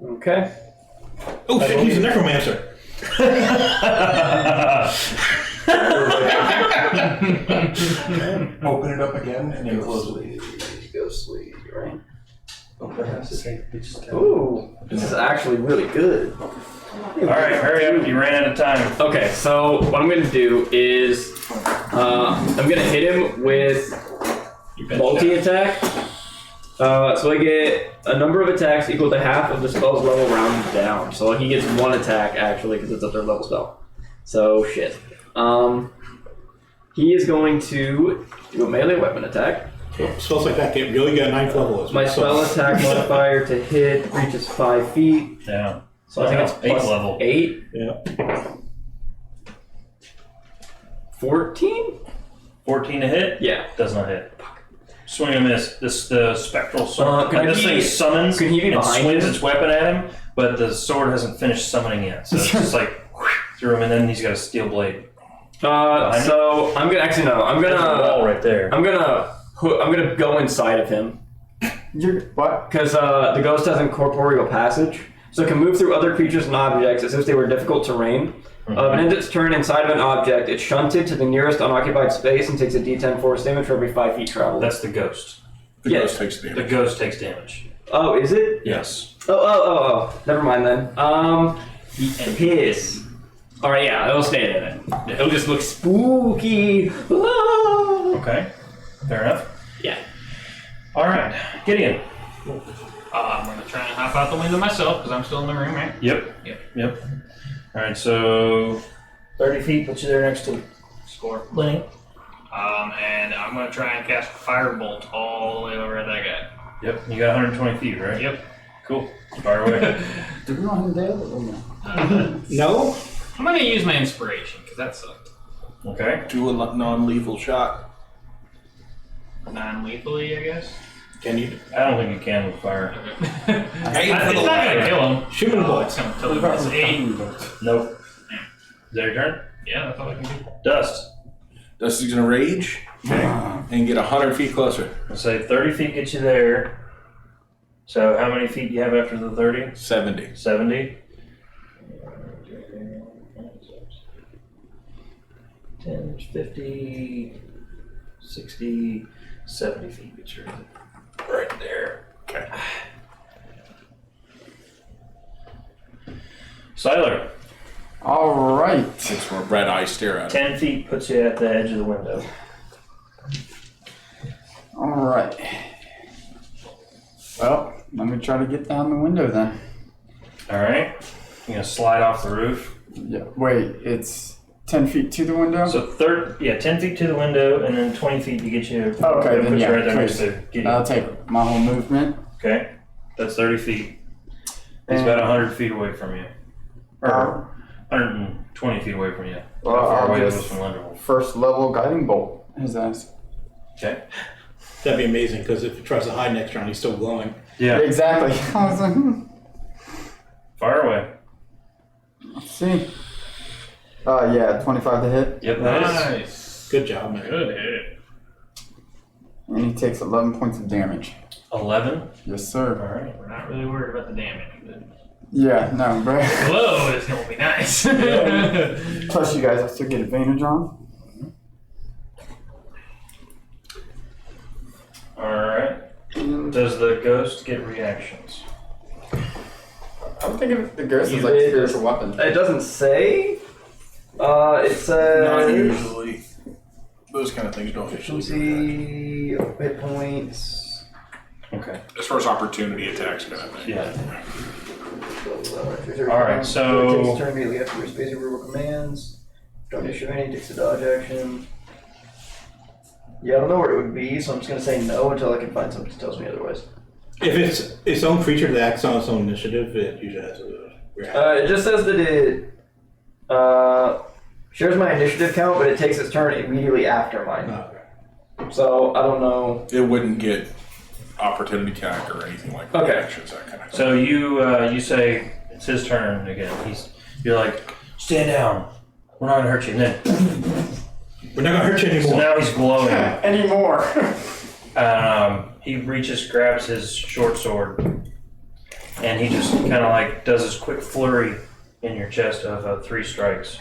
Okay. Oh shit, he's a necromancer. Open it up again and then close it. Ghostly, right? Ooh, this is actually really good. All right, hurry up! You ran out of time. Okay, so what I'm gonna do is I'm gonna hit him with multi-attack. So I get a number of attacks equal to half of the spell's level rounded down. So he gets one attack actually because it's a third level spell. So shit. He is going to do a melee weapon attack. Spells like that get really good at 9th level. My spell attack modifier to hit reaches 5 feet. Yeah. So I think it's plus 8th level. 8. Yeah. 14? 14 to hit? Yeah. Does not hit. Swing and miss. The spectral sword. Could this he- thing summons could he be and behind swings him? its weapon at him, but the sword hasn't finished summoning yet. So it's just like, through him, and then he's got a steel blade. So I'm gonna actually no. I'm There's a wall gonna right there. I'm gonna go inside of him What? because the ghost has incorporeal passage, so it can move through other creatures and objects as if they were difficult terrain. If it ends its turn inside of an object, it's shunted to the nearest unoccupied space and takes a D10 force damage for every 5 feet traveled. That's the ghost. The Yeah. ghost takes the The damage. ghost takes damage. Oh, is it? Yes. Oh. Never mind then. His. Alright, yeah, it'll stay there then. It'll just look spooky. Ah! Okay. Fair enough. Yeah. All right, Gideon. I'm gonna try and hop out the window myself because I'm still in the room, right? Yep. All right, so 30 feet puts you there next to Score. Lenny. And I'm gonna try and cast Firebolt all the way over at that guy. Yep. You got 120 feet, right? Yep. Cool. Fire away. Do we want him dead or no? No? I'm gonna use my inspiration because that sucked. Okay. Do a non-lethal shot. Non-lethally, I guess. Can you? I don't think you can with fire. Aim It's for the not gonna light. kill him. Shoot him bullets. It's gonna kill him. It's 8. Nope. Is that your turn? Yeah, that's all I can do. Dust. Dusty's gonna rage and get 100 feet closer. Let's say 30 feet gets you there. So how many feet do you have after the 30? 70. 70. 10, 50, 60, 70 feet gets you right there. Okay. Siler, All right. It's where red eyes stare at him. 10 feet puts you at the edge of the window. All right. Well, let me try to get down the window then. All right. You're going to slide off the roof. Yeah. Wait, it's 10 feet to the window? So 10 feet to the window, and then 20 feet to get you. Okay, that then puts yeah, you right there next please. to Gideon. I'll take my whole movement. Okay. That's 30 feet. He's And- about 100 feet away from you. Or 120 feet away from you. Well, How far I'll away is just- this from Linderwood? First level guiding bolt. His ass. Okay. That'd be amazing because if he tries to hide next round, he's still glowing. Yeah. Exactly. I was like, Fire away. let's see. Yeah, 25 to hit. Yep, that is. Nice. Good job, man. Good hit. And he takes 11 points of damage. 11. Yes, sir. All right. We're not really worried about the damage. But Yeah, no, but glow is gonna be nice. plus you guys also get advantage on. All right. And Does the ghost get reactions? I would think of the ghost as like It- spiritual weapon. It doesn't say. It Not says. usually. Those kind of things don't usually do Efficiency, hit points. Okay. that. As far as opportunity attacks kind of thing. Yeah. All right, so- Takes a turn immediately after your space verbal commands. Don't issue any, takes a dodge action. Yeah, I don't know where it would be, so I'm just gonna say no until I can find something that tells me otherwise. If it's its own creature that acts on its own initiative, it usually has a reaction. It just says that it shares my initiative count, but it takes its turn immediately after mine. Okay. So I don't know. It wouldn't get opportunity attack or anything like that. Okay. Reactions, that kind of thing. So you say it's his turn again. You're like, stand down. We're not gonna hurt you. And then We're not gonna hurt you so anymore. now he's glowing. Anymore. He reaches, grabs his short sword, and he just kind of like does this quick flurry in your chest of 3 strikes.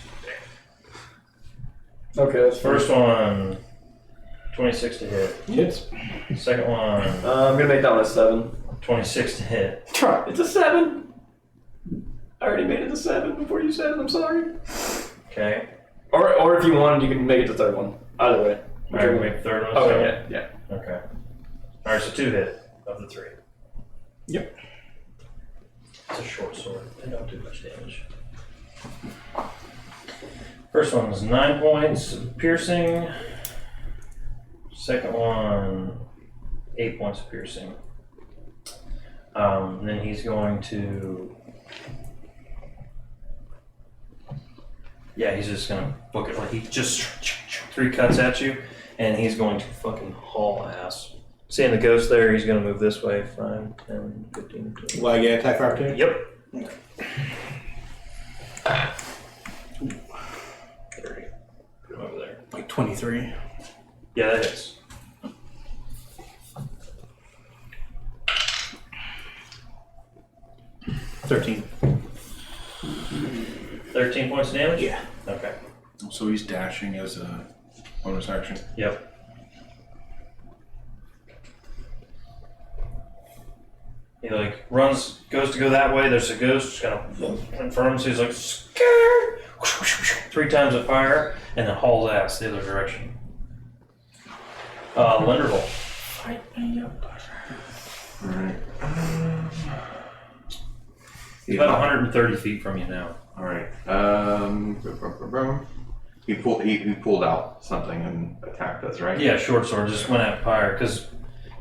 Okay, that's First one, 26 to hit. Hits. Second one, I'm gonna make that one a 7. 26 to hit. It's a 7. I already made it a 7 before you said it. I'm sorry. Okay. Or if you wanted, you can make it the third one. Either way. All right, we make the third one. Okay, so- yeah. Okay. All right, so 2 hit of the 3. Yep. It's a short sword. They don't do much damage. First one was 9 points of piercing. Second one, 8 points of piercing. Then he's going to. Yeah, he's just gonna book it like he just 3 cuts at you, and he's going to fucking haul ass. Seeing the ghost there, he's gonna move this way. 5, 10, 15, 20. Will I get attack for opportunity? Yep. 23. Yeah, that hits. $13. 13 points of damage? Yeah. Okay. So he's dashing as a bonus action. Yep. He like runs, goes to go that way. There's a ghost just kind of in front of him. So he's like, scared. 3 times of fire, and then hauls ass the other direction. Lenderville. Fight me up. Alright. He's about 130 feet from you now. Alright. He pulled out something and attacked us, right? Yeah, short sword just went at Pyre because,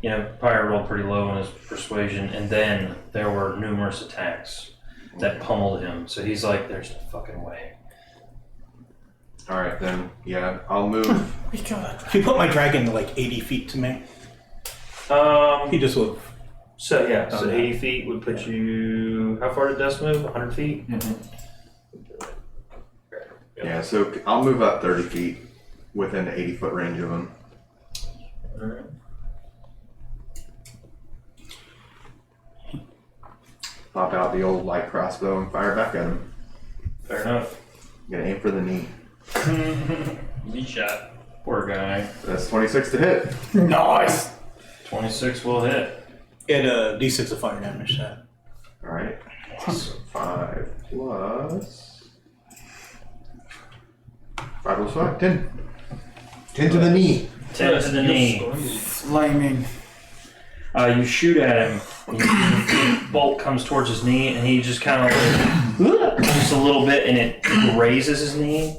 Pyre rolled pretty low in his persuasion, and then there were numerous attacks that pummeled him. So he's like, "There's no fucking way." Alright, then, yeah, I'll move. If you put my dragon like 80 feet to me, he just would. So 80 feet would put you. How far did Dust move? 100 feet. Yeah, so I'll move up 30 feet within the 80-foot range of him. Alright. Pop out the old light crossbow and fire back at him. Fair enough. Gonna aim for the knee. Lead shot. Poor guy. That's 26 to hit. Nice. 26 will hit. Get a d6 of fire damage. Alright. So 5 plus. 5 plus 5, 10. 10 to the knee. 10 to the knee. Flaming. You shoot at him. The bolt comes towards his knee, and he just kind of like, just a little bit, and it grazes his knee.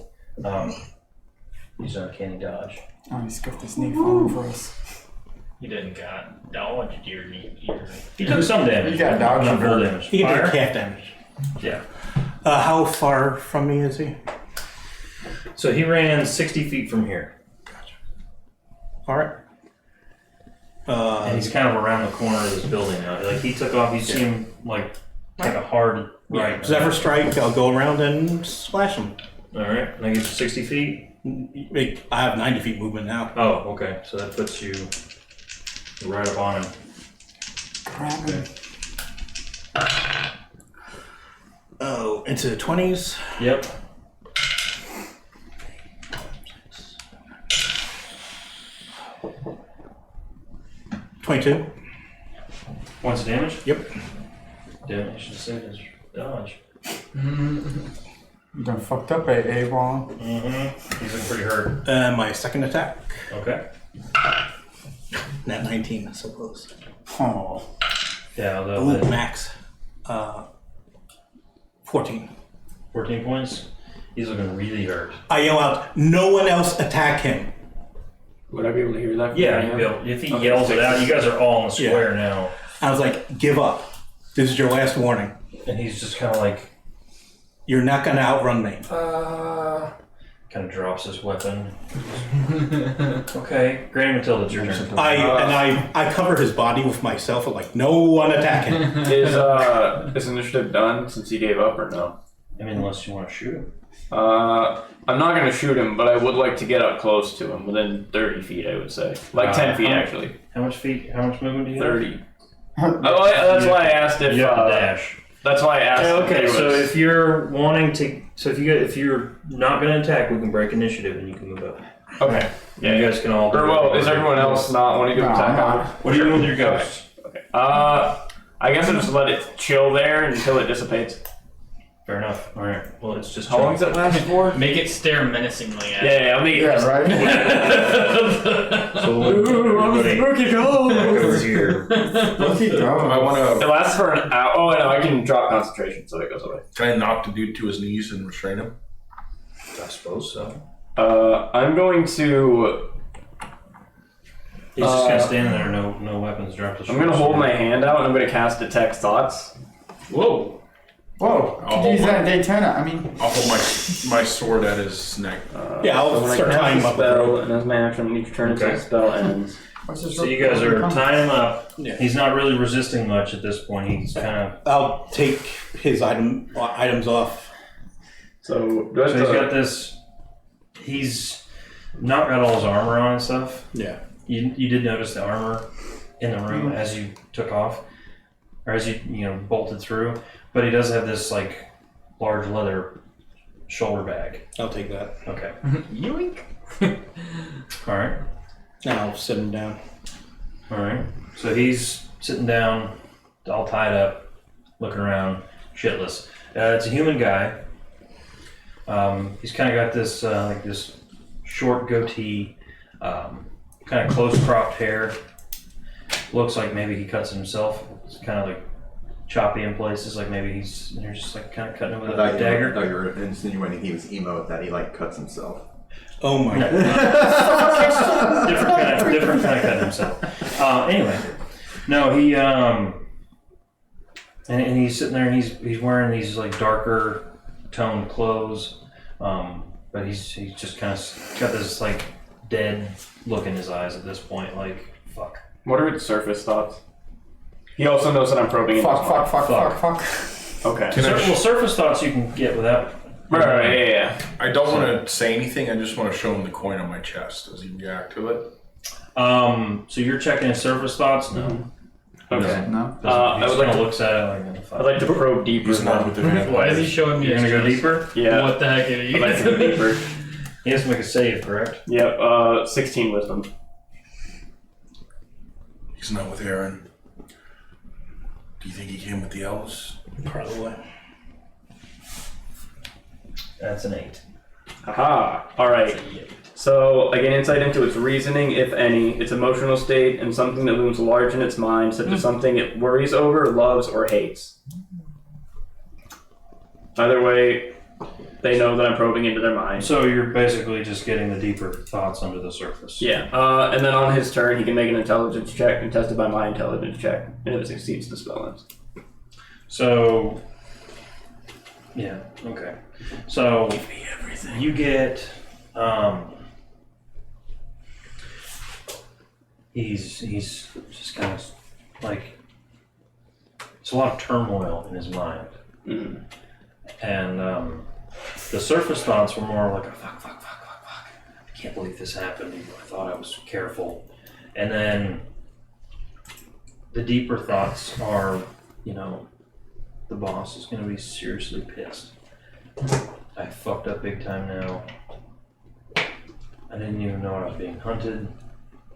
He's an uncanny dodge. Oh, he's got this knee falling for us. He didn't got dodged your knee. He took some damage. You got dodge not full for damage. He can Fire? take half damage. Yeah. How far from me is he? So he ran 60 feet from here. Alright. And he's kind of around the corner of this building now. Like he took off, you see him like take a hard right. Zephyr Strike, I'll go around and slash him. Alright, and that gives you 60 feet. I have 90 feet movement now. Oh, okay. So that puts you right up on him. Grab him. Oh, into the 20s. Yep. $22. Points of damage? Yep. Damn, I should have saved his dodge. You done fucked up, Ron. He's looking pretty hurt. My second attack. Okay. Nat 19, so close. Oh. Yeah, Ooh, although max. 14. 14 points. He's looking really hurt. I yell out, no one else attack him. Would I be able to hear that? Yeah, you'll be able, if he yells it out, you guys are all in the square now. I was like, give up. This is your last warning. And he's just kind of like, You're not going to outrun me. kind of drops his weapon. Okay, Granny Matilda, it's your turn. I cover his body with myself. I'm like, no one attack him. Is initiative done since he gave up or no? I mean, unless you want to shoot him. I'm not going to shoot him, but I would like to get up close to him, within 30 feet, I would say. Like 10 feet, actually. How much movement do you have? 30. That's why I asked if... You have to dash. That's why I asked. Okay, so if you're wanting to, if you're not going to attack, we can break initiative and you can move up. Okay. Yeah, you guys can all. Or well, is everyone else not wanting to attack? What are you doing with your ghost? Okay. I guess I'll just let it chill there until it dissipates. Fair enough. All right. Well, it's just. How long does it last for? Make it stare menacingly at Yeah, I'll make it. Yeah, right? So everybody over here. Look, I want It to. lasts for an hour. Oh, no, I can drop concentration, so it goes away. Can I knock the dude to his knees and restrain him? I suppose so. I'm going to. He's just kind of standing there, no weapons dropped. I'm going to hold my hand out and I'm going to cast Detect Thoughts. Whoa. Whoa, could use that in Daytona. I mean, I'll hold my sword at his neck. Yeah, I'll So when I start cast tying him the up. spell, and as my action, each turn until the spell ends. what's this So you guys are tying him up. Yeah. He's not really resisting much at this point. He's kind of. I'll take his items off. So, do I have So he's to- got this. He's not got all his armor on and stuff. Yeah. You did notice the armor in the room as you took off, or as you bolted through. But he does have this like large leather shoulder bag. I'll take that. Okay. Yoink. All right. And I'll sit him down. All right. So he's sitting down, all tied up, looking around, shitless. It's a human guy. He's kind of got this like this short goatee, kind of close cropped hair. Looks like maybe he cuts it himself. It's kind of like choppy in places, like maybe they're just like kind of cutting it with a dagger. I thought you were insinuating he was emo, that he like cuts himself. Oh my god. different kind of cutting himself. Anyway, no, he and he's sitting there and he's wearing these like darker toned clothes, but he's just kind of got this like dead look in his eyes at this point, like fuck. What are its surface thoughts? He also knows that I'm probing into his mind. Fuck. Okay. Well, surface thoughts you can get without. Right, yeah. I don't want to say anything. I just want to show him the coin on my chest. Does he react to it? So you're checking his surface thoughts? No. Okay. No. He I just would like kind to- of looks at it like. I'd like to probe deeper. He's not with the vampires. Why is he showing me? You're gonna his go chest? deeper? Yeah. What the heck are you? I'd like to go deeper. He has to make a save, correct? Yep, 16 wisdom. He's not with Aaron. Do you think he came with the elves? Probably. That's an 8. Aha! Alright. So, I gain insight into its reasoning, if any, its emotional state, and something that looms large in its mind, such as something it worries over, loves, or hates. Either way, they know that I'm probing into their mind. So you're basically just getting the deeper thoughts under the surface. Yeah, and then on his turn, he can make an intelligence check contested by my intelligence check, and if it succeeds, the spell ends. So, yeah, okay. So you get, he's just kind of like, it's a lot of turmoil in his mind. Mm-hmm. And the surface thoughts were more like, fuck. I can't believe this happened. I thought I was careful. And then the deeper thoughts are, the boss is going to be seriously pissed. I fucked up big time now. I didn't even know I was being hunted.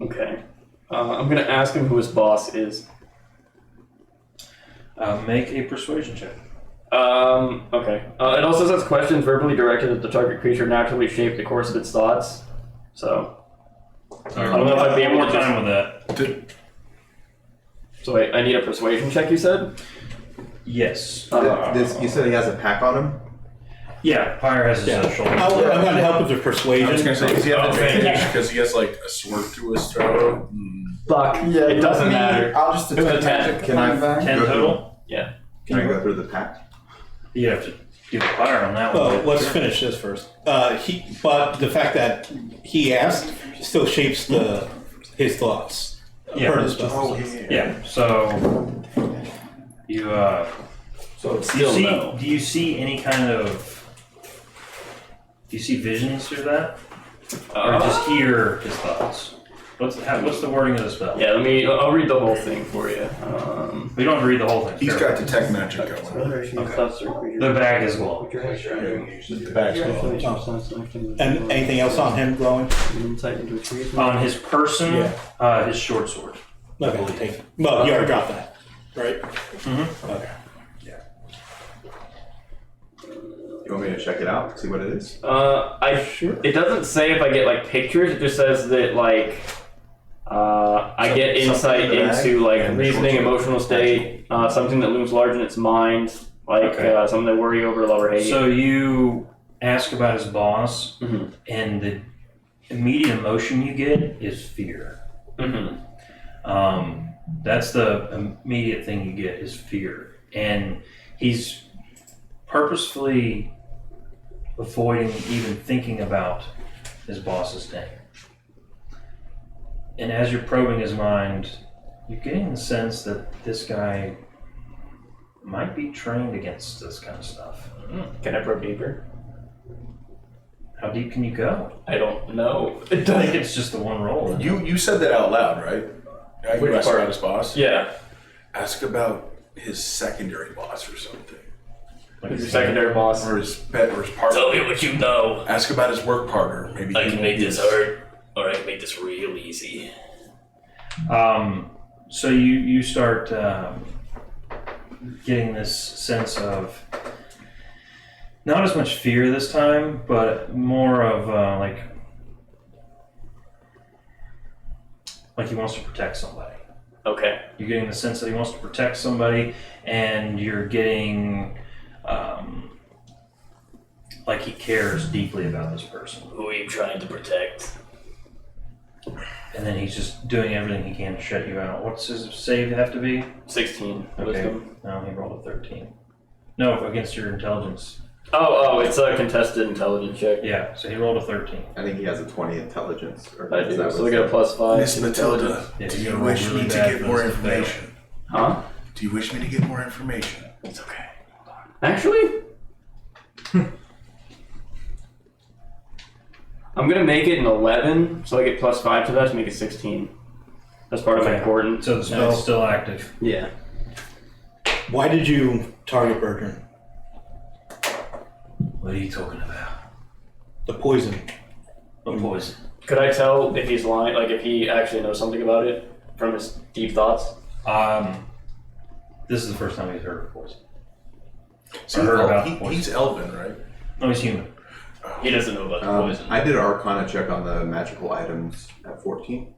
Okay. I'm gonna ask him who his boss is. Make a persuasion check. Okay. It also says questions verbally directed at the target creature naturally shape the course of its thoughts. So, I don't know if I'd be able more to time with that. So wait, I need a persuasion check, you said? Yes. You said he has a pack on him? Yeah, Pyre has his shoulder. I'm going to help with the persuasion. I was going to say, does he have Okay. advantage because he has like a sword through his throat? Fuck. Yeah, It doesn't me, matter. I'll just It was a detect 10. magic. Can I- back. 10 total? Yeah. Can I go through the pack? You have to do Pyre on that one. Well, let's finish this first. But the fact that he asked still shapes his thoughts. Yeah. Per the spell. Yeah, so you So it's do you still see no. do you see any kind of visions through that? Or just hear his thoughts? What's the wording of the spell? Yeah, I'll read the whole thing for you. We don't have to read the whole thing. He's Sure. got detect magic going. The bag is glowing. The bag's glowing. And anything else on him glowing? On his person, his short sword. Okay, we'll take it. Well, you already got that, right? Mm-hmm. Okay. You want me to check it out? See what it is? It doesn't say if I get like pictures. It just says that like I get insight something in the bag into like and reasoning, short- emotional state, something that looms large in its mind, like Okay. something they worry over, love or hate. So you ask about his boss, Mhm. and the immediate emotion you get is fear. Mhm. That's the immediate thing you get is fear, and he's purposefully avoiding even thinking about his boss's name. And as you're probing his mind, you're getting the sense that this guy might be trained against this kind of stuff. Can I probe deeper? How deep can you go? I don't know. I think it's just the one roll. isn't it? You said that out loud, right? You Which asked part? about his boss. Yeah. Ask about his secondary boss or something, Like Who's your it's- secondary boss? or his pet, or his partner. Tell me what you know. Ask about his work partner. Maybe I he can won't make be this as- hard, or I can make this real easy. So you start getting this sense of not as much fear this time, but more of like he wants to protect somebody. Okay. You're getting the sense that he wants to protect somebody, and you're getting like he cares deeply about this person. Who are you trying to protect? And then he's just doing everything he can to shut you out. What's his save have to be? 16. Okay. Wisdom. No, he rolled a 13. No, against your intelligence. Oh, it's a contested intelligence check. Yeah, so he rolled a 13. I think he has a 20 intelligence. Or I is do. that So what- we get a +5. Miss Matilda, Yeah, do you you gotta wish roll really me to bad get for more this to fail. information? Huh? Do you wish me to get more information? It's okay. Actually? I'm gonna make it an 11, so I get +5 to that to make it 16. That's part of my Okay. important. So the spell's still active. Yeah. Why did you target Bertrand? What are you talking about? The poison. A poison. Could I tell if he's lying, like if he actually knows something about it from his deep thoughts? This is the first time he's heard of poison. See, I heard about poison. he's elven, right? No, he's human. He doesn't know about the poison. I did an Arcana check on the magical items at 14.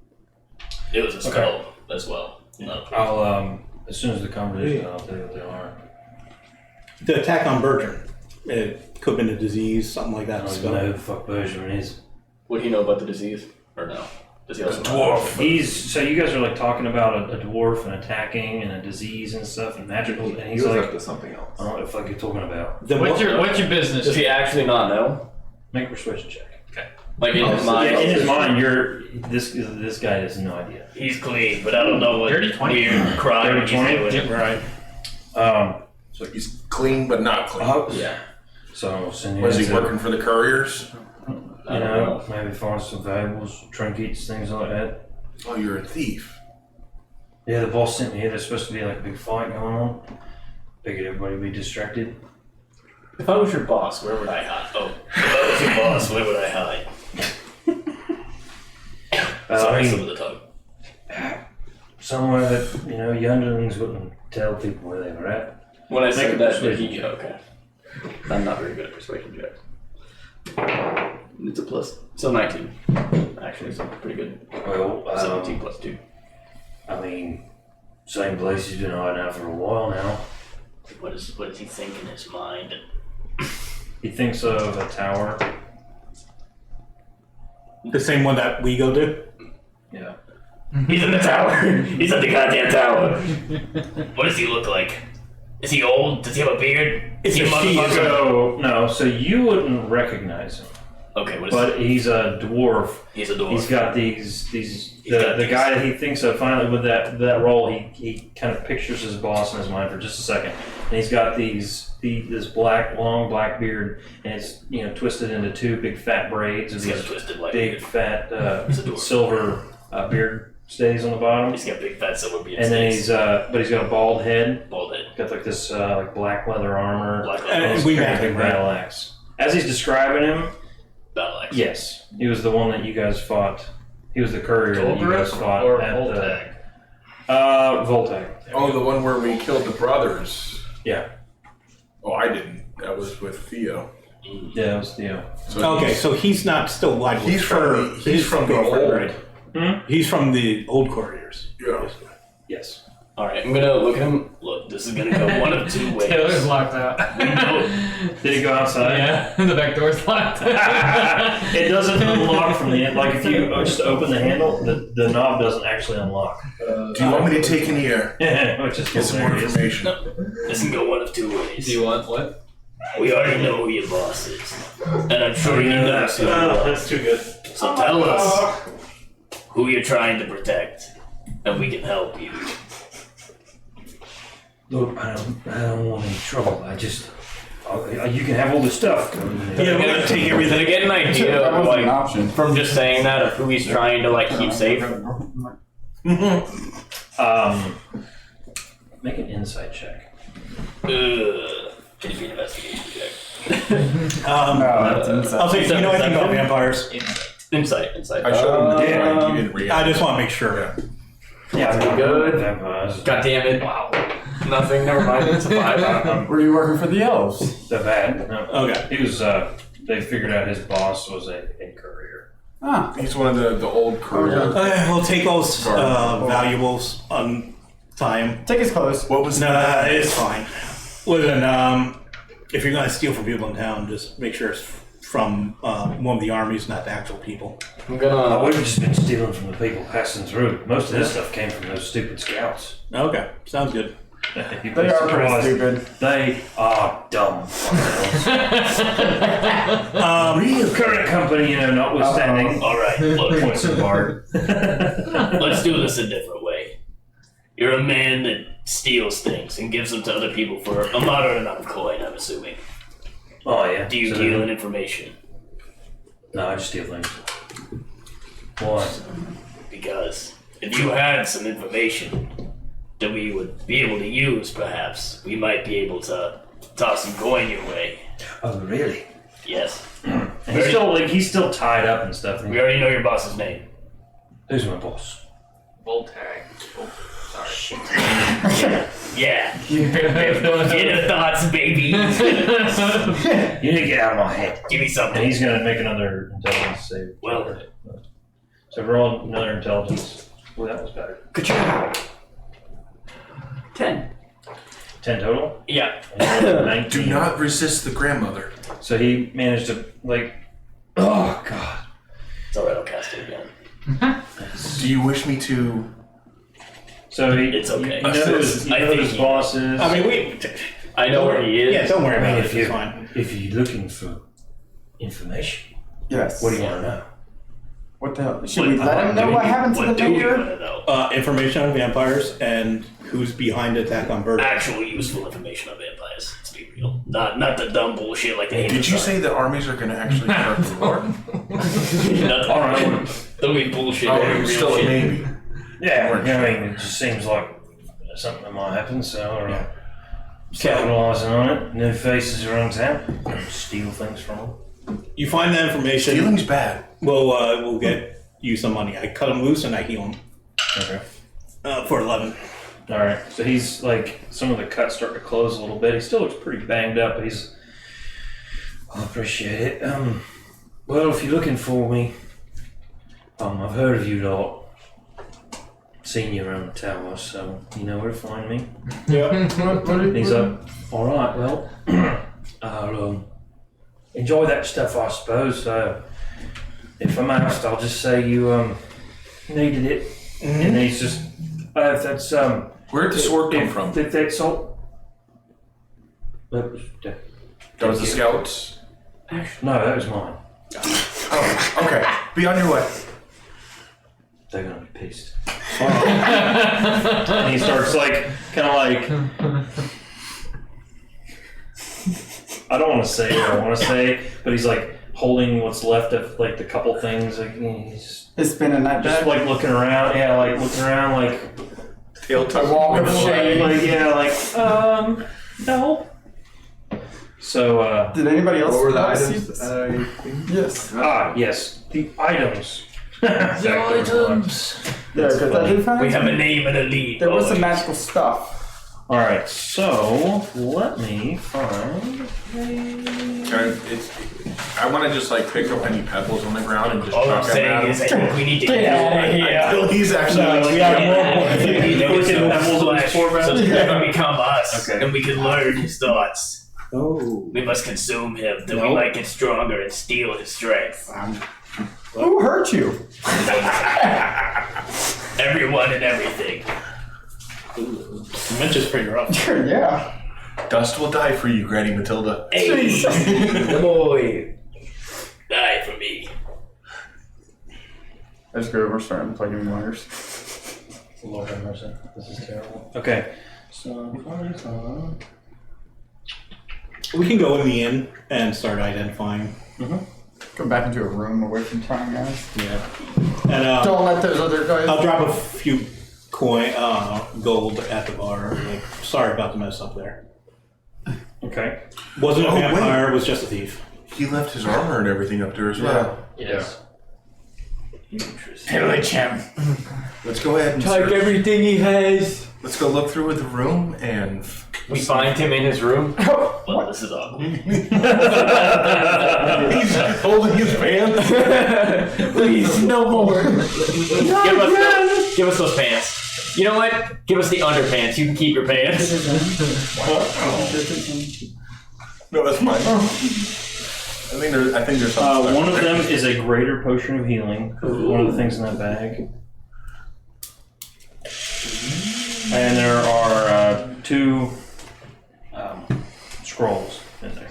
It was a spell as well. Not a poison. I'll as soon as the conversation, I'll tell you what they are. The attack on Bertrand. It could have been a disease, something like I that. don't even spell. know who the fuck Bergeron is. Would he know about the disease? Or no? Does he also know? Dwarf. He's so you guys are like talking about a dwarf and attacking and a disease and stuff and magical, and He he's was like, up to something else. I don't know what the fuck you're talking about. The What's mo- your business? Does he actually not know? Make a persuasion check. Like in his Oh, mind? Yeah, in his mind, this guy has no idea. He's clean, but I don't know what Dirty 20. weird crime Dirty he's 20? doing. Yep. Right. So he's clean but not clean. Yeah. So send you Was he into- working for the couriers? You know, maybe find some valuables, trinkets, things like that. Oh, you're a thief. Yeah, the boss sent me here. There's supposed to be like a big fight going on. Figured everybody would be distracted. If I was your boss, where would I hide? Oh, if I was your boss, where would I hide? Sorry, some of the tongue. Somewhere that, you know, younglings wouldn't tell people where they were at. When I Make a said that, persuasion he, check. okay. I'm not very good at persuasion checks. It's a plus. So 19. Actually, so pretty good. Well, 17 plus 2. I mean, same place he's been hiding out for a while now. What does he think in his mind? He thinks of a tower. the same one that we go to? Yeah. He's in the tower. He's at the goddamn tower. What does he look like? Is he old? Does he have a beard? Is he a It's a she, motherfucker? So, no, so you wouldn't recognize him. Okay, what is But he's a dwarf. He's a dwarf. He's got these got the these. guy that he thinks of finally with that role, he kind of pictures his boss in his mind for just a second. And he's got this long black beard, and it's, you know, twisted into two big fat braids of He's got a these twisted white big beard. fat He's a dwarf. silver beard stays on the bottom. He's got big fat silver beard. And then stains. but he's got a bald head, bald head. got like this like black leather armor, Black And and he's we carrying met a big him, right? battle axe. As he's describing him, battle axe. yes, he was the one that you guys fought. He was the courier that you guys fought or at Voltag? Voltag. Oh, the one where we killed the brothers. Yeah. Oh, I didn't. That was with Theo. Yeah, it was Theo. So Okay, so he's not still alive. He's from the His girlfriend, old. right? He's from the old couriers. Yeah. Yes. Alright, I'm gonna look at him. Look, this is gonna go one of two ways. Taylor's locked out. We know. Did he go outside? Yeah, the back door's locked. It doesn't unlock from the end. Like if you just open the handle, the knob doesn't actually unlock. Do you want me to take an ear? Which is Get some more hilarious. information. This can go one of two ways. Do you want what? We already know who your boss is, and I'm sure he Yeah, knows who you are. that's too good. So tell us who you're trying to protect, and we can help you. Look, I don't want any trouble. I You can have all this stuff. Yeah, we're gonna take everything. Did I get an idea That of, wasn't an like, option. from just saying that of who he's trying to, like, keep safe? Make an insight check. Can it be an investigation check? No, that's inside. I'll say, you know anything about vampires? Insight. I showed him the drawing. You didn't react. I just want to make sure. Yeah, pretty good. Vampires. God damn it. Wow. Nothing, never mind. It's a 5. Were you working for the elves? That bad? No. Okay. He was. They figured out his boss was a courier. Ah. He's one of the old crew. Okay, we'll take those valuables on time. Take his clothes. What was No, it's fine. Listen, if you're gonna steal from people in town, just make sure it's from one of the armies, not the actual people. I'm gonna. We've just been stealing from the people passing through. Most of this stuff came from those stupid scouts. Okay, sounds good. You'd They be are pretty surprised. stupid. They are dumb. Real current company, notwithstanding. All right, look, Points apart. let's do this a different way. You're a man that steals things and gives them to other people for a moderate amount of coin, I'm assuming. Oh yeah. Do you So- deal in information? No, I just steal things. Why? Because if you had some information that we would be able to use, perhaps, we might be able to toss some coin your way. Oh really? Yes. And he's still tied up and stuff. We already know your boss's name. Who's my boss? Voltag. Oh, sorry. Yeah. Inner thoughts, baby. You need to get out of my head. Give me And something. he's gonna make another intelligence save. Well, So roll another intelligence. Well, that was better. could you? 10. 10 total. Yeah. And you rolled a 19. Do not resist the grandmother. So he managed to oh god. It's alright, I'll cast it again. Do you wish me to? So It's okay. You know who I think his he- boss is. I mean, I know where he is. yeah, don't worry I mean, about if it. It's fine. you're looking for information, Yes. what do you want to know? What the hell? Should we let him know what happened to the What do we mayor? want to know? Information on vampires and who's behind Attack on Bird. Actual useful information on vampires. Let's be real. Not the dumb bullshit like they Did you say the armies are going to actually start the war? Not All right. Don't be bullshit. Oh, real it's still a shit. maybe. Yeah, I mean, it just seems like something that might happen, so I don't know. So Capitalizing on it, new faces around town, steal things from them. you find that information. Stealing's bad. We'll get you some money. I cut him loose and I heal him Okay. for 11. All right. So he's like, some of the cuts start to close a little bit. He still looks pretty banged up, but he's. I appreciate it. Well, if you're looking for me, I've heard of you lot. Seen you around the tower, so you know where to find me. Yeah. He's up. All right. Well, I'll enjoy that stuff, I suppose. If I'm asked, I'll just say you needed it, and he's just. If that's Where'd the sword come from? If that's all. That was, That was the scouts. no, that was mine. Oh, okay. Be on your way. They're gonna be pissed. And he starts kind of I don't want to say what I want to say, but he's holding what's left of the couple things. He's It's been a night just bag. looking around. Yeah, looking around Tail tuck. Walk of shame. no. So Did anybody else? What were the see items? this? Yes. yes, the items. The items. Yeah, because I did find We have a name and a lead. there was some boys. magical stuff. All right, so let me find. I want to just pick up any pebbles on the ground and just All I'm chuck them at saying is, I him. think we need to get out of here. Until he's actually. We got more points. We need to get some flesh so that he can become us, Okay. and we can learn his thoughts. Oh. We must consume him, then we Nope. might get stronger and steal his strength. Who hurt you? Everyone and everything. Mention's pretty rough. Yeah. Dust will die for you, Granny Matilda. Hey, boy. Die for me. I just go over starting plugging wires. Lord have mercy. This is terrible. Okay. So, We can go in the inn and start identifying. Go back into a room away from town, guys. Yeah. And Don't let those other guys. I'll drop a few gold at the bar. Like, sorry about the mess up there. Okay. Wasn't a Oh, vampire, wait. was just a thief. He left his armor and everything up there as well. Yes. Pillage him. Let's go ahead and Take search. everything he has. Let's go look through the room and. We find him in his room. Well, this is awkward. He's holding his pants. Please, no more. Give us those pants. You know what? Give us the underpants. You can keep your pants. No, that's mine. I think there's something. One of them is a greater potion of healing. One of the things in that bag. And there are 2 scrolls in there.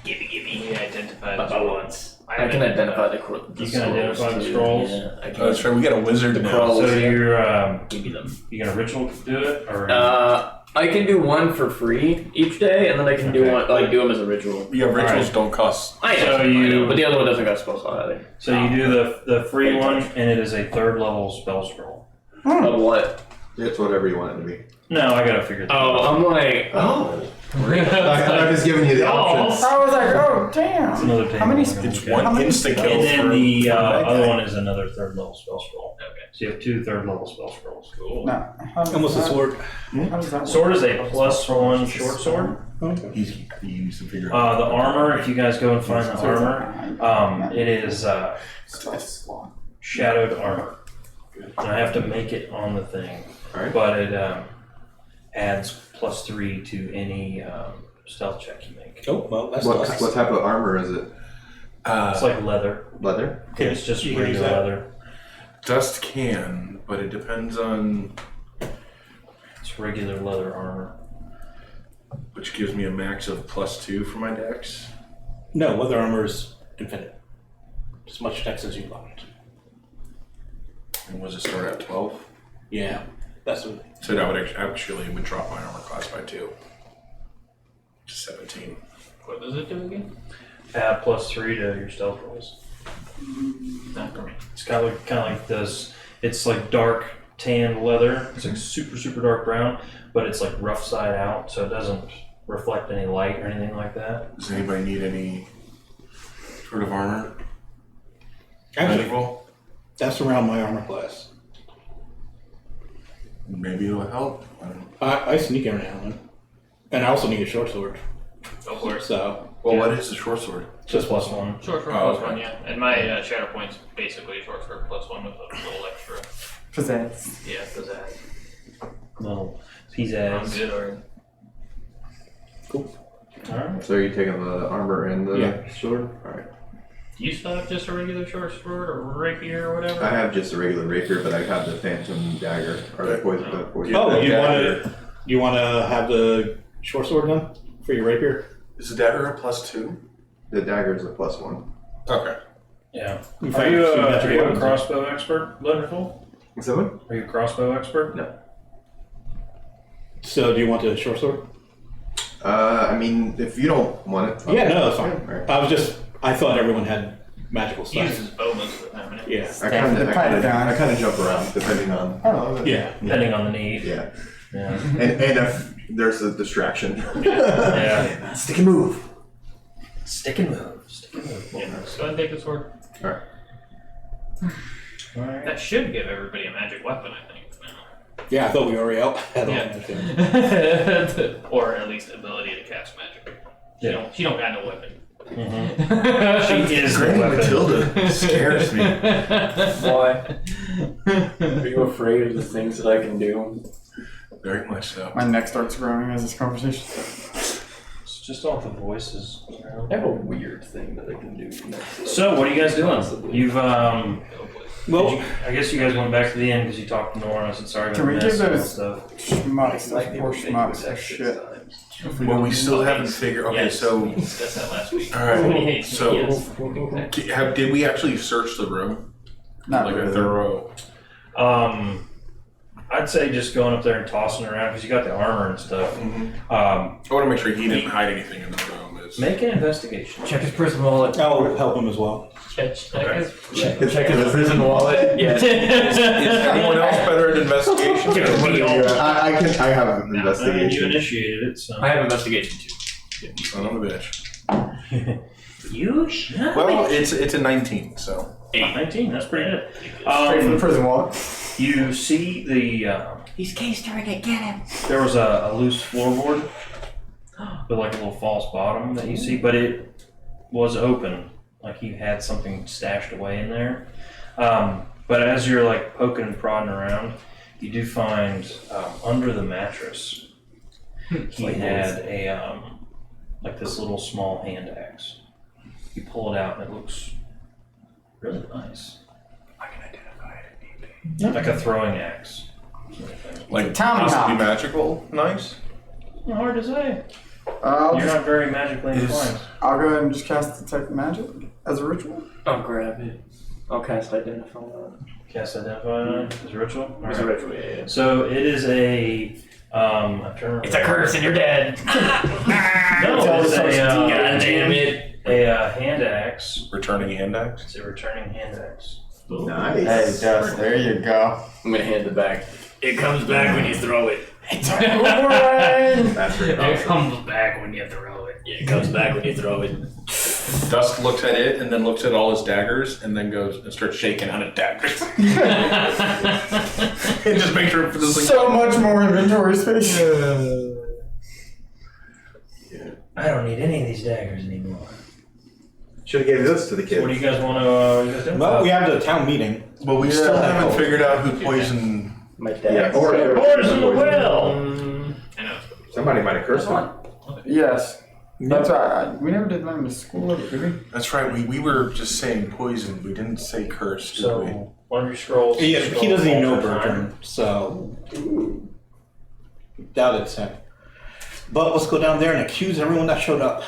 Gimme. We identified About once. I can identify the You can identify the scrolls. Yeah, I Oh, can. that's right. We got a wizard now. Scrolls. So you're Give me them. you gonna ritual do it or? I can do one for free each day, and then I can do Okay. one do them as a ritual. Yeah, rituals Alright. don't cost. I know, So I you- know, but the other one doesn't cost spell slot either. So you do the free one, and it is a 3rd level spell scroll. Of what? It's whatever you want it to be. No, I gotta figure that out. Oh, I'm like, I'm just giving you the options. I was like, oh damn. It's another table. How many? It's Okay. one insta kill. And then for the for that other guy. one is another 3rd level spell scroll. Okay. So you have 2 3rd level spell scrolls. Cool. No. And what's the sword? How does that Sword is a +1 short sword. He needs to figure it out. The armor, if you guys go and find the armor, it is shadowed armor. And I have to make it on the thing, Alright. but it adds +3 to any stealth check you make. Oh, well, that's What nice. type of armor is it? It's like leather. Leather? It's just You can use regular that. leather. Dust can, but it depends on It's regular leather armor. which gives me a max of +2 for my dex. No, leather armor's infinite. As much dex as you want. And was it start at 12? Yeah, that's what. So that would actually it would drop my armor class by 2 to 17. What does it do again? Add +3 to your stealth rolls. Not for me. It's kind of like this. It's like dark tan leather. It's like super dark brown, but it's like rough side out, so it doesn't reflect any light or anything like that. Does anybody need any sort of armor? Actually, Roll? that's around my armor class. Maybe it'll help. I don't know. I sneak every now and then. And I also need a short sword. Go for it. So, Well, what is the short sword? Just +1. Short sword Oh, +1, okay. yeah. And my shadow point's basically a short sword +1 with a little extra. Pizzazz. Yeah, because Little piece I'm ass. good already. Alright. So are you taking the armor and the Yeah. sword? Alright. Do you still have just a regular short sword or rapier or whatever? I have just a regular rapier, but I have the phantom dagger. Or the poison. oh, you dagger. want to have the short sword then for your rapier? Is the dagger a +2? The dagger is a +1. Okay. Yeah. You Are find you some a magic weapons. crossbow expert, Wonderful? Is that one? Are you a crossbow expert? No. So, do you want the short sword? I mean, if you don't want it. Yeah, no, that's fine. Alright. I thought everyone had magical He stuff. uses bow most of the time. Yeah. I kind the pipe down. of jump around depending on. Oh, Yeah. Depending on the need. Yeah. Yeah. And if there's a distraction. Yeah. Stick and move. Stick and move. Stick and move. Yeah, just go ahead and take the sword. Alright. Alright. That should give everybody a magic weapon, I think. Yeah, I thought we already had all Yeah. that thing. Or at least ability to cast magic. She don't got no weapon. She is the Granny weapon. Matilda scares me. why? Are you afraid of the things that I can do? Very much so. my neck starts growing as this conversation. It's just all the voices. I have a weird thing that I can do. So, what are you guys doing? You've Well, I guess you guys went back to the inn because you talked to Nora. I said sorry Can about we the give mess and those- stuff. Schmucks, those poor schmucks are shit. Well, we still haven't figured. Okay, Yes, so we discussed that last week. all right. Yes. So did we actually search the room? Not Like a really. thorough. I'd say just going up there and tossing around because you got the armor and stuff. I want to make sure he didn't hide anything in the room. this. Make an investigation. Check his prison wallet. I'll help him as well. Check his prison wallet. Yes. Is anyone else better at investigation? I have an You investigation. initiated it, so. I have investigation too. Son of a bitch. You shut Well, it's a 19, so. 19, that's pretty good. Straight from the prison wall. You see He's K-starring it, get him. there was a loose floorboard with like a little false bottom that you see, but it was open. Like he had something stashed away in there. But as you're like poking and prodding around, you do find under the mattress, he had a like this little small hand axe. You pull it out and it looks really nice. I can identify it. Like a throwing axe. Like Tommy possibly Hawk. magical, nice. Hard to say. I'll You're not very magically Is- inclined. go ahead and just cast Detect Magic as a ritual. I'll grab it. I'll cast Identify. Cast Identify as a ritual? It's a ritual, yeah. So it is a. I'm trying to remember. It's a curse and you're dead. No, it's God damn it. a hand axe. Returning hand axe. It's a returning hand axe. Nice. Hey, Dust, there you go. I'm gonna hand it back. It comes back when you throw it. That's very It awesome. comes back when you throw it. Yeah, it comes back when you throw it. Dusk looks at it and then looks at all his daggers and then goes and starts shaking out of daggers. And just make sure this is So much more inventory space. I don't need any of these daggers anymore. Should have gave this to the So what do kids. you guys want to do? Well, we have the town meeting. But we still haven't figured out who poisoned. My Yeah, dad. or Poison the well! I know. somebody might have cursed him. Yes. That's right. We never did learn the school of it, did we? That's right. We were just saying poison. We didn't say curse, did we? So, one of your scrolls. Yeah, he doesn't even know Alter time. Bertrand, so doubt it's him. But let's go down there and accuse everyone that showed up.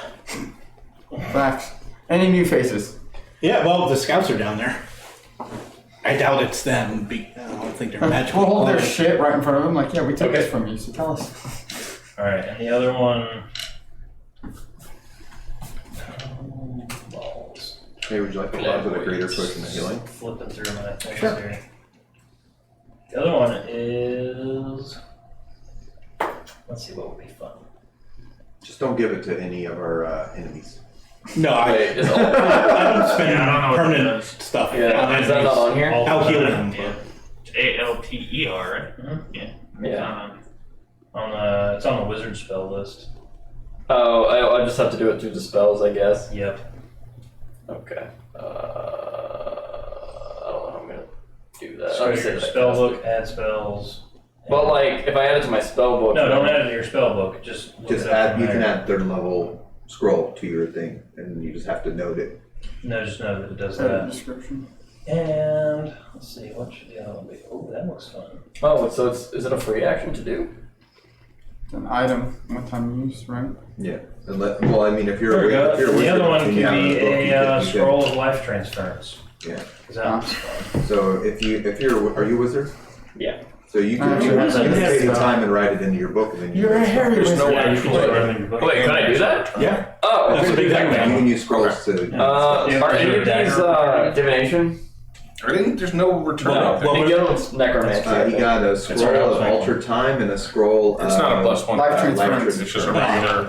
Facts. Any new faces? Yeah, well, the scouts are down there. I doubt it's them. I don't think they're magical. We'll hold their shit right in front of them. Like, yeah, we took Okay. this from you, so tell us. Alright, and the other one. Balls. Hey, would you like to go on to the greater push and the healing? Flipping through my things Sure. here. The other one is. Let's see what would be fun. Just don't give it to any of our enemies. No, Wait, is all, I don't spend Yeah, I don't know what that permanent is. stuff. yeah, is that not on here? I'll heal him. Yeah. ALTER, right? Yeah. Yeah. It's on the wizard spell list. Oh, I just have to do it through the spells, I guess. Yep. Okay. I don't know how I'm gonna do that. So I'll just say your that I spell cast book, it. add spells. But like, if I add it to my spell book, No, don't add it to your spell book. Just look Just it up add, from you can there. add third level scroll to your thing, and you just have to note it. No, just know that it does Set a that. description. And let's see, what should the other one be? Oh, that looks fun. Oh, so is it a free action to do? It's an item, one time use, right? Yeah. Well, I mean, if you're There we go. if you're a The wizard other one and could you have be book, you a can- scroll of life transference. Yeah. 'Cause that looks fun. So if you're are you a wizard? Yeah. So you can Actually, you that's can a- take the time and write it into your book, and then You're a hairy There's no wizard. Yeah, way you can just write them in your book. Wait, can I do that? Yeah. Oh, That's a big thing, You man. can use scrolls to. Yeah. are any of these divination? There's no return. No. up there. The other one's necromancy. He got a our scroll house of manual. alter time and a scroll. It's not a plus one. Life life transference. It's just a regular.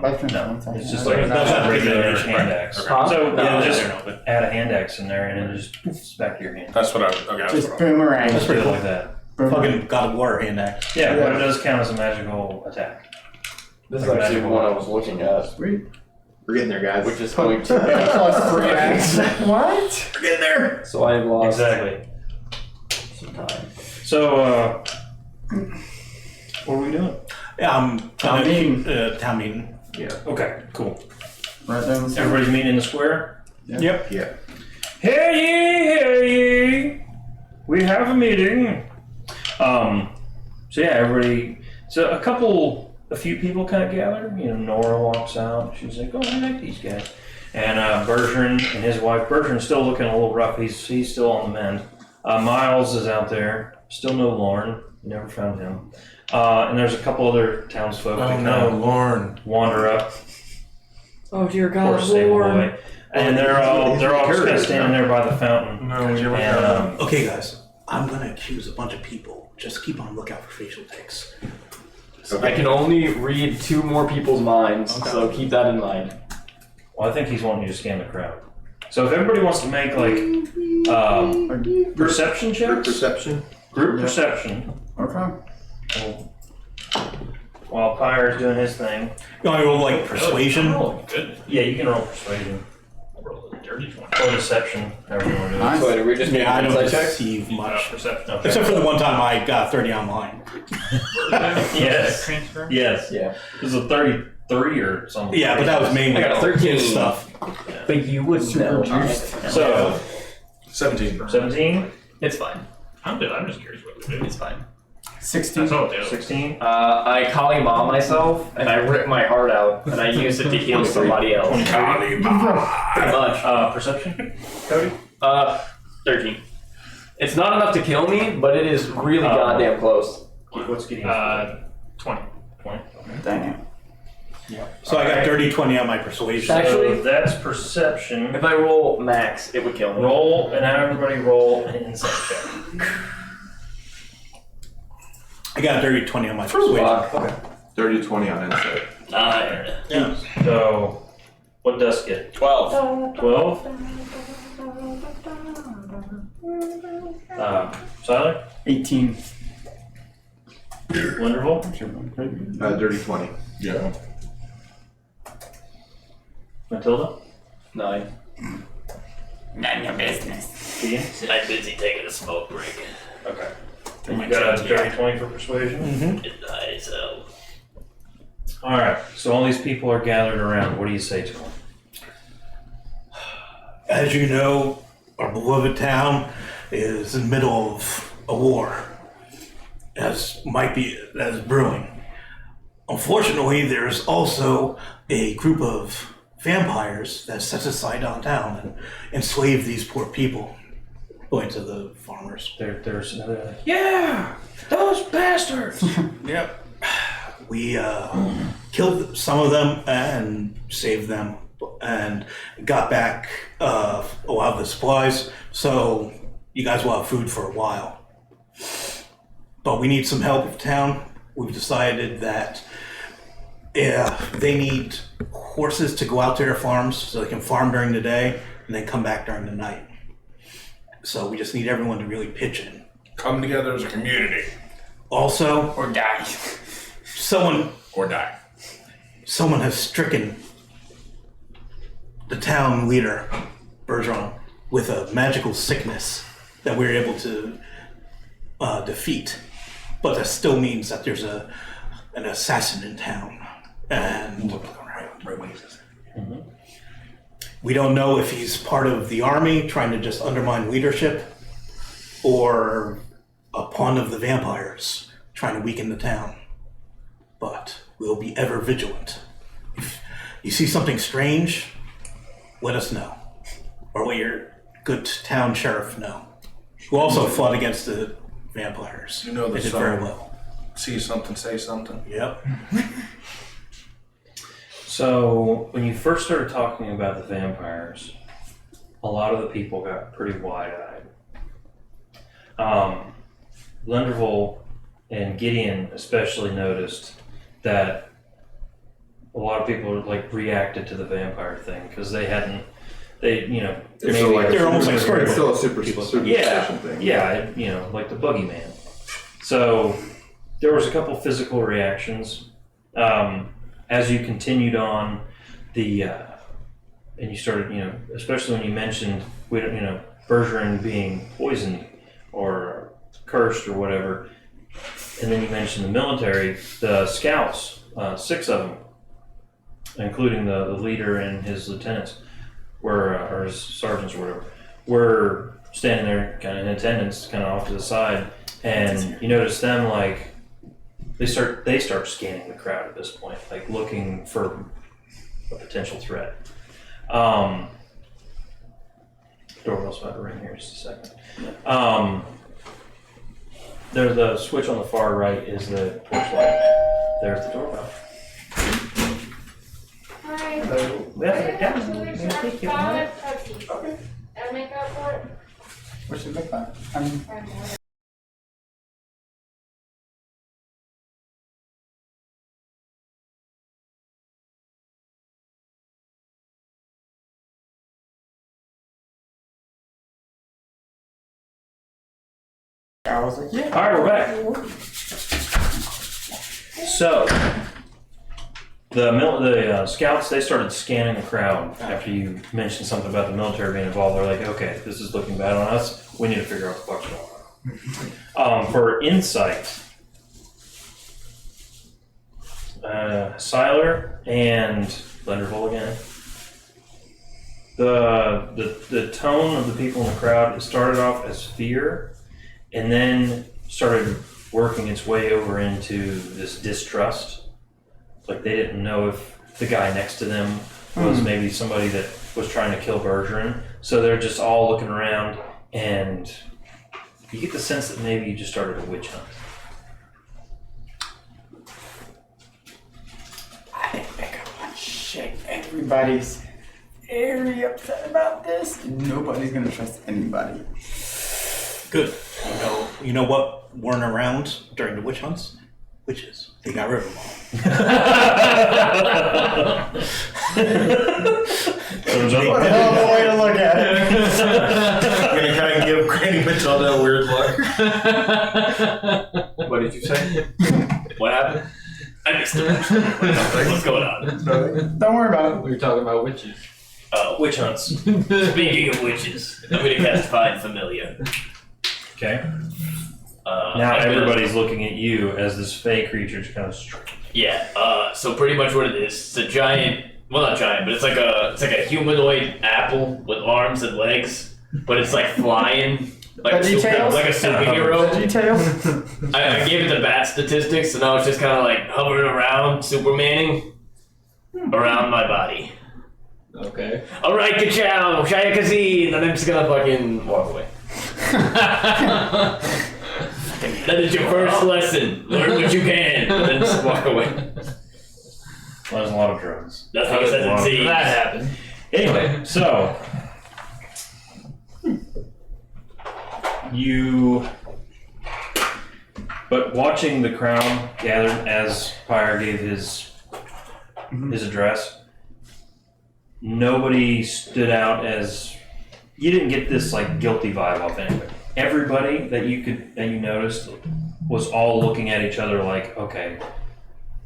Life transference. It's just Okay. like That's a not regular regular, hand right. axe. Huh? So No, yeah, no, just no, add a hand axe in there and it just poofs back to your hand. That's what I. Okay. That's Just what I. boomerang. That's pretty Feel cool. like that. Fucking God of War hand axe. Yeah, but it does count as a magical attack. This is actually one I was looking at, Sweet. We're getting there, guys. which is going to. Plus 3 axe. What? We're getting there. So I have lost Exactly. some time. So, what are we doing? Town meeting. Town meeting. Okay, cool. Right there in the center. Everybody's meeting in the square? Yep. Yeah. Hear ye, hear ye. We have a meeting. So yeah, everybody. So a few people kind of gather. You know, Nora walks out. She's like, "Oh, I like these guys." And Bertrand and his wife. Bertrand's still looking a little rough. He's still on the mend. Miles is out there. Still no Lorne. Never found him. And there's a couple other townsfolk that kind of Lorne. wander up. Oh dear Poor God, stable Lord. boy. And they're all just kind of standing there by the fountain. No, we never And, Okay, guys, I'm gonna accuse a bunch of people. Just keep on lookout for facial ticks. I can only read 2 more people's minds, so keep that in mind. well, I think he's wanting you to scan the crowd. So if everybody wants to make like perception checks, group perception, Okay. while Pyre's doing his thing. You want to roll like persuasion? Oh, good. Yeah, you can roll persuasion I'll roll a dirty 20. or deception, however you want to do it. Nice. Wait, are we just making Yeah, I don't insight checks? deceive much. Perception. Okay. Except for the one time I got 30 online. Yes. Transfer. Yes. Yeah. This is a 33 or something. Yeah, but that was mainly I got 13. kid stuff. But you wouldn't know. So 17. 17, It's fine. I'm good. I'm just curious what to do. It's fine. 16. That's all it do. 16, I Kalima myself, and I rip my heart out, and I use it to heal somebody else. 23. Pretty much. Perception, Cody. 13. It's not enough to kill me, but it is really goddamn close. What's getting 20. 20? Dang it. So I got dirty 20 on my persuasion. Actually- So that's perception. If I roll max, it would kill me. Roll, and now everybody roll an insight check. I got dirty 20 on my persuasion. Fuck. Okay. 30-20 on insight. 9. So, what does get? 12. 12? Tyler? 18. Wonderful? Dirty 20. Yeah. Matilda? 9. None your business. Ian? I'm busy taking a smoke break. Okay. And you got a dirty 20 for persuasion? And so. Alright, so all these people are gathered around. What do you say to them? As you know, our beloved town is in the middle of a war, as brewing. Unfortunately, there's also a group of vampires that sets aside downtown and enslave these poor people, going to the farmers. There's another. Yeah! Those bastards! Yep. We killed some of them and saved them and got back a lot of the supplies, so you guys will have food for a while. But we need some help with town. We've decided that they need horses to go out to their farms so they can farm during the day and then come back during the night. So we just need everyone to really pitch in. Come together as a community. Also, Or die. someone Or die. has stricken the town leader, Bergeron, with a magical sickness that we were able to defeat. But that still means that there's an assassin in town. And we don't know if he's part of the army trying to just undermine leadership or a pawn of the vampires trying to weaken the town. But we'll be ever vigilant. If you see something strange, let us know. Or let your good town sheriff know. Who also fought against the vampires. You know the they did song. very well. See something, say something. Yep. So, when you first started talking about the vampires, a lot of the people got pretty wide-eyed. Lenderville and Gideon especially noticed that a lot of people like reacted to the vampire thing because they're almost like storybook. It's still a superstition thing. Yeah, like the boogeyman. So there was a couple physical reactions as you continued on and you started, especially when you mentioned Bergeron being poisoned or cursed or whatever, and then you mentioned the military, the scouts, 6 of them, including the leader and his lieutenants, or his sergeants or whatever, were standing there kind of in attendance, kind of off to the side, and you notice them like they start scanning the crowd at this point, like looking for a potential threat. Doorbell's about to ring here in just a second. There's the switch on the far right is the porch light. There's the doorbell. Hi. What should make that? I mean, I was like, yeah. All right, we're back. So, the scouts, they started scanning the crowd after you mentioned something about the military being involved. They're like, okay, this is looking bad on us. We need to figure out what the fuck's going on. For insight, Siler and Lenderville again. The tone of the people in the crowd, it started off as fear and then started working its way over into this distrust. Like they didn't know if the guy next to them was maybe somebody that was trying to kill Bergeron. So they're just all looking around, and you get the sense that maybe you just started a witch hunt. I didn't pick up on shit. Everybody's very upset about this. Nobody's gonna trust anybody. Good. You know what weren't around during the witch hunts? Witches. They got rid of them all. What a hell of a way to look at it. I'm gonna kind of give Granny Matilda a weird look. What did you say? What happened? I missed it. What's going on? Don't worry about it. We were talking about witches. Oh, Witch hunts. speaking of witches, I'm gonna cast Find Familiar. Okay. Now Now everybody's looking at you as this fey creature just kind of. Yeah. So pretty much what it is, it's a giant. Well, not giant, but it's like a humanoid apple with arms and legs, but it's like flying like a superhero. Details. I gave it the bat statistics, and I was just kind of like hovering around, Supermaning around my body. Okay. All right, ka-chow, shaya kazee, and I'm just gonna fucking walk away. That is your first lesson. Learn what you can, and then just walk away. Well, there's a lot of drugs. That's what it says in C. That happened. Anyway, so but watching the crowd gather as Pyre gave his address, nobody stood out as, you didn't get this like guilty vibe off anybody. Everybody that you noticed was all looking at each other like, okay,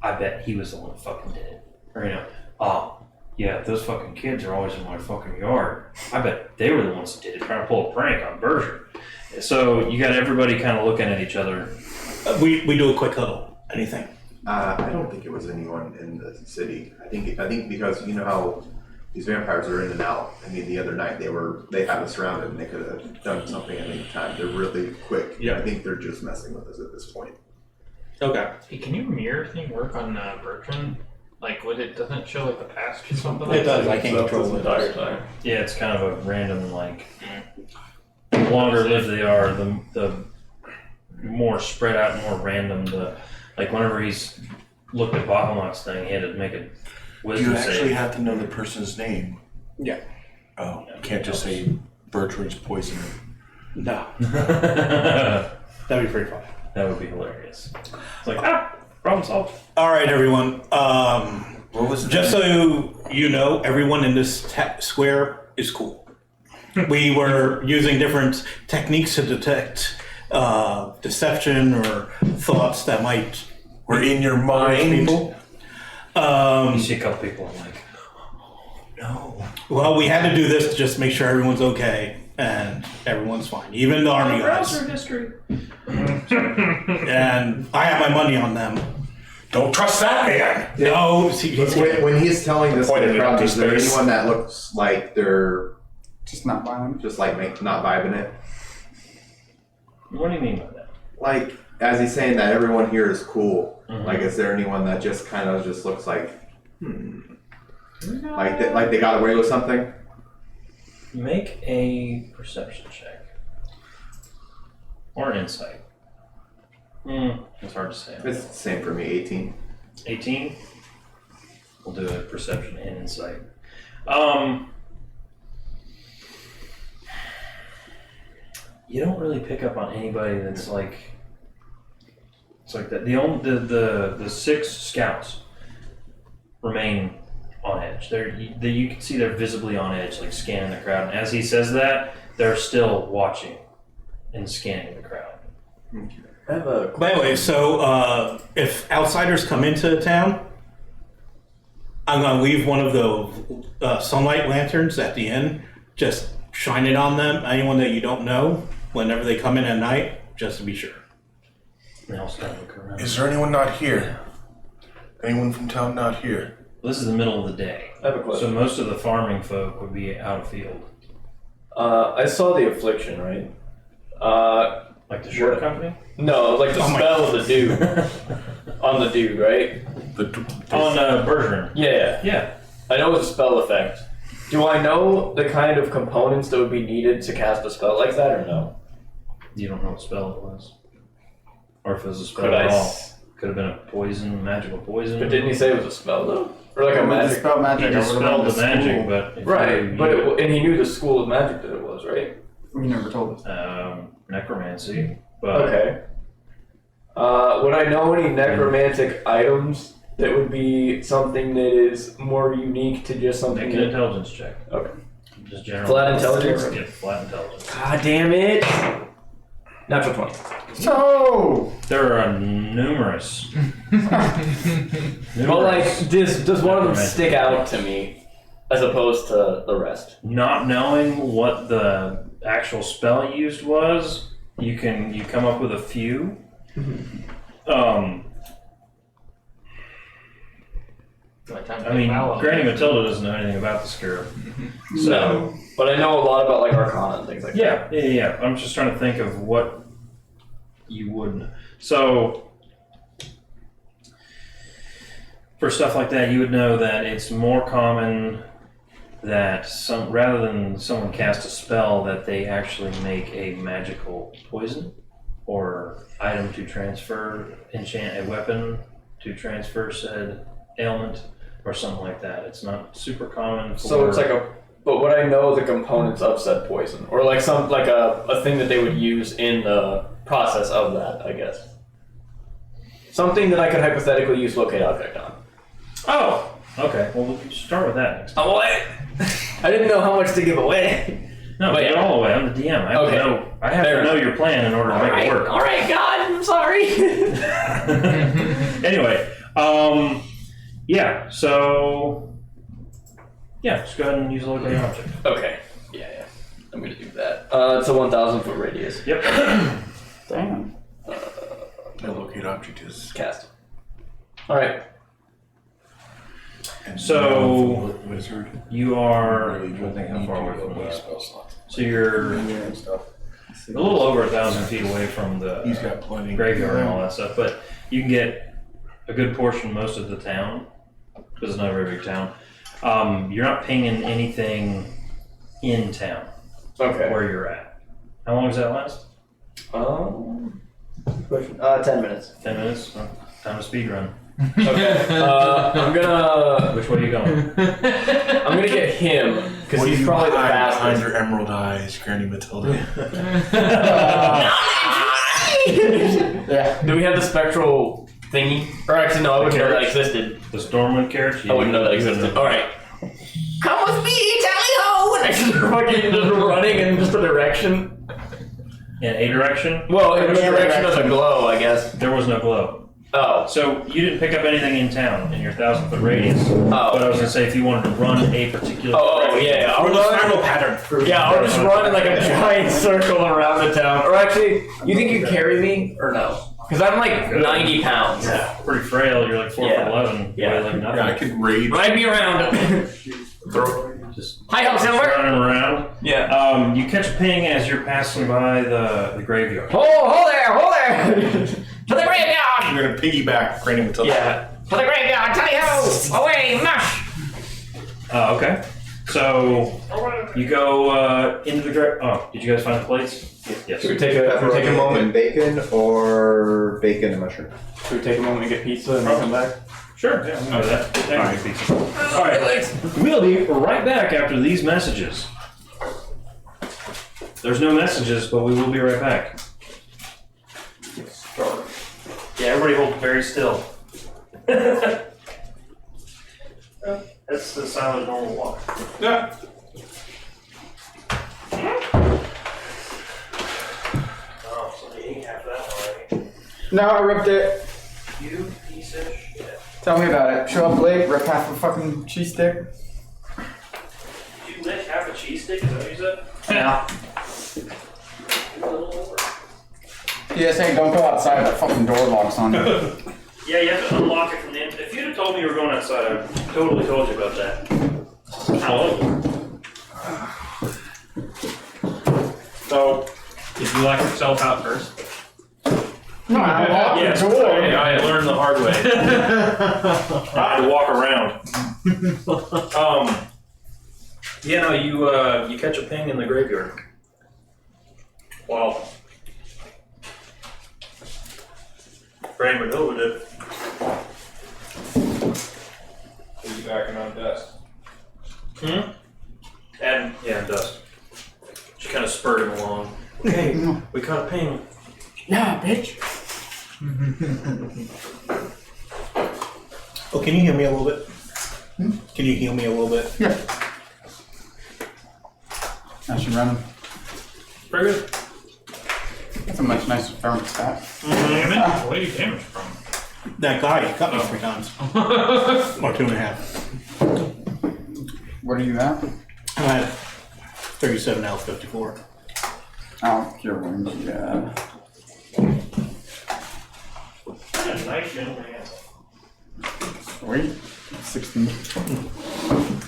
I bet he was the one that fucking did it. Or, oh, yeah, those fucking kids are always in my fucking yard. I bet they were the ones that did it, trying to pull a prank on Berger. So you got everybody kind of looking at each other. We do a quick huddle. Anything? I don't think it was anyone in the city. I think because you know how these vampires are in and out. I mean, the other night they had us surrounded and they could have done something at any time. They're really quick. Yeah. I think they're just messing with us at this point. Okay. Hey, can your mirror thing work on Bertrand? Like, doesn't it show like the past or something? It does. I So can't control this it. entire time. Yeah, it's kind of a random, like, the longer lived they are, the more spread out and more random like whenever he's looked at Bahamut's thing, he had to make a wisdom You save. actually have to know the person's name. Yeah. Oh, you can't just say Bertrand's poison. No. That That'd be pretty fun. would be hilarious. It's like, problem solved. All right, everyone. What was Just so you know, everyone in this square is cool. We were using different techniques to detect deception or thoughts that might We're in your mind. people. You see a couple people and like, no. Well, we had to do this to just make sure everyone's okay and everyone's fine, even the army guys. history. And I have my money on them. Don't trust that man. No, see, When he's telling this to Pointing the it crowd, empty is there space. anyone that looks like they're Just not violent. just like not vibing it? What do you mean by that? Like, as he's saying that everyone here is cool, Mhm. like, is there anyone that just kind of just looks like, like they got away with something? Make a perception check. Or an insight. It's hard to say. It's the same for me, 18. 18? We'll do a perception and insight. You don't really pick up on anybody that's like. It's like that. The 6 scouts remain on edge. You can see they're visibly on edge, like scanning the crowd. And as he says that, they're still watching and scanning the crowd. I have a By the way, so if outsiders come into town, I'm gonna leave one of the sunlight lanterns at the inn. Just shine it on them. Anyone that you don't know, whenever they come in at night, just to be sure. And I'll start looking around. Is there anyone not here? Anyone from town not here? This is the middle of the day. I have a question. So most of the farming folk would be out of field. I saw the affliction, right? Like the shirt company? No, like the spell of the dude on the dude, right? On Bergeron. Yeah. Yeah. I know it's a spell effect. Do I know the kind of components that would be needed to cast a spell like that, or no? You don't know what spell it was. Or if it was a spell Could at I all. Could have been a poison, magical poison. But didn't he say it was a spell though, or like a With the magic? spell He magic. I would've dispelled been the magic, school. but... Right, but and he knew the school of magic that it was, right? You never told us. necromancy, but... Okay. Would I know any necromantic items that would be something that is more unique to just something Make an that... intelligence check. Okay. Just general. Flat intelligence? Yeah, flat intelligence. God damn it! Natural 20. So There are numerous. Well, like, does one of them stick out to me as opposed to the rest? Not knowing what the actual spell used was, you come up with a few. I mean, Granny Matilda doesn't know anything about the scarab. So, No, but I know a lot about like Arcana and things like that. yeah. I'm just trying to think of what you wouldn't. So, for stuff like that, you would know that it's more common that rather than someone cast a spell, that they actually make a magical poison or item to transfer, enchant a weapon to transfer said ailment or something like that. It's not super common for... So it's like but would I know the components of said poison? Or like a thing that they would use in the process of that, I guess. Something that I could hypothetically use locate object on. Oh! Okay, well, we'll start with that next time. Oh, I didn't know how much to give away. No, But get yeah. all the way. I'm the DM. I have to know your plan in order to make it work. Alright, God, I'm sorry. Anyway, yeah, so... Yeah, just go ahead and use a locate object. Okay. Yeah. I'm gonna do that. It's a 1,000 foot radius. Yep. damn. My locate object is. Cast. Alright. And So- wizard. You are... Really I think how need far to away from go that? spell slots. So you're a And stuff. little over 1,000 feet away from the He's got plenty. graveyard and all that stuff, but you can get a good portion, most of the town, because it's not a very big town. You're not pinging anything in town Okay. where you're at. How long does that last? Question. 10 minutes. 10 minutes? Well, time to speed run. Okay. I'm gonna Which way are you going? get him because What he's do you probably the hide behind fastest. your emerald eyes, Granny Matilda? Yeah. Do we have the spectral thingy? Or actually, no, I wouldn't know that existed. The Stormwind carriage? I wouldn't know that existed. All right. Come with me, tally ho! And I just fucking just running in just a direction. In a direction? Well, in the direction of the glow, I guess. There was no glow. Oh. So you didn't pick up anything in town in your 1,000-foot radius. Oh. But I was going to say, if you wanted to run a particular Yeah. I'll Or the run. spiral pattern. Yeah, I'll just run in like a giant circle around the town. Or actually, you think you carry me or no? Because I'm like 90 pounds. Yeah, pretty frail. You're like 4'11". Yeah. Weigh like nothing. Yeah, I could raid. Ride me around. Just Hi, Hub Silver. running around. Yeah. You catch a ping as you're passing by the graveyard. Hold there! To the graveyard! You're gonna piggyback Granny Matilda. Yeah. To the graveyard, tally ho! Away, mush! Okay. So you go into the graveyard. Oh, did you guys find the plates? Yes. Should we take a Pepperoni moment? and bacon or bacon and mushroom? Should we take a moment and get pizza and then come back? Sure, yeah, we can do that. That can be pizza. All right, we'll be right back after these messages. There's no messages, but we will be right back. Yeah, everybody hold very still. That's the silent normal walk. Yeah. Oh, somebody ate half of that already. No, I ripped it. You piece of shit. Tell me about it. Show up late, rip half a fucking cheese stick. You lick half a cheese stick? Is that what you said? Yeah. Yeah, saying don't go outside. That fucking door locks on you. Yeah, you have to unlock it from the inside. If you'd have told me you were going outside, I totally told you about that. So, did you lock yourself out first? No, I unlocked Yes, the door. I learned the hard way. I had to walk around. Yeah, no, you catch a ping in the graveyard. Wow. Brandon Manila did. Are you backing on dust? And dust. She kind of spurred him along. Okay, we caught a ping. Nah, bitch. Oh, can you heal me a little bit? Can you heal me a little bit? Yeah. I should run. Pretty good. That's a much nicer thermostat. Damage? What are you damaged from? That guy cut me 3 times. Or 2.5. What are you at? I'm at 37 out of 54. Oh, cure wounds, yeah. Yeah, nice young man. Sweet. 16.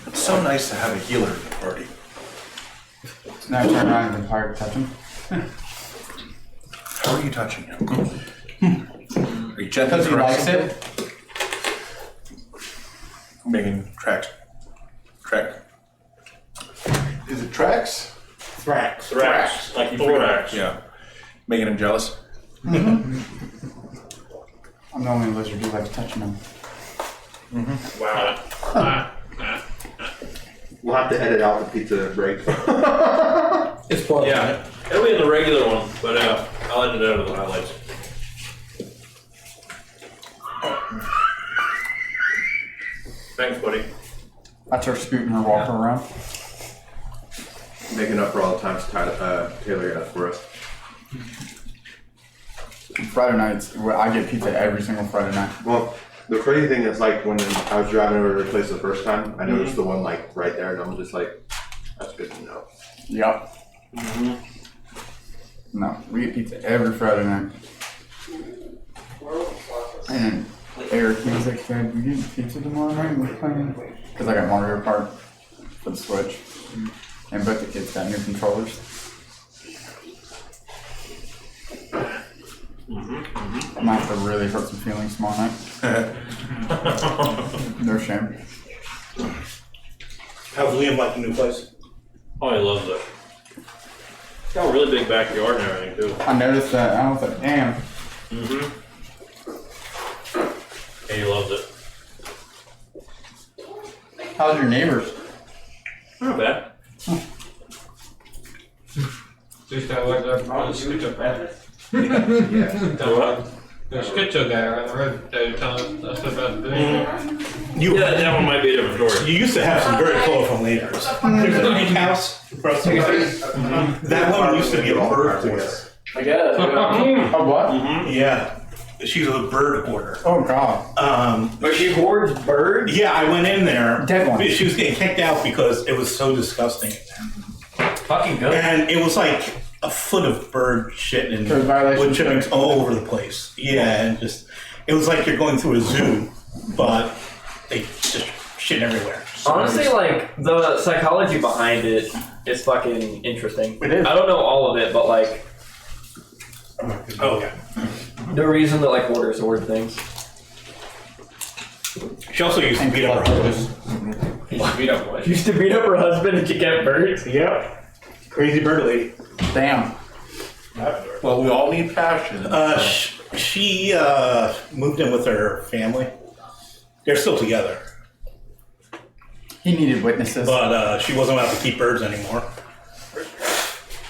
It's so nice to have a healer at the party. Now turn around and fire touch him. How are you touching him? Are you gently Because he likes caressing it. him? Making tracks. Track. Is it tracks? Thrax. Thorax. Like thorax. Yeah. Making him jealous? I'm the only lizard who likes touching him. Wow. We'll have to edit out the pizza break. It's close. Yeah, it'll be in the regular one, but I'll edit it out of the highlights. Thanks, buddy. I start scooting her walk around. Making up for all the times Taylor got for us. Friday nights, I get pizza every single Friday night. Well, the crazy thing is, like, when I was driving over to the place the first time, I noticed the one, like, right there, and I'm just like, that's good to know. Yep. No, we get pizza every Friday night. And Eric, he was like, "Dad, we get pizza tomorrow night?" We're playing because I got Mario Kart for the Switch, and both the kids got new controllers. I'm gonna have to really hurt some feelings tomorrow night. No shame. How's Liam like the new place? Oh, he loves it. Got a really big backyard and everything, too. I noticed that. I was like, "Damn." And he loves it. How's your neighbors? Not bad. Just I like that on the schizo guy. What? The schizo guy around the road telling us about the video. Yeah, that one might be a different story. You used to have some very colorful neighbors. There's a big house across the street. That one used to be a bird quarter. I guess. Oh, what? Yeah. She's a bird hoarder. Oh, God. But she hoards birds? Yeah, I went in there. Dead ones. She was getting kicked out because it was so disgusting. Fucking good. And it was like a foot of bird shit and For violation wood of chippings all over the place. Yeah, and just, it was like you're going through a zoo, but they just shit everywhere. Honestly, like, the psychology behind it is fucking interesting. It is. I don't know all of it, but, like, Oh, yeah. the reason that, like, hoarders hoard things. She also used to beat up her husband. Beat up what? Used to beat up her husband and kick out birds? Yep. Crazy bird lady. Damn. Well, we all need passion. She moved in with her family. They're still together. He needed witnesses. But she wasn't allowed to keep birds anymore.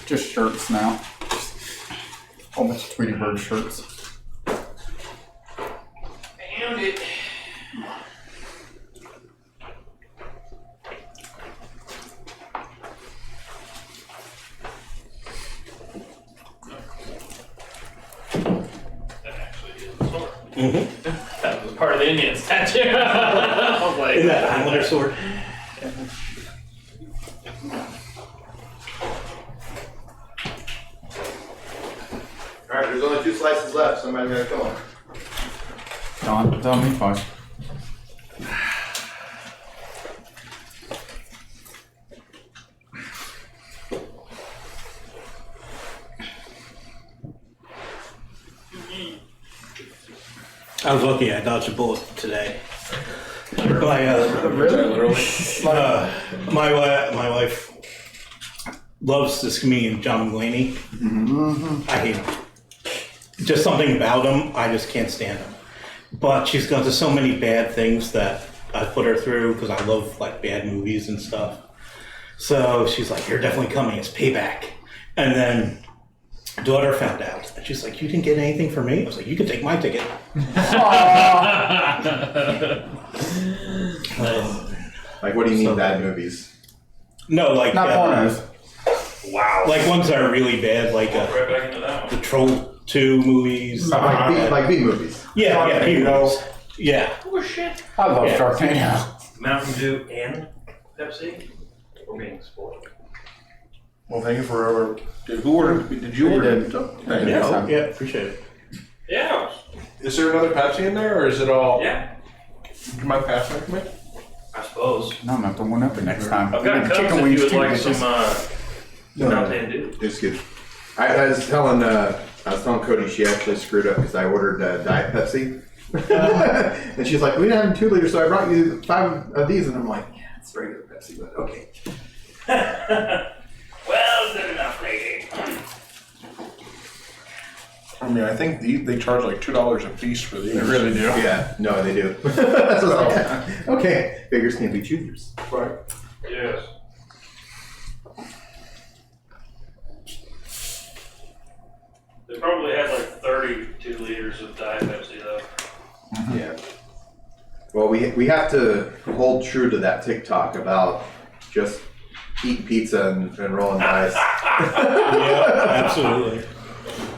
Just shirts now. Almost Tweety Bird shirts. Found it. That actually is the sword. Mm-hmm. That was part of the Indian statue. I was like, Is that Highlander sword? Alright, there's only 2 slices left. Somebody's gonna kill him. Don't tell me twice. I was lucky I dodged a bullet today. My wife loves this comedian John Mulaney. I hate him. Just something about him, I just can't stand him. But she's gone to so many bad things that I put her through because I love like bad movies and stuff. So she's like, "You're definitely coming. It's payback." And then daughter found out, and she's like, "You didn't get anything for me?" I was like, "You can take my ticket." Like, what do you mean bad movies? No, like Not pornos. wow. like ones that are really bad, like Right back into that one. the Troll 2 movies. Like B movies. Yeah, B movies. Yeah. Oh shit. I love Yeah. Sharknado. Mountain Dew and Pepsi? We're being spoiled. Well, thank you for who ordered? Did you They order? did. Thank you. Yeah, yeah, appreciate it. Yeah. Is there another Pepsi in there, or is it all? Yeah, Do you mind passing it to me? I suppose. No, I'm gonna have to one up it next time. I've got Chicken cups if wings you would too, like bitches. some Mountain Dew. It's good. I was telling Cody she actually screwed up because I ordered Diet Pepsi. And she's like, "We didn't have 2 liters, so I brought you 5 of these." And I'm like, "Yeah, it's regular Pepsi, but okay." Well, good enough, lady. I mean, I think they charge like $2 a piece for these. They really do. Yeah, no, they do. So I was like, okay, beggars can't be choosers. Right. Yes. They probably had like 32 liters of Diet Pepsi though. Yeah. Well, we have to hold true to that TikTok about just eating pizza and rolling dice, Yeah, absolutely.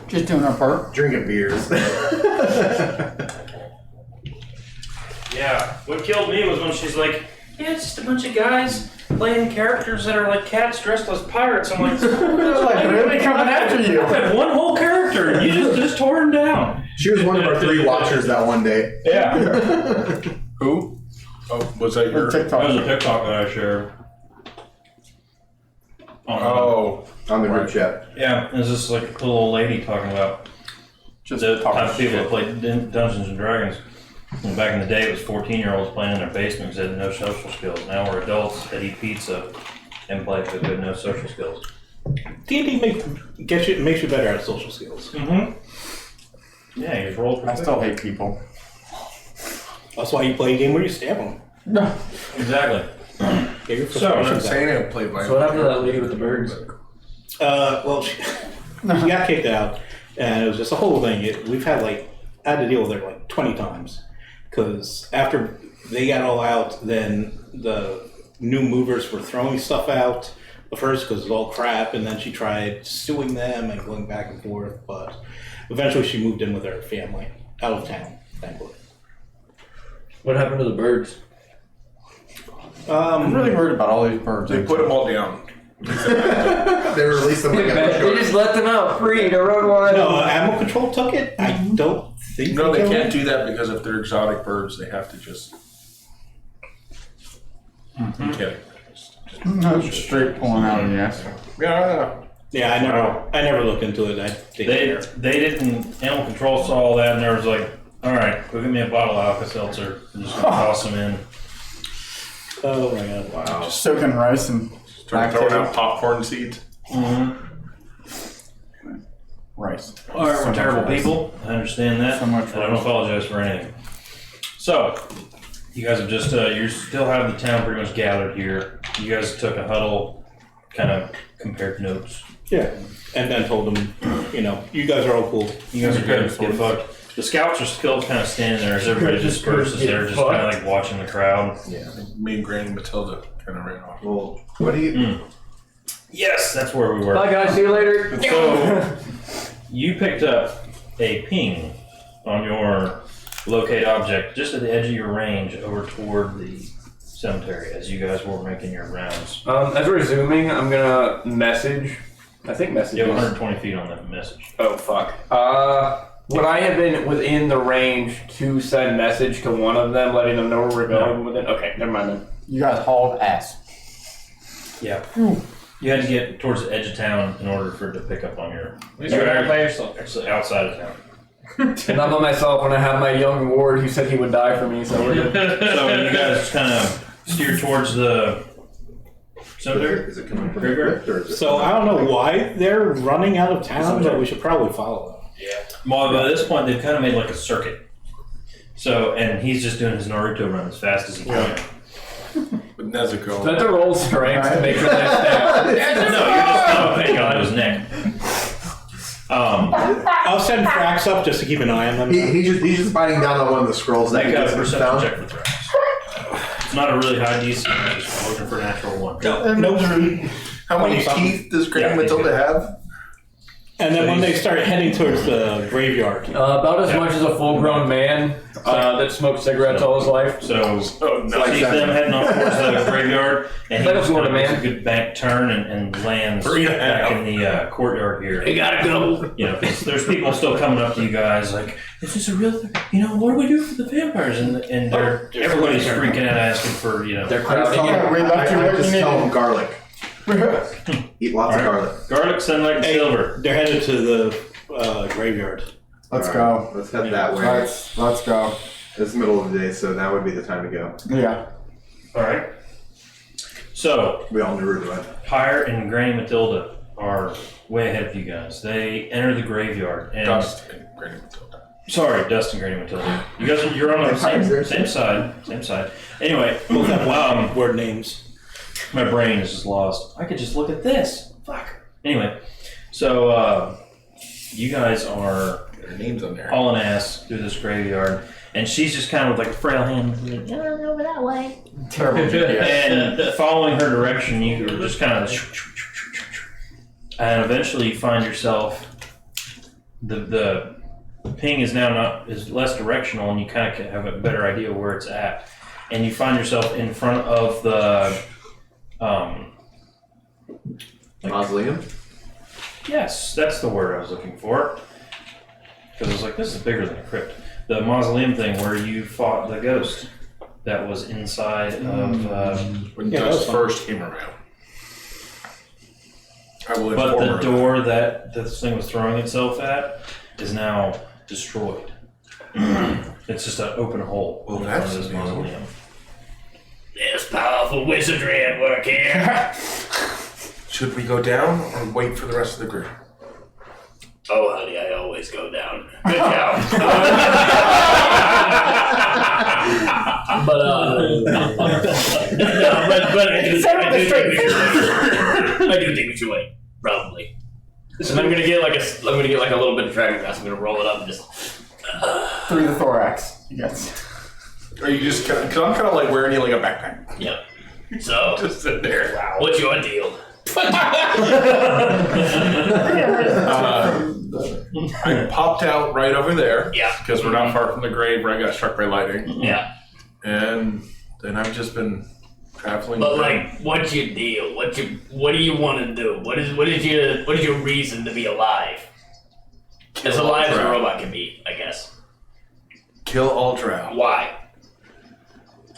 Just doing our part. drinking beers. Yeah, what killed me was when she's like, "Yeah, it's just a bunch of guys playing characters that are like cats dressed as pirates." I'm like, Like, really coming after you. I had one whole character, and you just tore him down. She was one of our 3 watchers that one day. Yeah. Who? Oh, was that your? TikTok. That was a TikTok that I shared. Oh, On the group chat. Yeah, it was just like a little old lady talking about Just the talking type of people shit. that played Dungeons and Dragons. And back in the day, it was 14-year-olds playing in their basements that had no social skills. Now we're adults that eat pizza and play with good no social skills. D&D makes you better at social skills. Mm-hmm. Yeah, you just roll. I still hate people. That's why you play a game where you stab them. Exactly. Get your So, I'm frustrations not out. saying I play by. So what happened to that lady with the birds? Well, she got kicked out, and it was just a whole thing. We've had I had to deal with her like 20 times, because after they got all out, then the new movers were throwing stuff out first because it was all crap, and then she tried suing them and going back and forth, but eventually she moved in with her family out of town, thankfully. What happened to the birds? I'm really worried about all these birds. They put them all down. They released them like a They just let them out free to run wild. No, Animal Control took it. I don't think No, they killed can't it. do that because if they're exotic birds, they have to just. I'm kidding. No, straight pulling out of the ass. Yeah, Yeah, I never looked into it. I didn't care. They didn't. Animal control saw all that, and there was like, "All right, go get me a bottle of Alka-Seltzer. I'm just gonna toss them in." Oh my god! Wow. Just soaking rice and Start throwing out popcorn seeds. rice. All right, So we're much terrible rice. people. I understand that. So much I don't rice. apologize for anything. So, You guys have just, you still have the town pretty much gathered here. You guys took a huddle, kind of compared notes. Yeah. And then told them, you guys are all cool. You guys are good to get fucked. The scouts are still kind of standing there as everybody disperses. They're just kind of like watching the crowd. Yeah. Me and Granny Matilda kind of ran off. Well, what do you? Yes, that's where we were. Bye guys, see you later. So, you picked up a ping on your locate object just at the edge of your range over toward the cemetery as you guys were making your rounds. As we're zooming, I'm gonna message. I think message. You have 120 feet on that message. Oh fuck. Would I have been within the range to send message to one of them, letting them know where we're going? Within? Okay, never mind then. You guys hauled ass. Yeah. You had to get towards the edge of town in order for it to pick up on your. You're out by yourself. Actually, outside of town. And I'm by myself when I have my young ward who said he would die for me, so we're good. So you guys kind of steer towards the cemetery? Is it coming from Graveyard? the or is it So I don't know why they're running out of town, but we should probably follow them. Yeah. Well, by this point, they've kind of made like a circuit. So, and he's just doing his Naruto run as fast as he can. With Nezuko. Do I have to roll strength to make sure they stay No, you're just thumping on his neck. I'll send Frax up just to keep an eye on them. he's just biting down on one of the scrolls that Make he a just perception found. check for threats. It's not a really high DC, just looking for a natural one. Nope. How many 20-something. teeth does Granny Matilda have? And then when they start heading towards the graveyard. About as much as a full-grown man that smoked cigarettes all his life. So, sees them heading off towards the graveyard, and he Like a just Florida makes a man. good bank turn and lands back in the courtyard here. You gotta go. 'Cause there's people still coming up to you guys like, is this a real thing? What do we do for the vampires? And everybody's freaking out asking for, They're crowding in. We left you I just looking tell in. him garlic. Eat lots of garlic. garlic, sunlight, and Hey, silver. they're headed to the graveyard. Let's All go. right, let's head that way. Let's go. It's the middle of the day, so that would be the time to go. Yeah. All right. So, We all knew where to go. Pyre and Granny Matilda are way ahead of you guys. They enter the graveyard. And Dust and Granny Matilda. Sorry, Dust and Granny Matilda. You guys, you're on the same side. Anyway, Both have one word names. my brain is just lost. I could just look at this. Fuck. Anyway, so you guys are Their names on there. hauling ass through this graveyard, and she's just kind of like a frail hand. Over that way. Terrible GPS. And following her direction, you are just kind of, and eventually you find yourself. The ping is now is less directional, and you kind of have a better idea where it's at, and you find yourself in front of the. Mausoleum? Yes, that's the word I was looking for. Because I was like, this is bigger than a crypt. The mausoleum thing where you fought the ghost that was inside of. When Yeah, that Dust was fun. first came around. I will But inform the her. door that this thing was throwing itself at is now destroyed. It's just an open hole Well, in front that's of this new. mausoleum. There's powerful wizardry at work here. Should we go down or wait for the rest of the group? Oh, honey, I always go down. Good job. But I do think we should wait. Probably. And I'm gonna get like a little bit of dragon dust. I'm gonna roll it up and just. Through the thorax. Yes. Are you just kind of, because I'm kind of like wearing you like a backpack. Yep. So, Just sit there. Wow. what's your deal? I popped out right over there. Yeah. Because we're not far from the grave where I got struck by lightning. Yeah. And then I've just been traveling. But around. like, what's your deal? What do you want to do? What is your reason to be alive? As alive as a robot can be, I guess. Kill all drow. Why?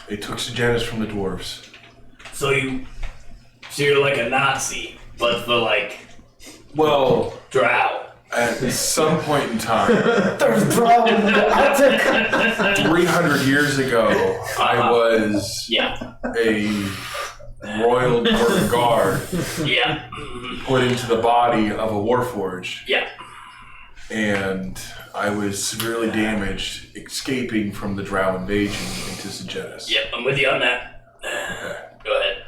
They took Sejanus from the dwarves. So you're like a Nazi, but for like Well, drow. at some point in time, There's problem with the Attic. 300 years ago, I was Yeah. a royal dwarven guard Yeah. put into the body of a warforged. Yeah. And I was severely damaged escaping from the drow invasion and to suggest. Yep, I'm with you on that. Go ahead.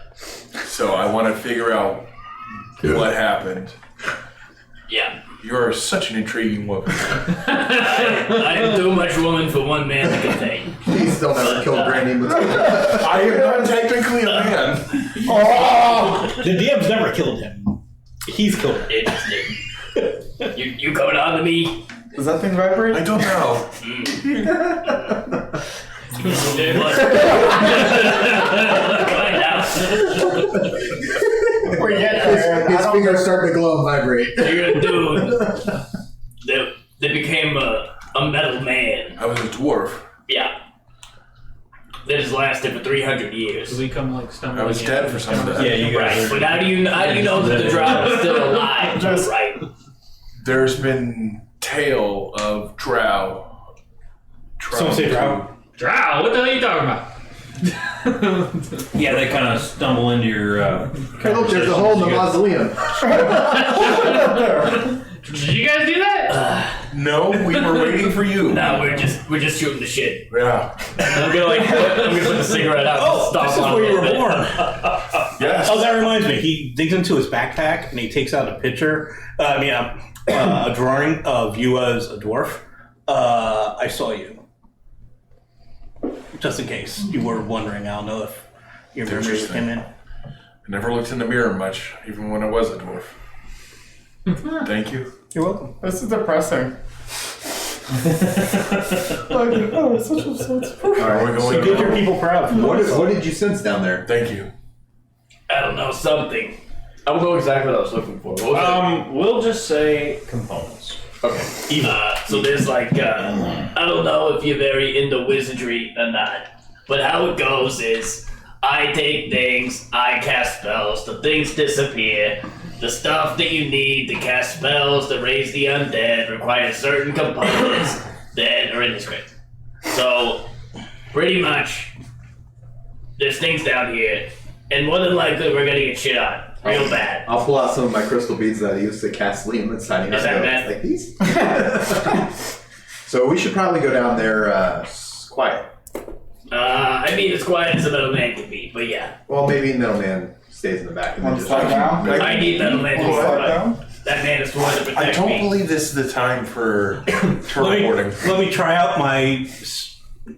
So I want to figure out what happened. Yeah. You're such an intriguing woman. I am too much woman for one man to contain. He still never killed Granny. I am not technically a man. The DM's never killed him. He's killed him. Interesting. You coming on to me? Does that thing vibrate? I don't know. Find out. We're getting there. His fingers start to glow and vibrate. You're a dude that became a metal man. I was a dwarf. Yeah. That has lasted for 300 years. Do we come like stumbling? I was in? dead for some of that. Yeah, you guys. Right, but how do you know that the drow is still alive? Just- Right. There's been tale of drow. Someone say drow. Drow? What the hell are you talking about? Yeah, they kind of stumble into your. Hey, look, there's a hole in the mausoleum. Did you guys do that? No, we were waiting for you. No, we're just shooting the shit. Yeah. I'm gonna put the cigarette out. Oh, and stop this is on where a you were little bit. born. Yes. Oh, that reminds me. He digs into his backpack and he takes out a picture. A drawing of you as a dwarf. I saw you. Just in case you were wondering, I don't know if your memory Interesting. came in. I never looked in the mirror much, even when I was a dwarf. Thank you. You're welcome. This is depressing. Oh, it's such a sense. Are we So going get your to people proud. What did you sense down there? Thank you. I don't know, something. I don't know exactly what I was looking for. What was We'll just say components. it? Okay. So there's like, I don't know if you're very into wizardry or not, but how it goes is I take things, I cast spells, the things disappear. The stuff that you need to cast spells to raise the undead requires certain components that are in the script. So, pretty much, there's things down here, and more than likely we're gonna get shit on. Real bad. I'll pull out some of my crystal beads that I used to cast Liam inside. Is that bad? Like these? So we should probably go down there quiet. I mean, as quiet as a metal man can be, but yeah. Well, maybe Middleman stays in the back. And Want to slide down? I need metal man to Want to slide survive. down? That man is sworn to protect I don't me. believe this is the time for teleporting. Let me try out my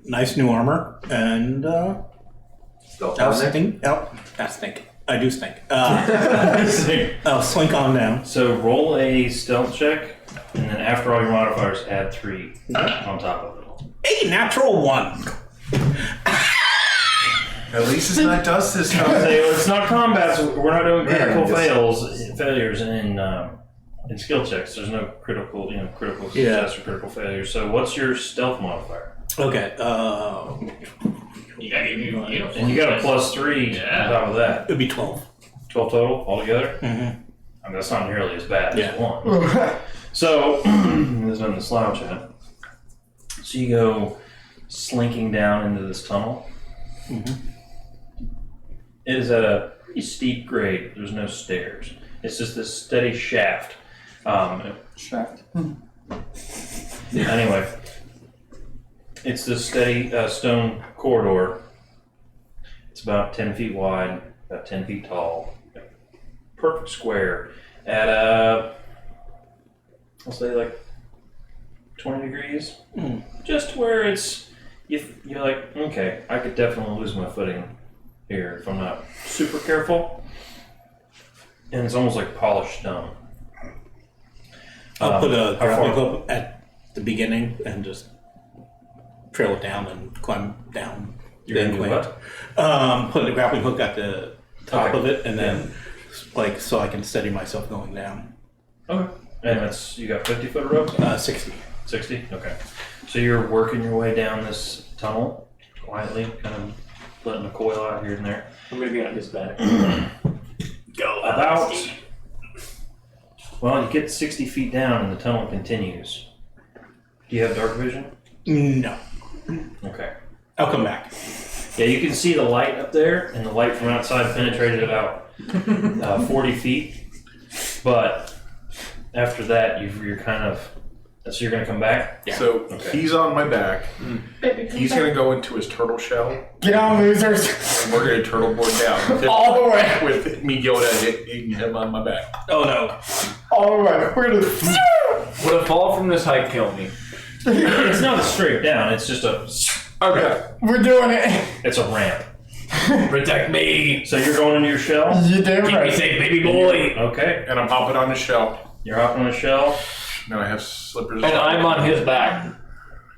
nice new armor and Still I'll down there? stink. Oh, I stink. I do stink. I'll slink on down. So roll a stealth check, and then after all your modifiers, add 3 on top of it. A natural 1. At least it's not dust this time. It's not combat, so we're not doing critical just- failures in skill checks. There's no critical success or critical failures. So what's your stealth modifier? Okay. And you got a +3 on top of that. It'd be 12. 12 total altogether? Mm-hmm. I mean, that's not nearly as bad Yeah. as 1. So, there's nothing to slouch at. So you go slinking down into this tunnel. Mm-hmm. It is at a pretty steep grade. There's no stairs. It's just this steady shaft. Shaft. Anyway, it's this steady stone corridor. It's about 10 feet wide, about 10 feet tall. Perfect square at I'll say like 20 degrees. Just where it's, you're like, okay, I could definitely lose my footing here if I'm not super careful. And it's almost like polished stone. I'll put a how grappling far? hook at the beginning and just trail it down and climb down. You're gonna do what? Put a grappling hook at the top Okay. of it and then like so I can steady myself going down. Okay. And that's, you got 50 foot of rope? 60. 60? Okay. So you're working your way down this tunnel quietly, kind of letting the coil out here and there. I'm gonna be on his back. Go. About, well, you get 60 feet down and the tunnel continues. Do you have dark vision? No. Okay. I'll come back. Yeah, you can see the light up there, and the light from outside penetrated about 40 feet. But after that, you're kind of So you're gonna come back? So Okay. he's on my back. He's gonna go into his turtle shell. Get on, losers. And we're gonna turtle board down. All the way. With me Yoda hitting him on my back. Oh no. All the way. We're gonna. Would a fall from this height kill me? It's not straight down, it's just a. Okay. We're doing it. It's a ramp. Protect me. So you're going into your shell? You damn Keep me right. safe, baby boy. Okay. And I'm hopping on the shell. You're hopping on a shell. Now I have slippers. And I'm on his back.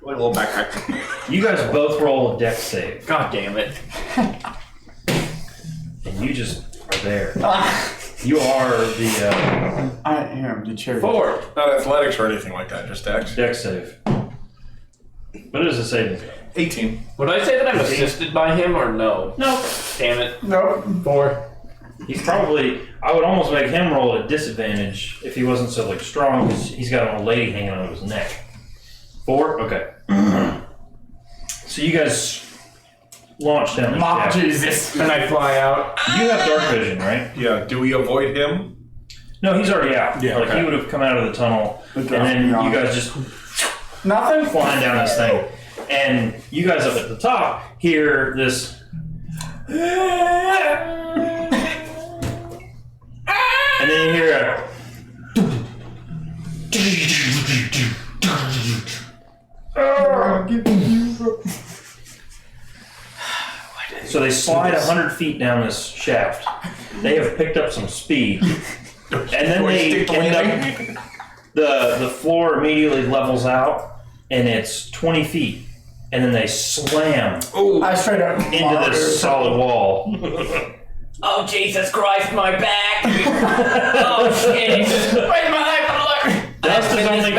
Like a little backpack. You guys both roll a dex save. God damn it. And you just are there. You are the I am the cherry. 4. Not athletics or anything like that, just dex. dex save. What is the saving throw? 18. Would I say that I'm assisted by him or no? No. Damn it. Nope. 4. He's probably. I would almost make him roll at disadvantage if he wasn't so like strong, because he's got an old lady hanging on his neck. 4? Okay. So you guys launch down the shaft. Jesus. And I fly out. You have dark vision, right? Yeah, do we avoid him? No, he's already out. Yeah, Like okay. he would have come out of the tunnel, and then you guys just Nothing. flying down this thing, and you guys up at the top hear this. And then you hear a. So they slide 100 feet down this shaft. They have picked up some speed, and then they end up. The floor immediately levels out, and it's 20 feet, and then they slam I straight up into this solid wall. Oh, Jesus Christ, my back! Oh, shit! Where's my life? Dust is only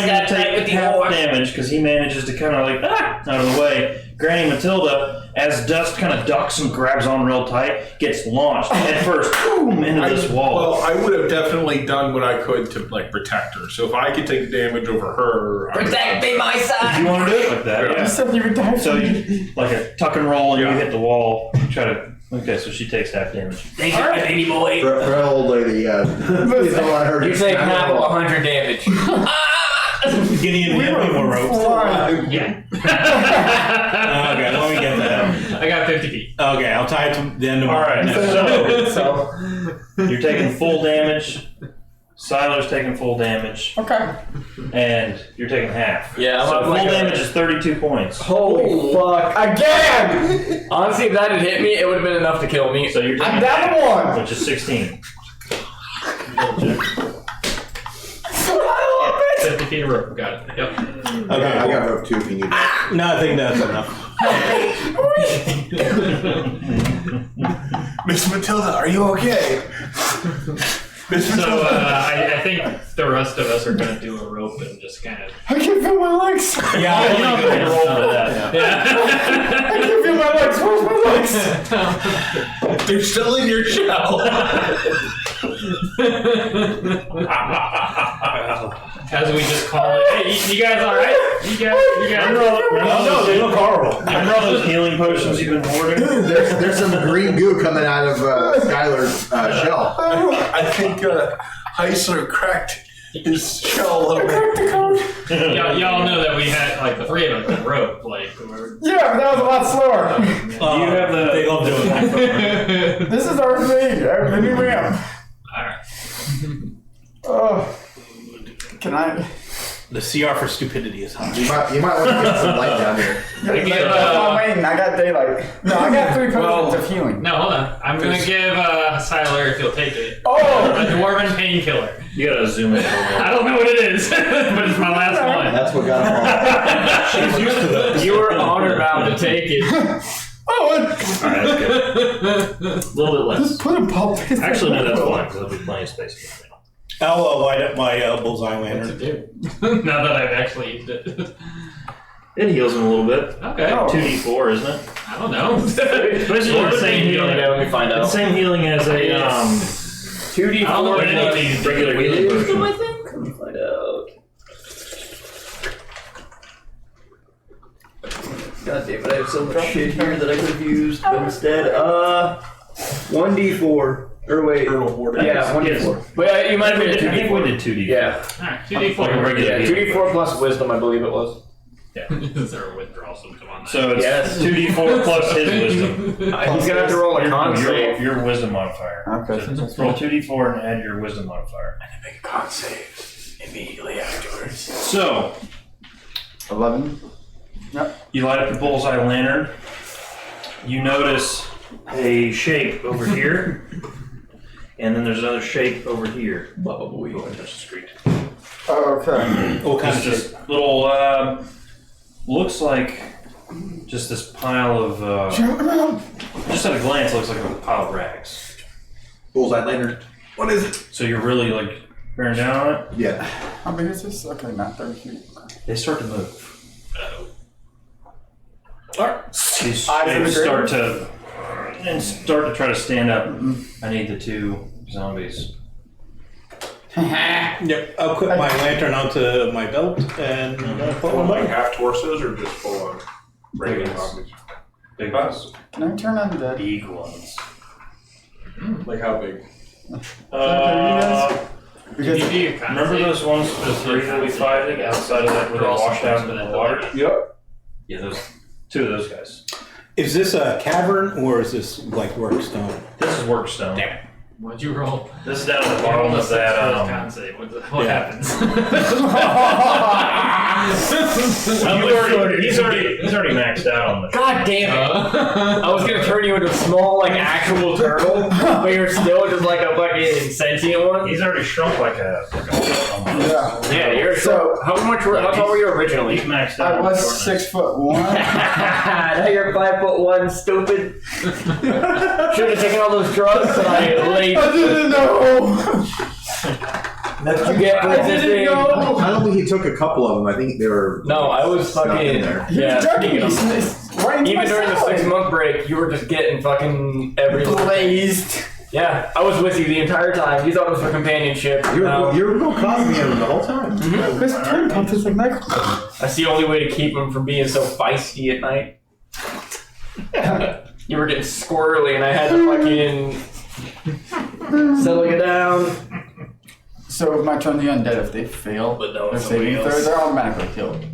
going to take half damage because he manages to kind of like out of the way. Granny Matilda, as Dust kind of ducks and grabs on real tight, gets launched head first, boom, into this wall. Well, I would have definitely done what I could to like protect her. So if I could take damage over her, I would Protect me, my If son! you want to do it like that, Yeah. yeah. said you would die. So you like a tuck and roll, and you Yeah. hit the wall. Try to. Okay, so she takes half damage. Thank you, baby boy. For an old lady, yeah. Please don't let her. You take half of 100 damage. Gideon, we have any more ropes? Yeah. Okay, let me get that. I got 50 feet. Okay, I'll tie it to the end of my. All right, So you're taking full damage. Siler's taking full damage, okay. and you're taking half. Yeah, I'm so up full like a- damage is 32 points. Holy fuck. Again. Honestly, if that had hit me, it would have been enough to kill me. So you're taking I'm down to half, one. which is 16. 50 feet of rope. Got it. Yep. Okay, I got rope too if you need that. no, I think that's enough. Miss Matilda, are you okay? Miss So Matilda. I think the rest of us are going to do a rope and just kind of. I can feel my legs. Yeah, You don't have to roll for that. Yeah. I can feel my legs. Where's my legs? They're still in your shell. As we just call it. Hey, you guys all right? You guys. no, they look horrible. Remember all those healing potions you've been hoarding? There's some green goo coming out of Skylar's shell. I think Heisler cracked his shell a little bit. Y'all know that we had like the three of us in rope. Like we're. Yeah, but that was a lot slower. You have the. They love doing that. This is our thing. The new ramp. All right. Oh. Can I? The CR for stupidity is high. You might want to get some light down here. I give, I'm waiting. I got daylight. No, I got 3 potions of healing. No, hold on. I'm gonna give Siler, if you'll take it, Oh! a dwarven painkiller. You gotta zoom in. I don't know what it is, but it's my last one. That's what got him She's used to that. You were honor bound to take it. Oh, Alright, that's good. A little bit less. just put a pulp. Actually, no, that's fine, because there'll be plenty of space. I'll light up my bullseye What's lantern. it do? Now that I've actually used it. It heals him a little bit. Okay. Oh. 2d4, isn't it? I don't know. Basically the same healing. Let me find The out. same healing as a 2d4 I don't know what any of these regular healing potion. I think. Let me find out. God damn it, I have so much shit here that I could have used, but instead, 1d4. Or wait. Turtle board. Yeah, 1d4. But you might have made it 2d4. I think we did 2d4. Yeah. Alright, Like a 2d4. regular Yeah, D4. 2d4 plus wisdom, I believe it was. Is there a withdrawal symptom on that? So it's Yes. 2d4 plus his wisdom. He's gonna have to roll a con save. Your wisdom modifier. Okay. Roll 2d4 and add your wisdom modifier. Make a con save immediately afterwards. So, 11. you light up your bullseye lantern. You notice a shape over here, and then there's another shape over here. Lovable. Go ahead and touch the screen. Okay. What kind of Just shape? this little, looks like just this pile of, just at a glance, it looks like a pile of rags. Bullseye lantern. What is it? So you're really like bearing down on it. Yeah. How big is this? Okay, not 30 feet. They start to move. These Eyes shapes of the start to try to stand up. I need the two zombies. Yep. I'll put my lantern onto my belt and put one Like back. half torsos or just full on regular zombies? Big ones. Can I turn on the Big ones. Like how big? Because Remember those ones, the three that we fighted outside of that where they washed out into the water? Yep. Yeah, those two of those guys. Is this a cavern or is this like work stone? This is workstone. Damn it. What'd you roll? This is down at the bottom of that. Con save. What Yeah. happens? He's already maxed out on the. God damn it! I was gonna turn you into a small, like, actual turtle, but you're still just like a fucking sentient one. He's already shrunk like a. yeah. Yeah, you're So- how tall were you originally? He's maxed out. I on was shortness. 6'1". Now you're 5'1", stupid. Should have taken all those drugs that I laid. I didn't know. That's what you get for I didn't resisting. know. I don't think he took a couple of them. I think they were. No, I was stuck fucking in there. yeah. Drugging me. Speaking of, Right into even my during the salad. 6-month break, you were just getting fucking every. Blazed. Yeah, I was with you the entire time. You thought it was for companionship. You No. were Bill Cosby the whole time. This turn pump is like Michael. That's the only way to keep him from being so feisty at night. You were getting squirrely, and I had to fucking settle you down. So my turn, the undead, if they fail But no, their somebody saving throw, else. they're automatically killed.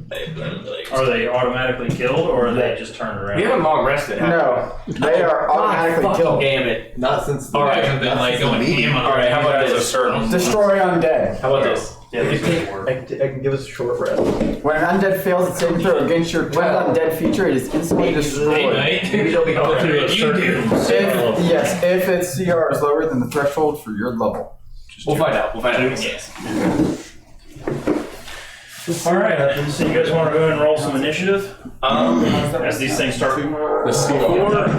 Are they automatically killed or are they just turned around? We haven't long rested, have No, they are we? automatically God fucking killed. damn it. Not since. All right. I've been like going ham on Alright, how about this? Destroy undead. How about this? Yeah, these I guys work. can give us a short rest. When an undead fails its saving throw against your twin undead feature, it is instantly destroyed. Maybe they'll be Oh, going to a certain If, yes, if its CR is lower than the threshold for your level. We'll find out. Yes. All right. So you guys want to go ahead and roll some initiative as these things start?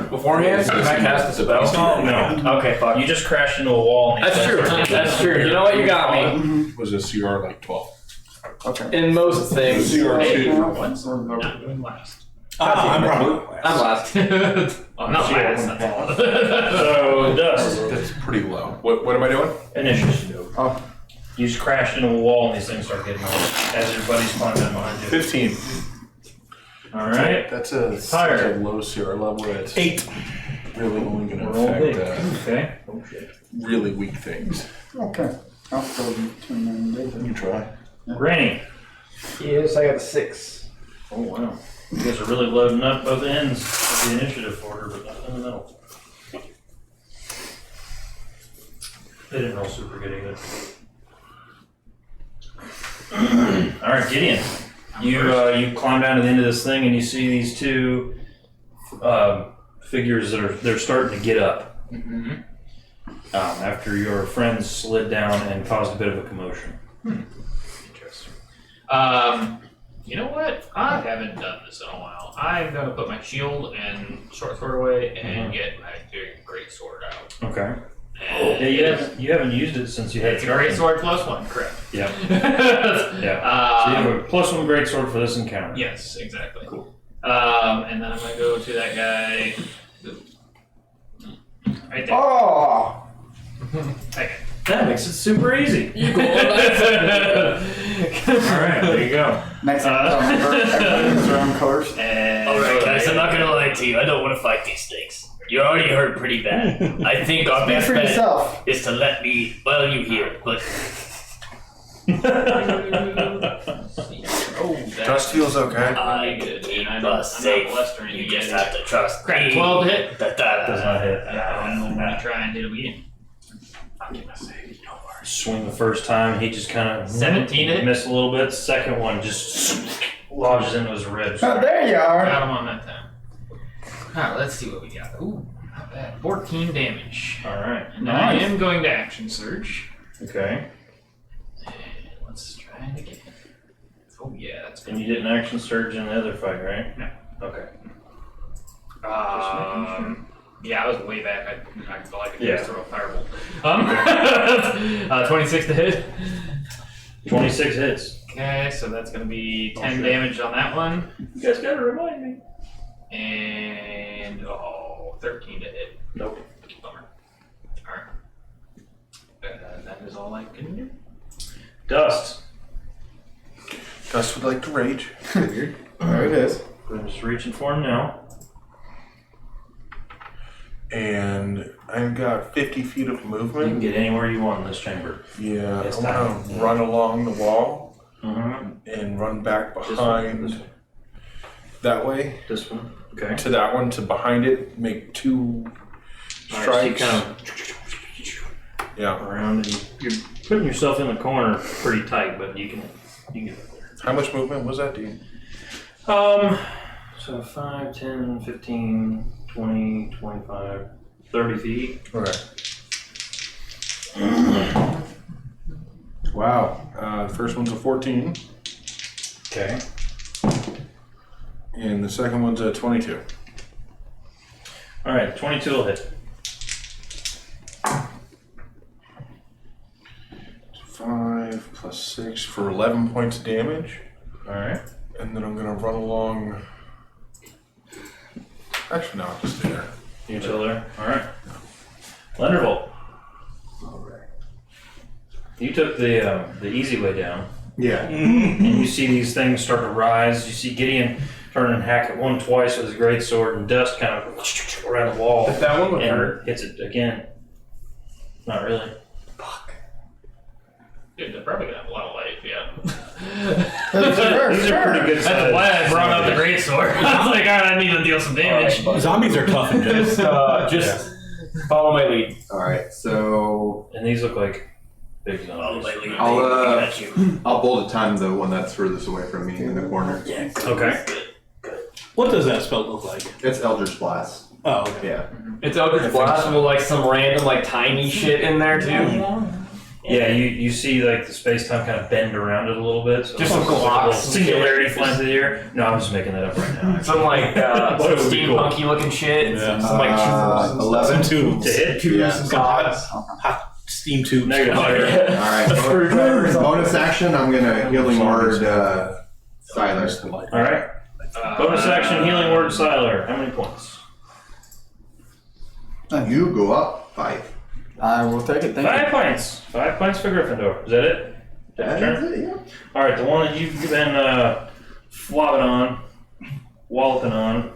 Beforehand, can I cast a spell? No. Okay, fuck. You just crashed into a wall. And That's true. That's true. You know what? You got me. Was a CR like 12? Okay. In most things. I'm last. I'm probably. I'm last. I'm not last. That's all. So Dust, That's pretty low. What am I doing? initiative. Oh. You just crashed into a wall and these things start getting on as your buddies climb in behind you. 15. All right. That's a Higher. such a low CR level. It's 8. really only going to Roll big. affect Okay. really weak things. Okay. I'll go between undead. You try. Granny. Yes, I got a 6. Oh wow. You guys are really loading up both ends of the initiative order, but not in the middle. They didn't roll super good either. All right, Gideon. You climb down to the end of this thing and you see these two figures that they're starting to get up. After your friends slid down and caused a bit of a commotion. Interesting. You know what? I haven't done this in a while. I'm gonna put my shield and short sword away and get my great sword out. Okay. And Yeah, you haven't used it since you had it's a great sword +1, correct? Yeah. Yeah. So you have a +1 great sword for this encounter. Yes, exactly. Cool. And then I'm gonna go to that guy. Right there. Oh! Okay. That makes it super easy. All right, there you go. Next time, everybody has their own colors. And Alright, guys, I'm not gonna lie to you. I don't want to fight these things. You're already hurt pretty bad. I think our Speak best for bet yourself. is to let me. Well, you hear, but Oh, Dust feels okay. I good, keep man. I'm us not safe. blustering You you just guys. have to trust Crack me. 12 to hit. Does not hit. I'm gonna try and hit him again. Swing the first time, he just kind of 17 to hit? missed a little bit. Second one just lodges into his ribs. Oh, there you are. Got him on that time. Alright, let's see what we got. Ooh, not bad. 14 damage. All right. And I am going to action surge. Okay. And let's try it again. Oh yeah, that's And you didn't action surge in the other fight, right? No. Okay. Yeah, I was way back. I thought I could Yeah. just throw a firebolt. 26 to hit. 26 hits. Okay, so that's going to be 10 damage on that one. You guys gotta remind me. And, 13 to hit. Nope. Bummer. Alright. That is all I can do. Dust. Dust would like to rage. There it is. I'm just reaching for him now. And I've got 50 feet of You can movement. get anywhere you want in this chamber. Yeah, It's I want to run along the wall Mm-hmm. and run back This one. behind that way This one. Okay. to that one to behind it. Make 2 Alright, so you strikes. kind of Yeah. around and you're putting yourself in the corner pretty tight, but you can get up there. How much movement was that, dude? So 5, 10, 15, 20, 25, 30 feet. Okay. Wow. The first one's a 14, Okay. and the second one's a 22. All right, 22 will hit. 5 plus 6 for 11 points of damage. All right. And then I'm going to run along. Actually, no, I'll just stay there. You chill there. All right. Lendervolt. You took the easy way down, Yeah. and you see these things start to rise. You see Gideon turn and hack at one twice with his greatsword, and dust kind of around the wall. If that one would and hurt. hits it again. Not really. Dude, they're probably going to have a lot of life, yeah. These are pretty good. That's why I brought out the greatsword. I was like, alright, I need to deal some damage. Zombies are tough and Just follow my lead. Alright, so And these look like big follow zombies. my lead. I'll, I got you. I'll bolt a time the one that's furthest away from me in the corner. Yeah. Okay. What does that spell look like? It's Eldritch Blast. Oh, okay. Yeah. It's Eldritch Blast with like some random like tiny shit in there too. Yeah, you see like the space time kind of bend around it a little bit. So Just some it's like a little glocks. singularity flying through the air. No, I'm just making that up right now. Some like But some it would be cool. steampunky looking shit. Yeah. Some like 11. Tubes. To hit? Yeah. Gods. Hot steam tubes. Negative. Alright, bonus action, I'm gonna Healing Word Siler. All right. Bonus action, healing word, Siler. How many points? You go up 5. I will take it. Thank 5 you. points. 5 points for Gryffindor. Is that it? That's your turn? That's it, yeah. All right, the one that you've been flopping on, walloping on,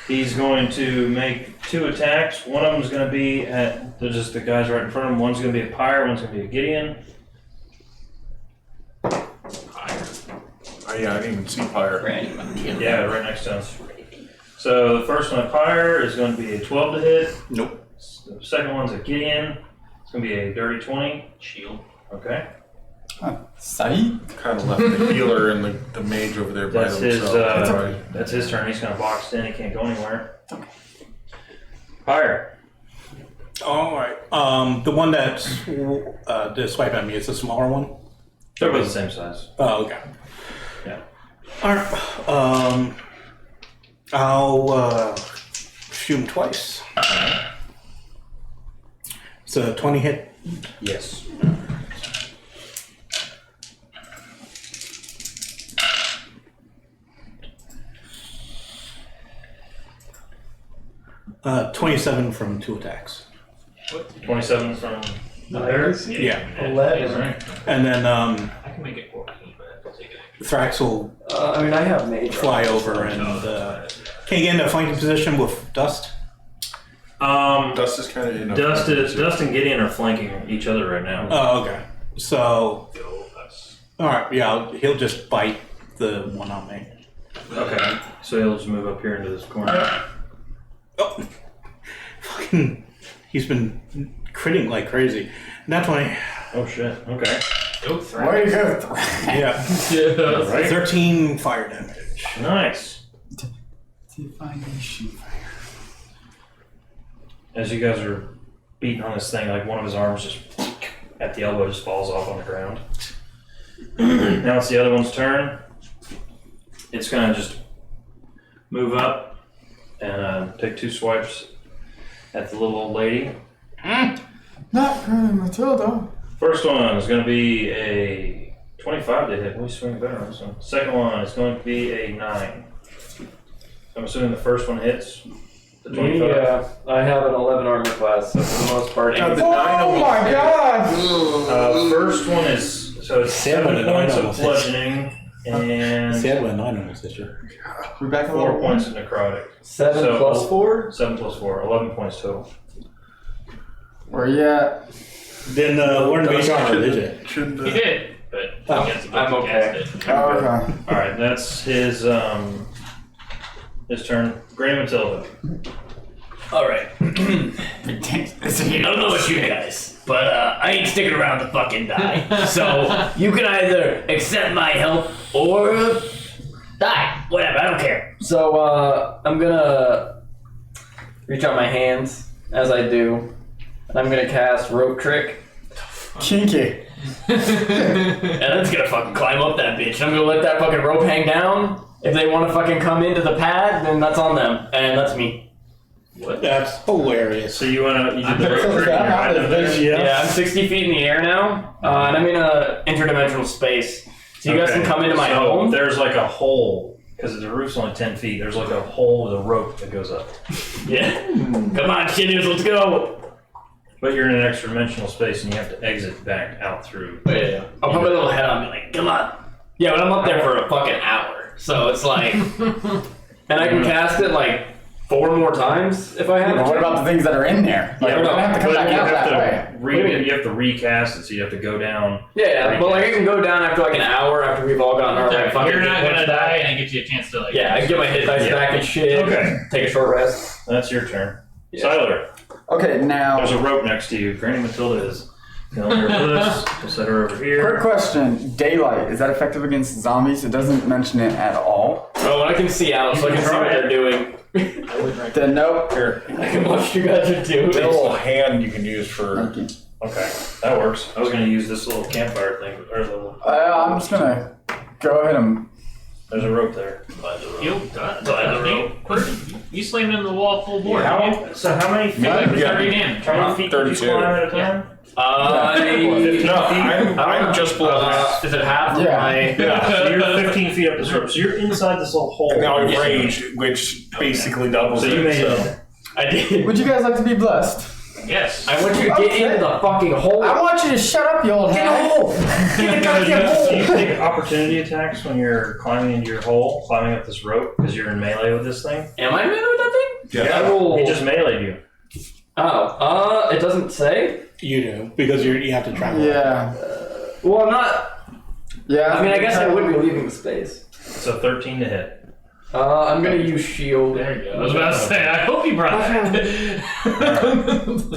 he's going to make 2 attacks. One of them is going to be at just the guys right in front of him. One's going to be a Pyre, one's going to be a Gideon. Oh, yeah, I didn't even see fire. Yeah, right next to him. So the first one, a Pyre, is going to be a 12 to hit. Nope. The second one's a Gideon. It's going to be a dirty 20. Shield. Okay. Saeed? Kind of left the healer and the mage over there by That's his, themselves. that's his turn. He's kind of boxed in. He can't go anywhere. Pyre. All right. The one that's did swipe at me is the smaller one. They're both the same size. Oh, okay. Yeah. All right. I'll shoot him twice. So 20 hit. Yes. Uh, 27 from 2 attacks. 27 from there. Yeah. 11. Right. And then I can make it 14, but I have to take it. Thrax will I mean, I have mage. fly over and can you get in a flanking position with dust? Dust is kind of in. Dust and Gideon are flanking each other right now. Oh, okay. So, all right, yeah, he'll just bite the one on me. Okay. So he'll just move up here into this corner. Oh, fucking! He's been critting like crazy. Not 20. Oh shit. Okay. Go Where you go? Yeah. Yeah. Right. 13 fire damage. Nice. As you guys are beating on this thing, like one of his arms just at the elbow just falls off on the ground. Now it's the other one's turn. It's gonna just move up and take 2 swipes at the little old lady. Not Granny Matilda. First one is going to be a 25 to hit. We swing better on this one. Second one is going to be a 9. I'm assuming the first one hits the 25. Yeah, I have an 11 armor class, so for the most part. Oh, the 9 Oh almost my hit. god! First one is so it's 7 points of bludgeoning and Sad one, 9 almost hit you. We're back a 4 little points of necrotic. 7 So- plus 4? 7 plus 4, 11 points total. Where you at? Then learn to base armor, did you? Should He did, but Oh, he gets to I'm okay. cast it. Oh, okay. All right, that's his turn. Granny Matilda. Alright. I don't know about you guys, but I ain't sticking around to fucking die. So you can either accept my help or die. Whatever, I don't care. So, I'm gonna reach out my hands as I do, and I'm gonna cast Rope Trick. Kinky. And I'm just gonna fucking climb up that bitch. I'm gonna let that fucking rope hang down. If they want to fucking come into the pad, then that's on them, and that's me. That's hilarious. So you did the rope trick and you're hiding there? Yeah, I'm 60 feet in the air now, and I'm in a interdimensional space. So you guys can come into my home. There's like a hole, because the roof's only 10 feet. There's like a hole with a rope that goes up. Yeah. Come on, shitters, let's go. But you're in an extra dimensional space and you have to exit back out through. Yeah. I'll put my little head on and be like, come on. Yeah, but I'm up there for a fucking hour. So it's like. And I can cast it like 4 more times if I have to. What about the things that are in there? Like, Yeah, we're gonna have to come but back you out have that to way. you have to recast it, so you have to go down. Yeah, but like I can go down after like an hour after we've all gotten our like fucking You're not hit gonna points die, back. and it gives you a chance to like. Yeah, I can get my hit dice back and shit. Okay. Take a short rest. That's your turn. Yeah. Siler, Okay, now, there's a rope next to you. Granny Matilda is going over this. We'll set her over quick here. question. Daylight, is that effective against zombies? It doesn't mention it at all. Oh, and I can see out, so I can see what they're doing. Then nope. Here, I can watch you guys are doing. a little hand you can use for. Okay. Okay, that works. I was going to use this little campfire thing. Or little, I'm just gonna go ahead and. there's a rope there. You slammed into the wall full board. didn't you? So how many feet? Like Yeah. 30 damage. How many feet did you 32. climb at a time? No, I'm just below that. Is it half Yeah. of my? Yeah, so you're 15 feet up this rope. So you're inside this little hole. Now I've ranged, which basically doubles So you it. made So. it. I did. Would you guys like to be blessed? Yes. I want you to get into the fucking hole. I want you to shut up, you old hell. Get a goddamn So you hole. take opportunity attacks when you're climbing into your hole, climbing up this rope, because you're in melee with this thing. Am I melee with that thing? Yeah. I will. He just meleeed you. Oh, it doesn't say. You do, because you have to travel. Yeah. Well, I'm not. Yeah. I mean, I guess I would be leaving the space. So 13 to hit. I'm gonna use shield. There you go. I was about to say, I hope you brought that.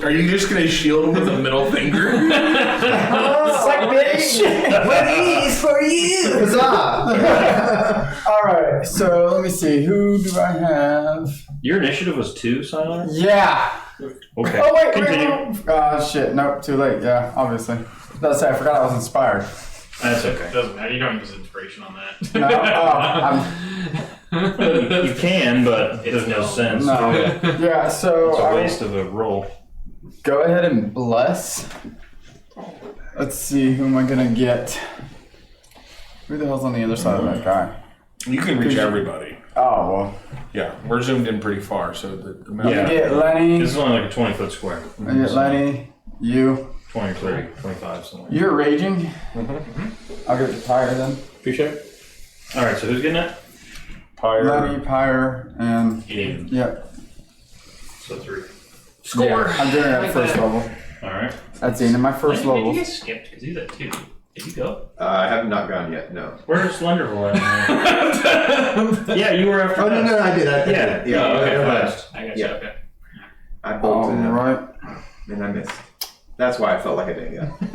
Are you just gonna shield him with a middle finger? Suck bitch. What is for you? Huzzah. Alright, so let me see. Who do I have? Your initiative was 2, Siler? Yeah. Okay. Oh, wait. Continue. Shit. Nope, too late. Yeah, obviously. That's I forgot I was inspired. That's okay. Doesn't matter. You don't use inspiration on that. No, I'm, You can, but there's no sense. no. Yeah, so It's a I will waste of a roll. go ahead and bless. Let's see, who am I gonna get? Who the hell's on the other side of that guy? You can reach everybody. Oh, well. Yeah, we're zoomed in pretty far, so the amount I Yeah. get Lenny. This is only like a 20-foot square. I get Lenny. You. 20 or 30, 25, something like that. You're raging. I'll get the Pyre then. Appreciate it. All right, so who's getting it? Pyre. Lenny, Pyre, and Aiden. yep. So 3. Score. Yeah, I'm doing it at Like first that. level. All right. That's the end of my first Maybe level. you get skipped because he's at 2. Did you go? I have not gone yet. No. Where's Slenderville at? Yeah, you were after. Oh no, I did. Yeah. Yeah. Oh, okay, okay. fast. I got Yeah. you. Okay. I bolted him, Alright. and I missed. That's why I felt like I didn't get.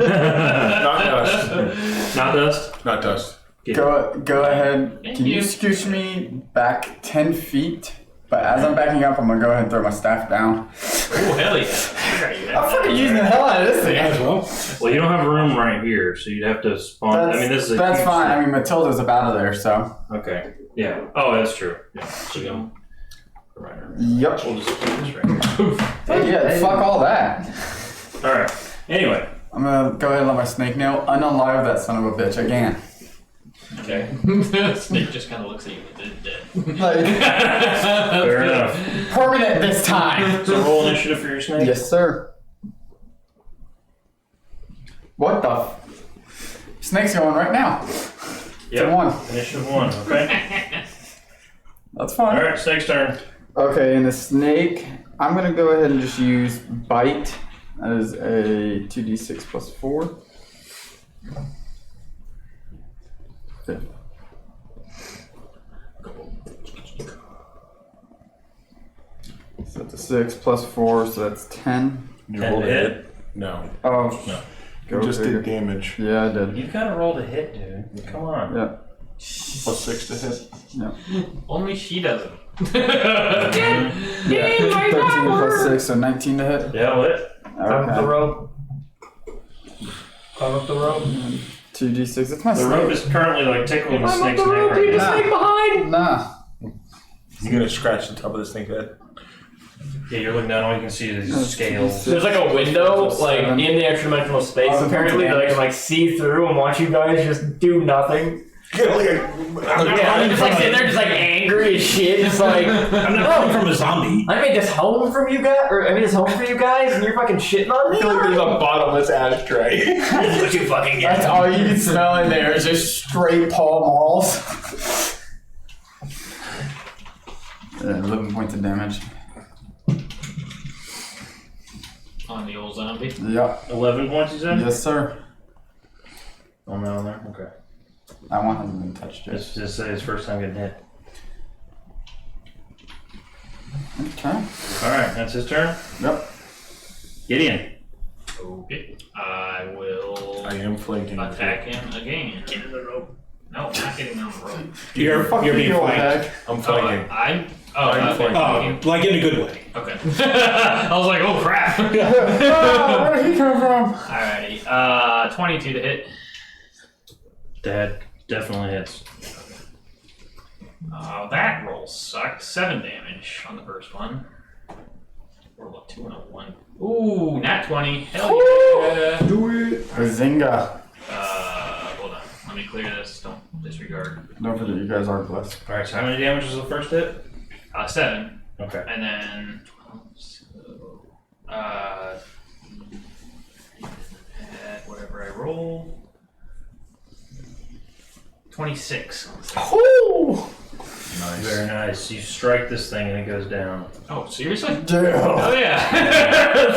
Not dust. Not dust. Not dust. Go ahead. Thank Can you you. scooch me back 10 feet? But as I'm backing up, I'm gonna go ahead and throw my staff down. Oh, hell yeah. I'm fucking using the hell out of this thing. As well. Well, you don't have room right here, so you'd have to spawn. I mean, this is a That's huge fine. I thing. mean, Matilda's up out of there, so. Okay. Yeah. Oh, that's true. Yeah. So you go. Right. Yep. We'll just keep this right here. Hey, yeah, fuck all that. All right. Anyway. I'm gonna go ahead and let my snake nail unalive that son of a bitch again. Okay. Snake just kind of looks at you and dead. Fair enough. Permanent this time. So roll initiative for your snake. Yes, sir. What the? Snake's going right now. Yep. To 1. Initiative 1. Okay. That's fine. All right. Snake's turn. Okay, and the snake, I'm gonna go ahead and just use bite. That is a 2d6 plus 4. Okay. So that's a 6 plus 4, so that's 10. You 10 rolled to a hit. No. Oh, No. go You just figure. did damage. Yeah, I did. You've got to roll to hit, dude. Come on. Yeah. Plus 6 to hit. Only she doesn't. Yeah. 13 plus 6, so 19 to hit. Yeah, lit. Climb up the Okay. rope. Climb up the rope. 2d6. It's my The snake. rope is currently like tickling the Climb up snake's the neck rope. right Leave the now. snake behind. Nah. You're gonna scratch the top of the snake head. Yeah, you're looking down. All you can see is these scales. There's like a window, like in Seven. the extra dimensional space, Oh, apparently, that I can like see through and watch you guys just do nothing. Yeah, Yeah, I'm just like sitting there, just like angry as shit, just like I'm not running from a zombie. I made this home from you guys, or I made this home for you guys, and you're fucking shitting on me. there's a bottomless ashtray. That's what you fucking get. That's all you can smell in there is just straight Pall Malls. 11 points of damage. On the old zombie. Yep. 11 points, you said? Yes, sir. On that one there? Okay. That one hasn't been touched yet. Just say his first time getting hit. Okay. Alright, that's his turn. Yep. Gideon. Okay. I will I am flanking. attack him again. Get in the rope. No, not getting on the rope. You're being you, old flanked. hag. I'm flanking. I'm flanking. Oh, like in a good way. Okay. I was like, oh crap. Oh, where did he come from? Alrighty. 22 to hit. That definitely hits. That roll sucked. 7 damage on the first one. Roll a 2 and a 1. Ooh, nat 20. Hell yeah. Do it. Bazinga. Hold on. Let me clear this. Don't disregard. Don't forget you guys are blessed. Alright, so how many damage was the first hit? 7. Okay. And then, so, whatever I roll. 26. Ooh. Nice. Very nice. You strike this thing and it goes down. Oh, seriously? Damn. Oh, yeah.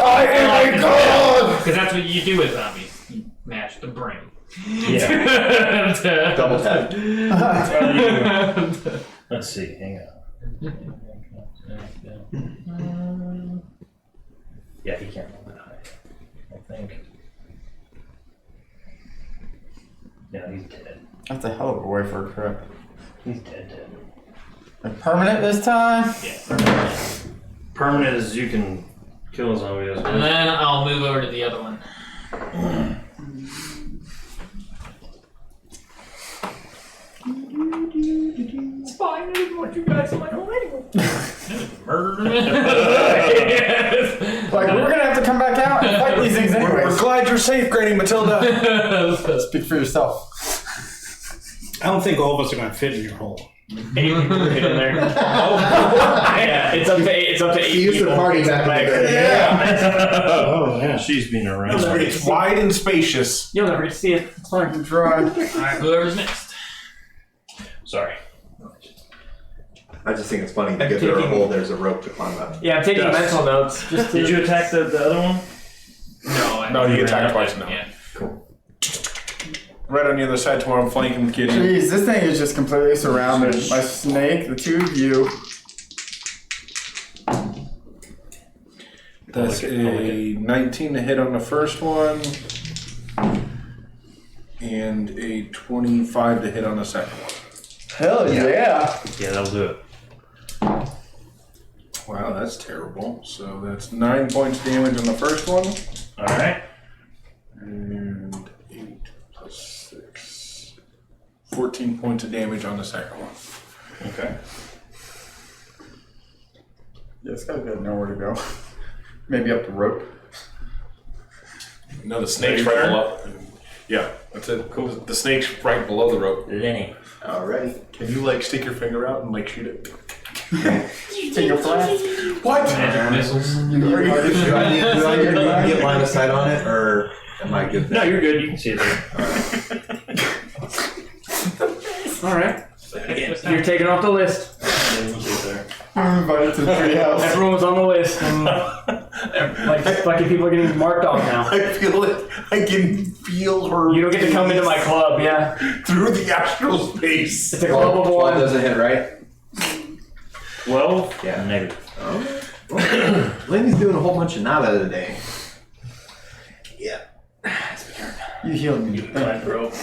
I am a god. Because that's what you do with zombies. You mash the brain. Yeah. Double tap. Let's see. Hang on. Yeah, he can't roll that high. I think. Yeah, he's dead. That's a hell of a way for a crit. He's dead. Like permanent this time? Yeah. Permanent as you can kill a zombie. As And then I'll move over to the other one. It's fine. I didn't want you guys to like anyway. Murder me. Like, we're gonna have to come back out and fight these things We're anyways. glad you're safe, Granny Matilda. Speak for yourself. I don't think all of us are going to fit in your hole. 8 people get in there. Yeah, it's up to 8 He used people. the party back in the day. Oh, yeah. she's been around. It's wide and spacious. You'll never see it. It's fucking dry. Alright, whoever's next. Sorry. I just think it's funny to get through a hole. There's a rope to climb up. Yeah, I'm taking Dust. mental notes. Just Did you attack the other one? No, you attacked twice now. Yeah. Right on the other side to where I'm flanking Kitty. Jeez, this thing is just completely surrounded. My snake, the two of you. That's a 19 to hit on the first one. And a 25 to hit on the second one. Hell yeah. Yeah, that'll do it. Wow, that's terrible. So that's 9 points damage on the first one. Alright. And 8 plus 6. 14 points of damage on the second one. Okay. Yeah, this guy's got nowhere to go. Maybe up the rope. No, the snake's right below. Yeah, that's it. Cool. The snake's right below the rope. Lenny. Alrighty. Can you like stick your finger out and like shoot it? Finger blast. What? Magic missiles. Do I need to get line of sight on it, or am I good? No, you're good. You can see it there. Alright. You're taken off the list. Yeah, you can see it there. I'm invited to the treehouse. Everyone was on the list. And, like, fucking people are getting marked off now. I feel it. I can feel her. You don't get to come into my club, yeah. through the astral space. It's a club of 12 one. doesn't hit, right? 12? Yeah. Negative. Lenny's doing a whole bunch of nada today. Yeah. You healed me. Climb the rope.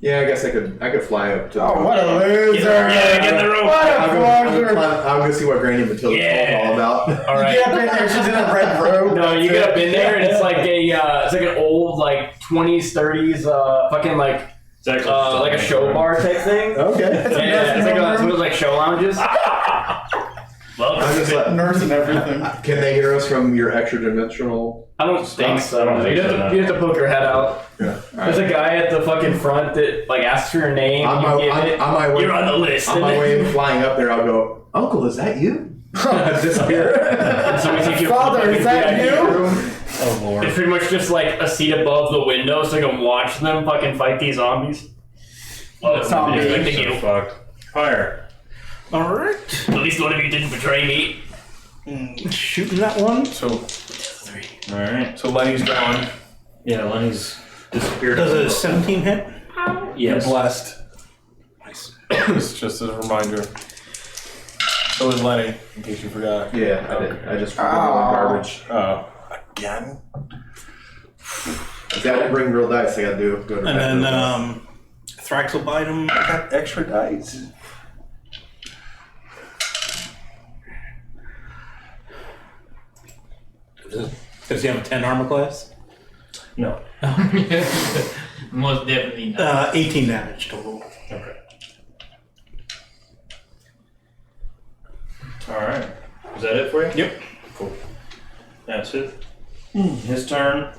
Yeah, I guess I could fly up to. Oh, what a loser! Yeah, get in the rope. What a loser! I'll go see what Granny Matilda's all about. Alright. Get up in there, she's in a red robe. No, you get up in there and it's like an old like 20s, 30s, fucking like It's actually like a show bar type thing. Okay. Yeah, it's like one of those like show lounges. I'm just like, Nurse and everything. can they hear us from your extra dimensional? I don't think so. I don't think You have so, to no. you have to poke your head out. Yeah. There's a guy at the fucking front that like asks for your name. On you my, give on, it. on my way, You're on the list. on my way flying up there, I'll go, Uncle, is that you? Disappear. And so we take you. Father, is that you? Oh, Lord. It's pretty much just like a seat above the window, so you can watch them fucking fight these zombies. Well, It's not me. expecting you. Fucked. Fire. Alright. At least one of you didn't betray me. Shooting that one. So Alright. Lenny's gone. Yeah, Lenny's disappeared. Does a 17 hit? Yes. Blessed. Nice. It's just a reminder. So is Lenny, in case you forgot. Yeah, I did. I just forgot all the garbage. Oh. Again? If I didn't bring real dice, I gotta go to And bed. then Thrax will bite him. I got extra dice. Does he have a 10 armor class? No. Most definitely not. 18 damage total. Okay. Alright. Is that it for you? Yep. Cool. That's it. His turn.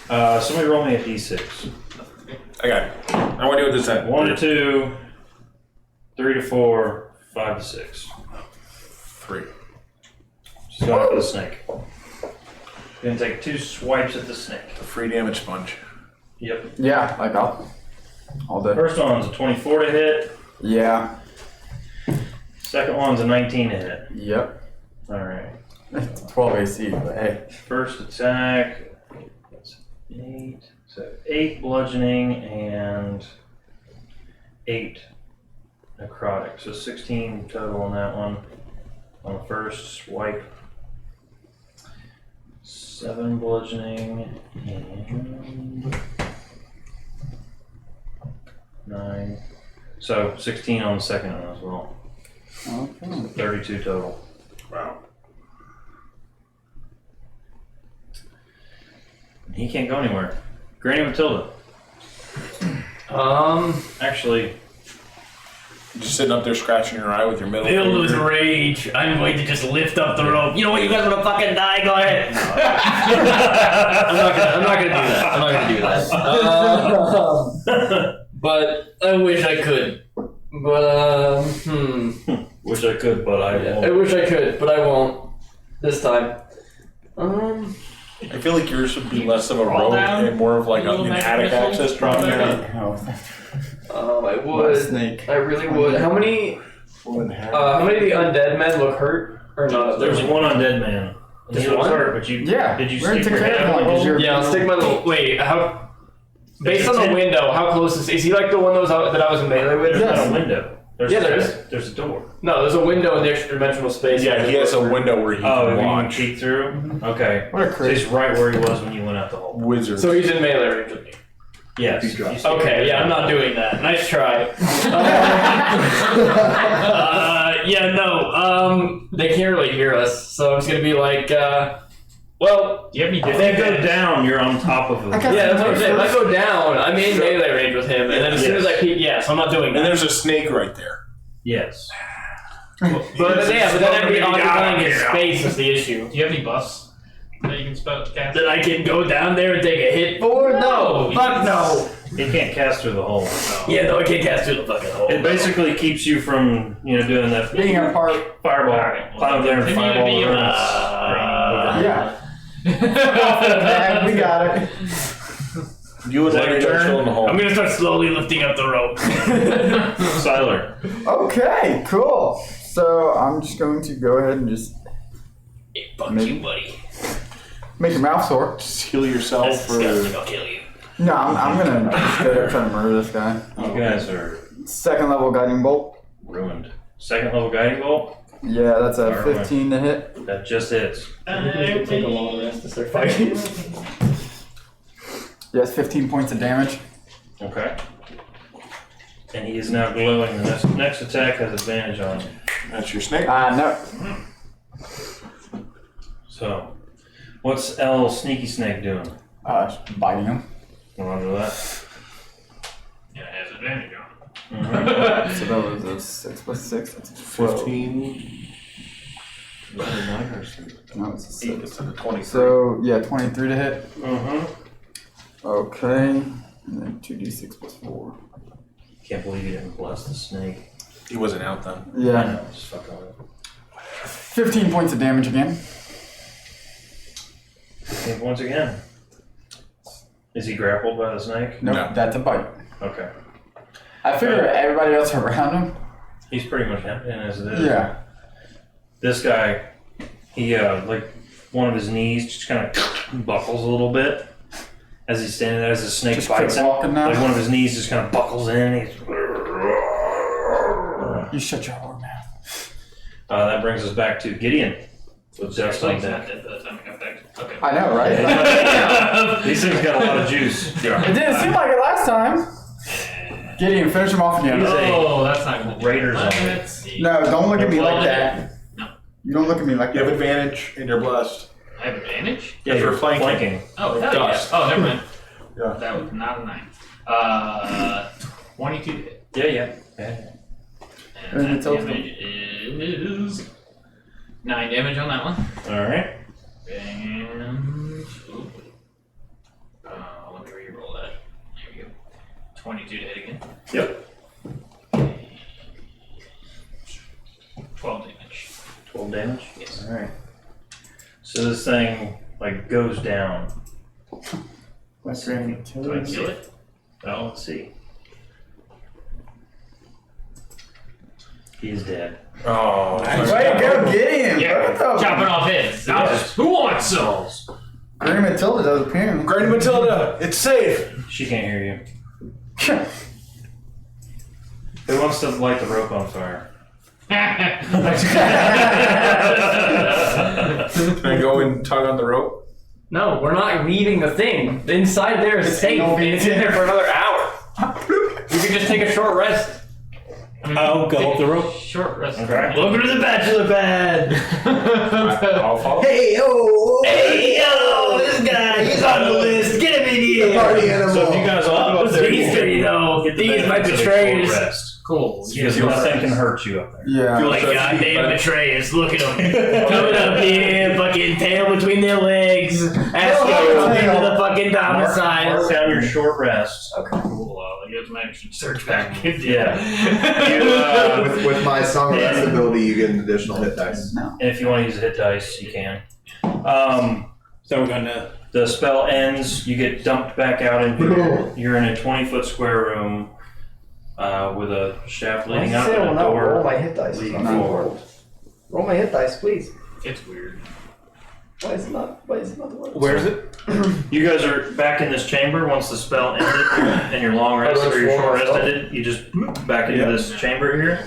Somebody roll me a d6. I got it. I want to do it this time. 1 to 2, 3 to 4, 5 to 6. 3. Just go after the snake. Gonna take 2 swipes at the snake. The free damage sponge. Yep. Yeah, like all day. First one's a 24 to hit. Yeah. Second one's a 19 to hit. Yep. Alright. 12 AC, but hey. First attack. That's 8. So 8 bludgeoning and 8 necrotic. So 16 total on that one. On the first swipe. 7 bludgeoning and 9. So 16 on the second one as well. Okay. 32 total. Wow. He can't go anywhere. Granny Matilda. Actually, Just sitting up there scratching your eye with your middle Filled with finger. rage, I'm going to just lift up the rope. You know what? You guys want to fucking die? Go ahead. I'm not gonna do that. I'm not gonna do that. But I wish I could. But wish I could, but I won't. I wish I could, but I won't this time. I feel like yours would be less of a Crawl rope down, and more of like little an magic attic missiles, access crawl drop down. down. I What a would. snake. I really would. How many? How many of the undead men look hurt or not? There's one undead man. And Just he looks one? hurt, but you Yeah, did you we're gonna stick take your care head of out one of the 'cause hole? you're. Yeah, I'll stick my little. Wait, how? Based on the window, how close is he? Like the one that was out, that I was in melee with? There's not a window. There's Yeah, there is. There's a door. No, there's a window in the extra dimensional space. Yeah, he has a window where he Oh, can you can watch. peek through? Okay. What a So crazy. he's right where he was when you went out the hole. Wizard. So he's in melee range with me. Yes. He dropped. You stick your Okay, head yeah, I'm out. not doing that. Nice try. Yeah, no. They can't really hear us, so I'm just gonna be like, well, Do you have any If they go down, you're on top of I them. got- yeah, that's what I'm saying. If I go down, I'm in melee range with him, and then as soon as I peek, yeah, so I'm not doing And that. there's a snake right there. Yes. But then I'd be occupying his space is the issue. Do you have any buffs that you can cast? That I can go down there and take a hit for? No, fuck no. He can't cast through the hole. Yeah, no, I can't cast through the fucking hole. It basically keeps you from, doing that Being a part. fireball. Alright, Climb up there and continue to fireball be the a- ruins. Yeah. Man, we got it. You would Is that let your her turn? go in the hole. I'm gonna start slowly lifting up the rope. Siler. Okay, cool. So I'm just going to go ahead and just Hey, fuck Maybe. you, buddy. make your mouth sore. Just heal yourself That's for. disgusting. I'll kill you. No, I'm gonna straight up try to murder this guy. You guys are Second level guiding bolt. ruined. Second level guiding bolt. Yeah, that's a Alright. 15 to hit. That just hits. Take a long rest to start fighting. Yes, 15 points of damage. Okay. And he is now glowing. The next attack has advantage on him. That's your snake. No. So, what's L Sneaky Snake doing? Biting him. We'll on to that. Yeah, it has advantage on Mhm. So that was a 6 plus 6. That's 12. 15. No, it's a 6. It's a 23. So, yeah, 23 to hit. Mhm. Okay. And then 2d6 plus 4. Can't believe you didn't bless the snake. He wasn't out then. I Yeah. know, just fucking with it. 15 points of damage again. 15 points again. Is he grappled by the snake? Nope, No. that's a bite. Okay. I figure everybody else around him. He's pretty much empty as it is. Yeah. This guy, he like one of his knees just kind of buckles a little bit as he's standing there as the snake Just bites quit him. walking now? Like one of his knees just kind of buckles in. And he's You shut your whore mouth. that brings us back to Gideon with it. just like that. Dead by the time it got back. Okay. I know, right? These things got a lot of juice. It didn't seem like it last time. Gideon, finish him off again. He's a Oh, that's not gonna do Raiders it. on it. Let's see. No, don't look at me like that. No. You don't look at me like You have that. advantage and you're blessed. I have advantage? Yeah, If you're you're flanking. Oh, hell Dust. yeah. Oh, never mind. Yeah. That was not a 9. 22 to hit. Yeah. And And that it's also- damage is 9 damage on that one. All right. And ooh. Let me re-roll that. There we go. 22 to hit again. Yep. 12 damage. 12 damage. Yes. All right. So this thing like goes down. Let's Do I kill it? Oh, let's see. He is dead. Oh, Way to go, Gideon! Yeah, What the- chopping off heads. Who wants some? Granny Matilda does appear. Granny Matilda, it's safe. She can't hear you. Who wants to light the rope on fire? Can I go and tug on the rope? No, we're not leaving the thing. The inside there is safe. no It's in there for another hour. You can just take a short rest. I'll go up the rope. Short rest. Okay. Welcome to the bachelor pad. I'll follow. Hey, yo! Hey, yo, this guy, he's on the list. Get him in here. Party animal! So if you guys all go up there, These three, though. get the These my benefits of a betrayers. short rest. Cool. Because nothing can hurt you up there. Yeah. Like goddamn betrayers. Look at them. Coming up here, fucking tail between their legs. Asking to come into the fucking Mark domicile. down your short rest. Cool. I guess my action search back. Yeah. With my Song of Rest ability, you get an additional hit dice. And if you want to use a hit dice, you can. So we're gonna. The spell ends. You get dumped back out in here. You're in a 20-foot square room with a shaft leading up and a door roll my hit dice. leading forward. Roll my hit dice, please. It's weird. Why is it not the word? Where is it? You guys are back in this chamber once the spell ended and your long rest or your short rest ended. You just back into this chamber here.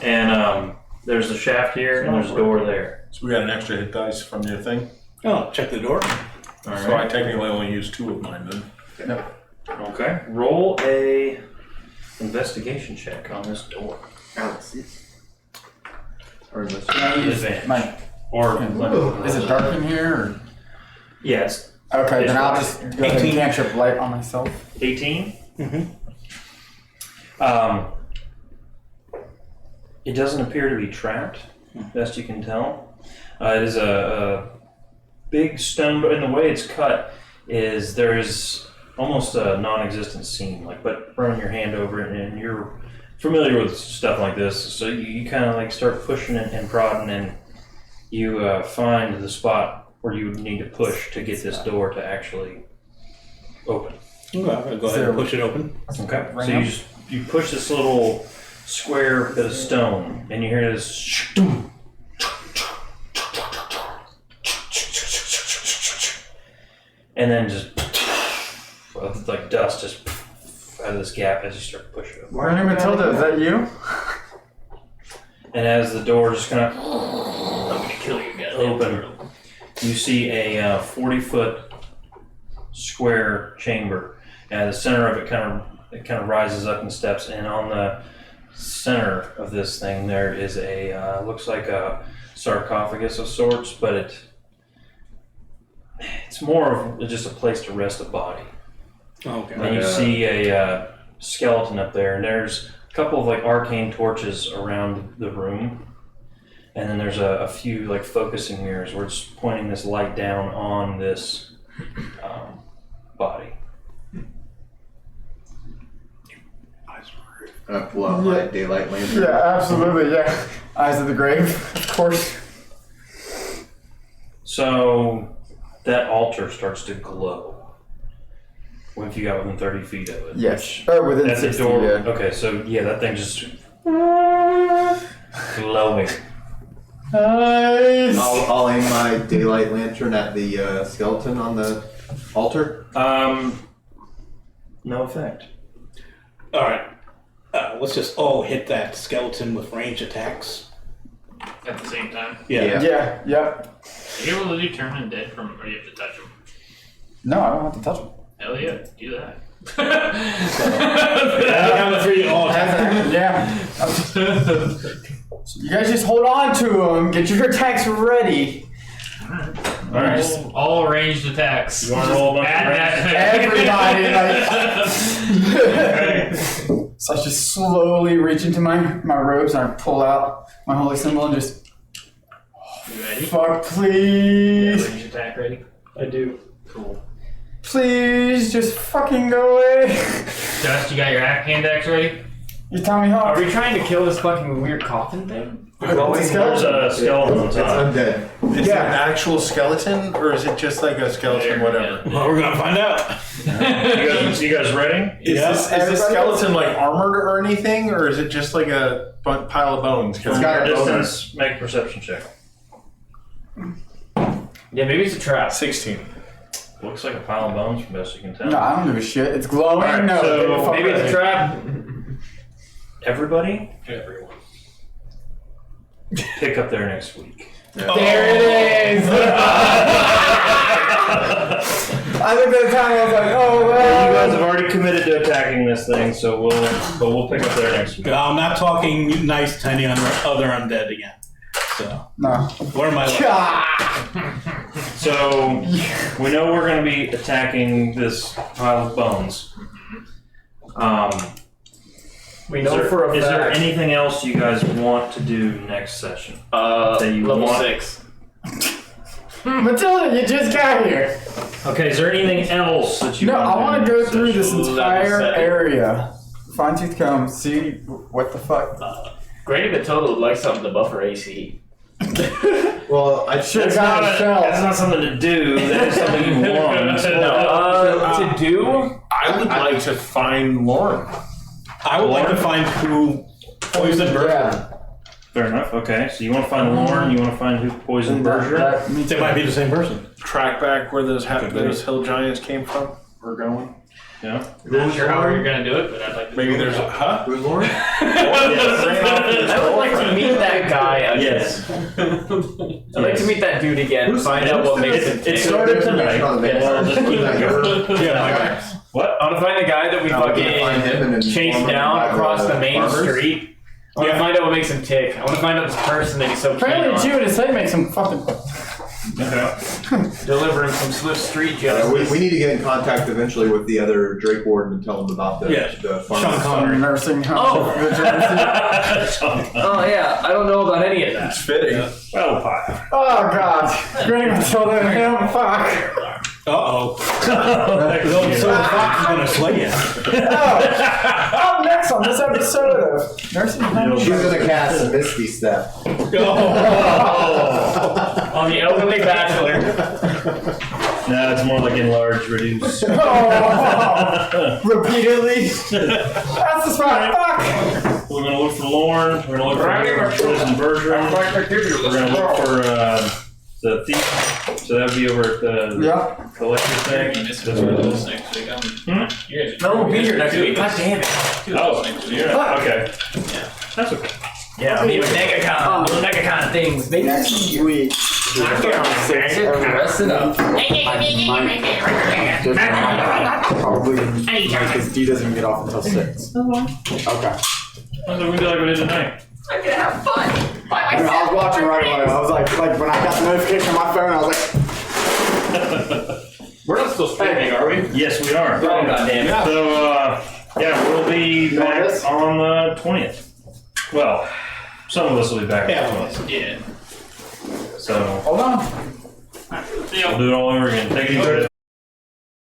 And there's a shaft here and there's a door there. So we got an extra hit dice from your thing. Oh, check the door. So I technically only used 2 of mine then. Okay. Roll a investigation check on this door. Or is this? Advantage. Or Is it dark in here? Or? yes. Okay, It's then I'll dark just in here. go ahead and cantrip light on myself. 18. Mm-hmm. It doesn't appear to be trapped, best you can tell. It is a big stone, but in the way it's cut is there is almost a non-existent seam. But run your hand over it, and you're familiar with stuff like this, so you kind of like start pushing it and prodding, and you find the spot where you would need to push to get this door to actually open. Okay, I'm gonna go ahead and push it open. Okay. So you push this little square bit of stone, and you hear this, and then just like dust just out of this gap as you start pushing it. Running Matilda, is that you? And as the door just kind of I'm gonna kill you guys. open, you see a 40-foot square chamber. And the center of it kind of rises up in steps, and on the center of this thing there is a looks like a sarcophagus of sorts, but it's more of just a place to rest a body. Okay. And you see a skeleton up there, and there's a couple of like arcane torches around the room, and then there's a few like focusing mirrors where it's pointing this light down on this body. Pull out my daylight lantern. Yeah, absolutely, yeah. Eyes of the grave, of course. So that altar starts to glow once you got within 30 feet of it. Yes. Or within That's 60, the door. yeah. Okay, so yeah, that thing just glowing. Nice. I'll aim my daylight lantern at the skeleton on the altar. No effect. All right. Let's just all hit that skeleton with range attacks. At the same time. Yeah. Yeah, yep. Are you able to do turn undead from, or you have to touch them? No, I don't have to touch him. Hell yeah, do that. Count to 3, all attack. Yeah. You guys just hold on to him. Get your attacks ready. Alright. All ranged attacks. You want to roll a bunch Add of that. Everybody, like. So I just slowly reach into my robes and I pull out my holy symbol and just. You ready? Fuck, please. Ranged attack ready? I do. Cool. Please, just fucking go away. Dust, you got your hand axe ready? You tell me how. Are we trying to kill this fucking weird coffin thing? There's a skeleton on It's top. undead. Is it an actual skeleton, or is it just like a skeleton, whatever? Well, we're gonna find out. You guys ready? Is this skeleton like armored or anything, or is it just like a pile of bones? From your distance, make a perception check. Yeah, maybe it's a trap. 16. Looks like a pile of bones from best you can tell. No, I don't give a shit. It's glowing. Alright, No, so fuck Maybe it's it. a trap. Everybody, Everyone. pick up there next week. There it is. I looked at the time and I was like, oh You well. guys have already committed to attacking this thing, so we'll pick up there next week. I'm not talking nice to any other undead again. So, No. where am I? So we know we're going to be attacking this pile of bones. We know for a is there fact. anything else you guys want to do next session? That you Level want? 6. Matilda, you just got here. Okay, is there anything else that you No, want I want to go through this Level entire 7. area. Fine tooth comb, see what the fuck. Granny Matilda would like something to buff her AC. Well, I should That's not something to do. That is something you want. To do? I would like to find Lauren. I would like to find who poisoned Bergeron. Fair enough. Okay, so you want to find Lauren. You want to find who poisoned Bergeron. They might be the same person. Track back where those hill giants came from. We're going. Yeah. Not sure how you're gonna do it, but I'd like to. Maybe there's a Who's Lauren? I would like to meet that guy again. Yes. I'd like to meet that dude again. Find out what makes him It tick. started tonight. Yeah, What? I want to find the guy that we find him and fucking then chased form him down by across the the main farmers? street. I want to find out what makes him tick. I want to find out this person that he's so keen Apparently, on. chewing his head makes him fucking. Delivering some Swift Street Yeah, justice. we need to get in contact eventually with the other Drake Warden and tell them about the farm. Sean Connery. Nursing home. Oh yeah, I don't know about any of that. It's fitting. Well, pie. Oh god. You're gonna tell them him. Fuck. Uh-oh. So the fox is gonna slay you. Up next on this episode of Nursing Home. She's gonna cast Misty Step. On the elderly bachelor. No, it's more like enlarge, reduce. Repeatedly. That's the spot. Fuck. We're gonna look for Lauren. We're gonna look for poison Bergeron. We're gonna look for the thief. So that would be over at the collector thing. This is for this next week. You guys No, we'll be here next week. God damn it. Oh, yeah. Okay. Yeah. That's okay. Yeah, I mean, MegaCon. Little MegaCon things. Maybe Next week. Rest it up. Probably because D doesn't get off until 6. Okay. That's what we do like we did tonight. I'm gonna have fun by I myself. was watching right away. I was like when I got the notification on my phone, I was like, We're not still streaming, are we? Yes, we are. Oh, goddamn it. So, yeah, we'll be back on the 20th. Well, some of us will be back on the 20th. Yeah. So, hold on. we'll do it all over again. Take it easy.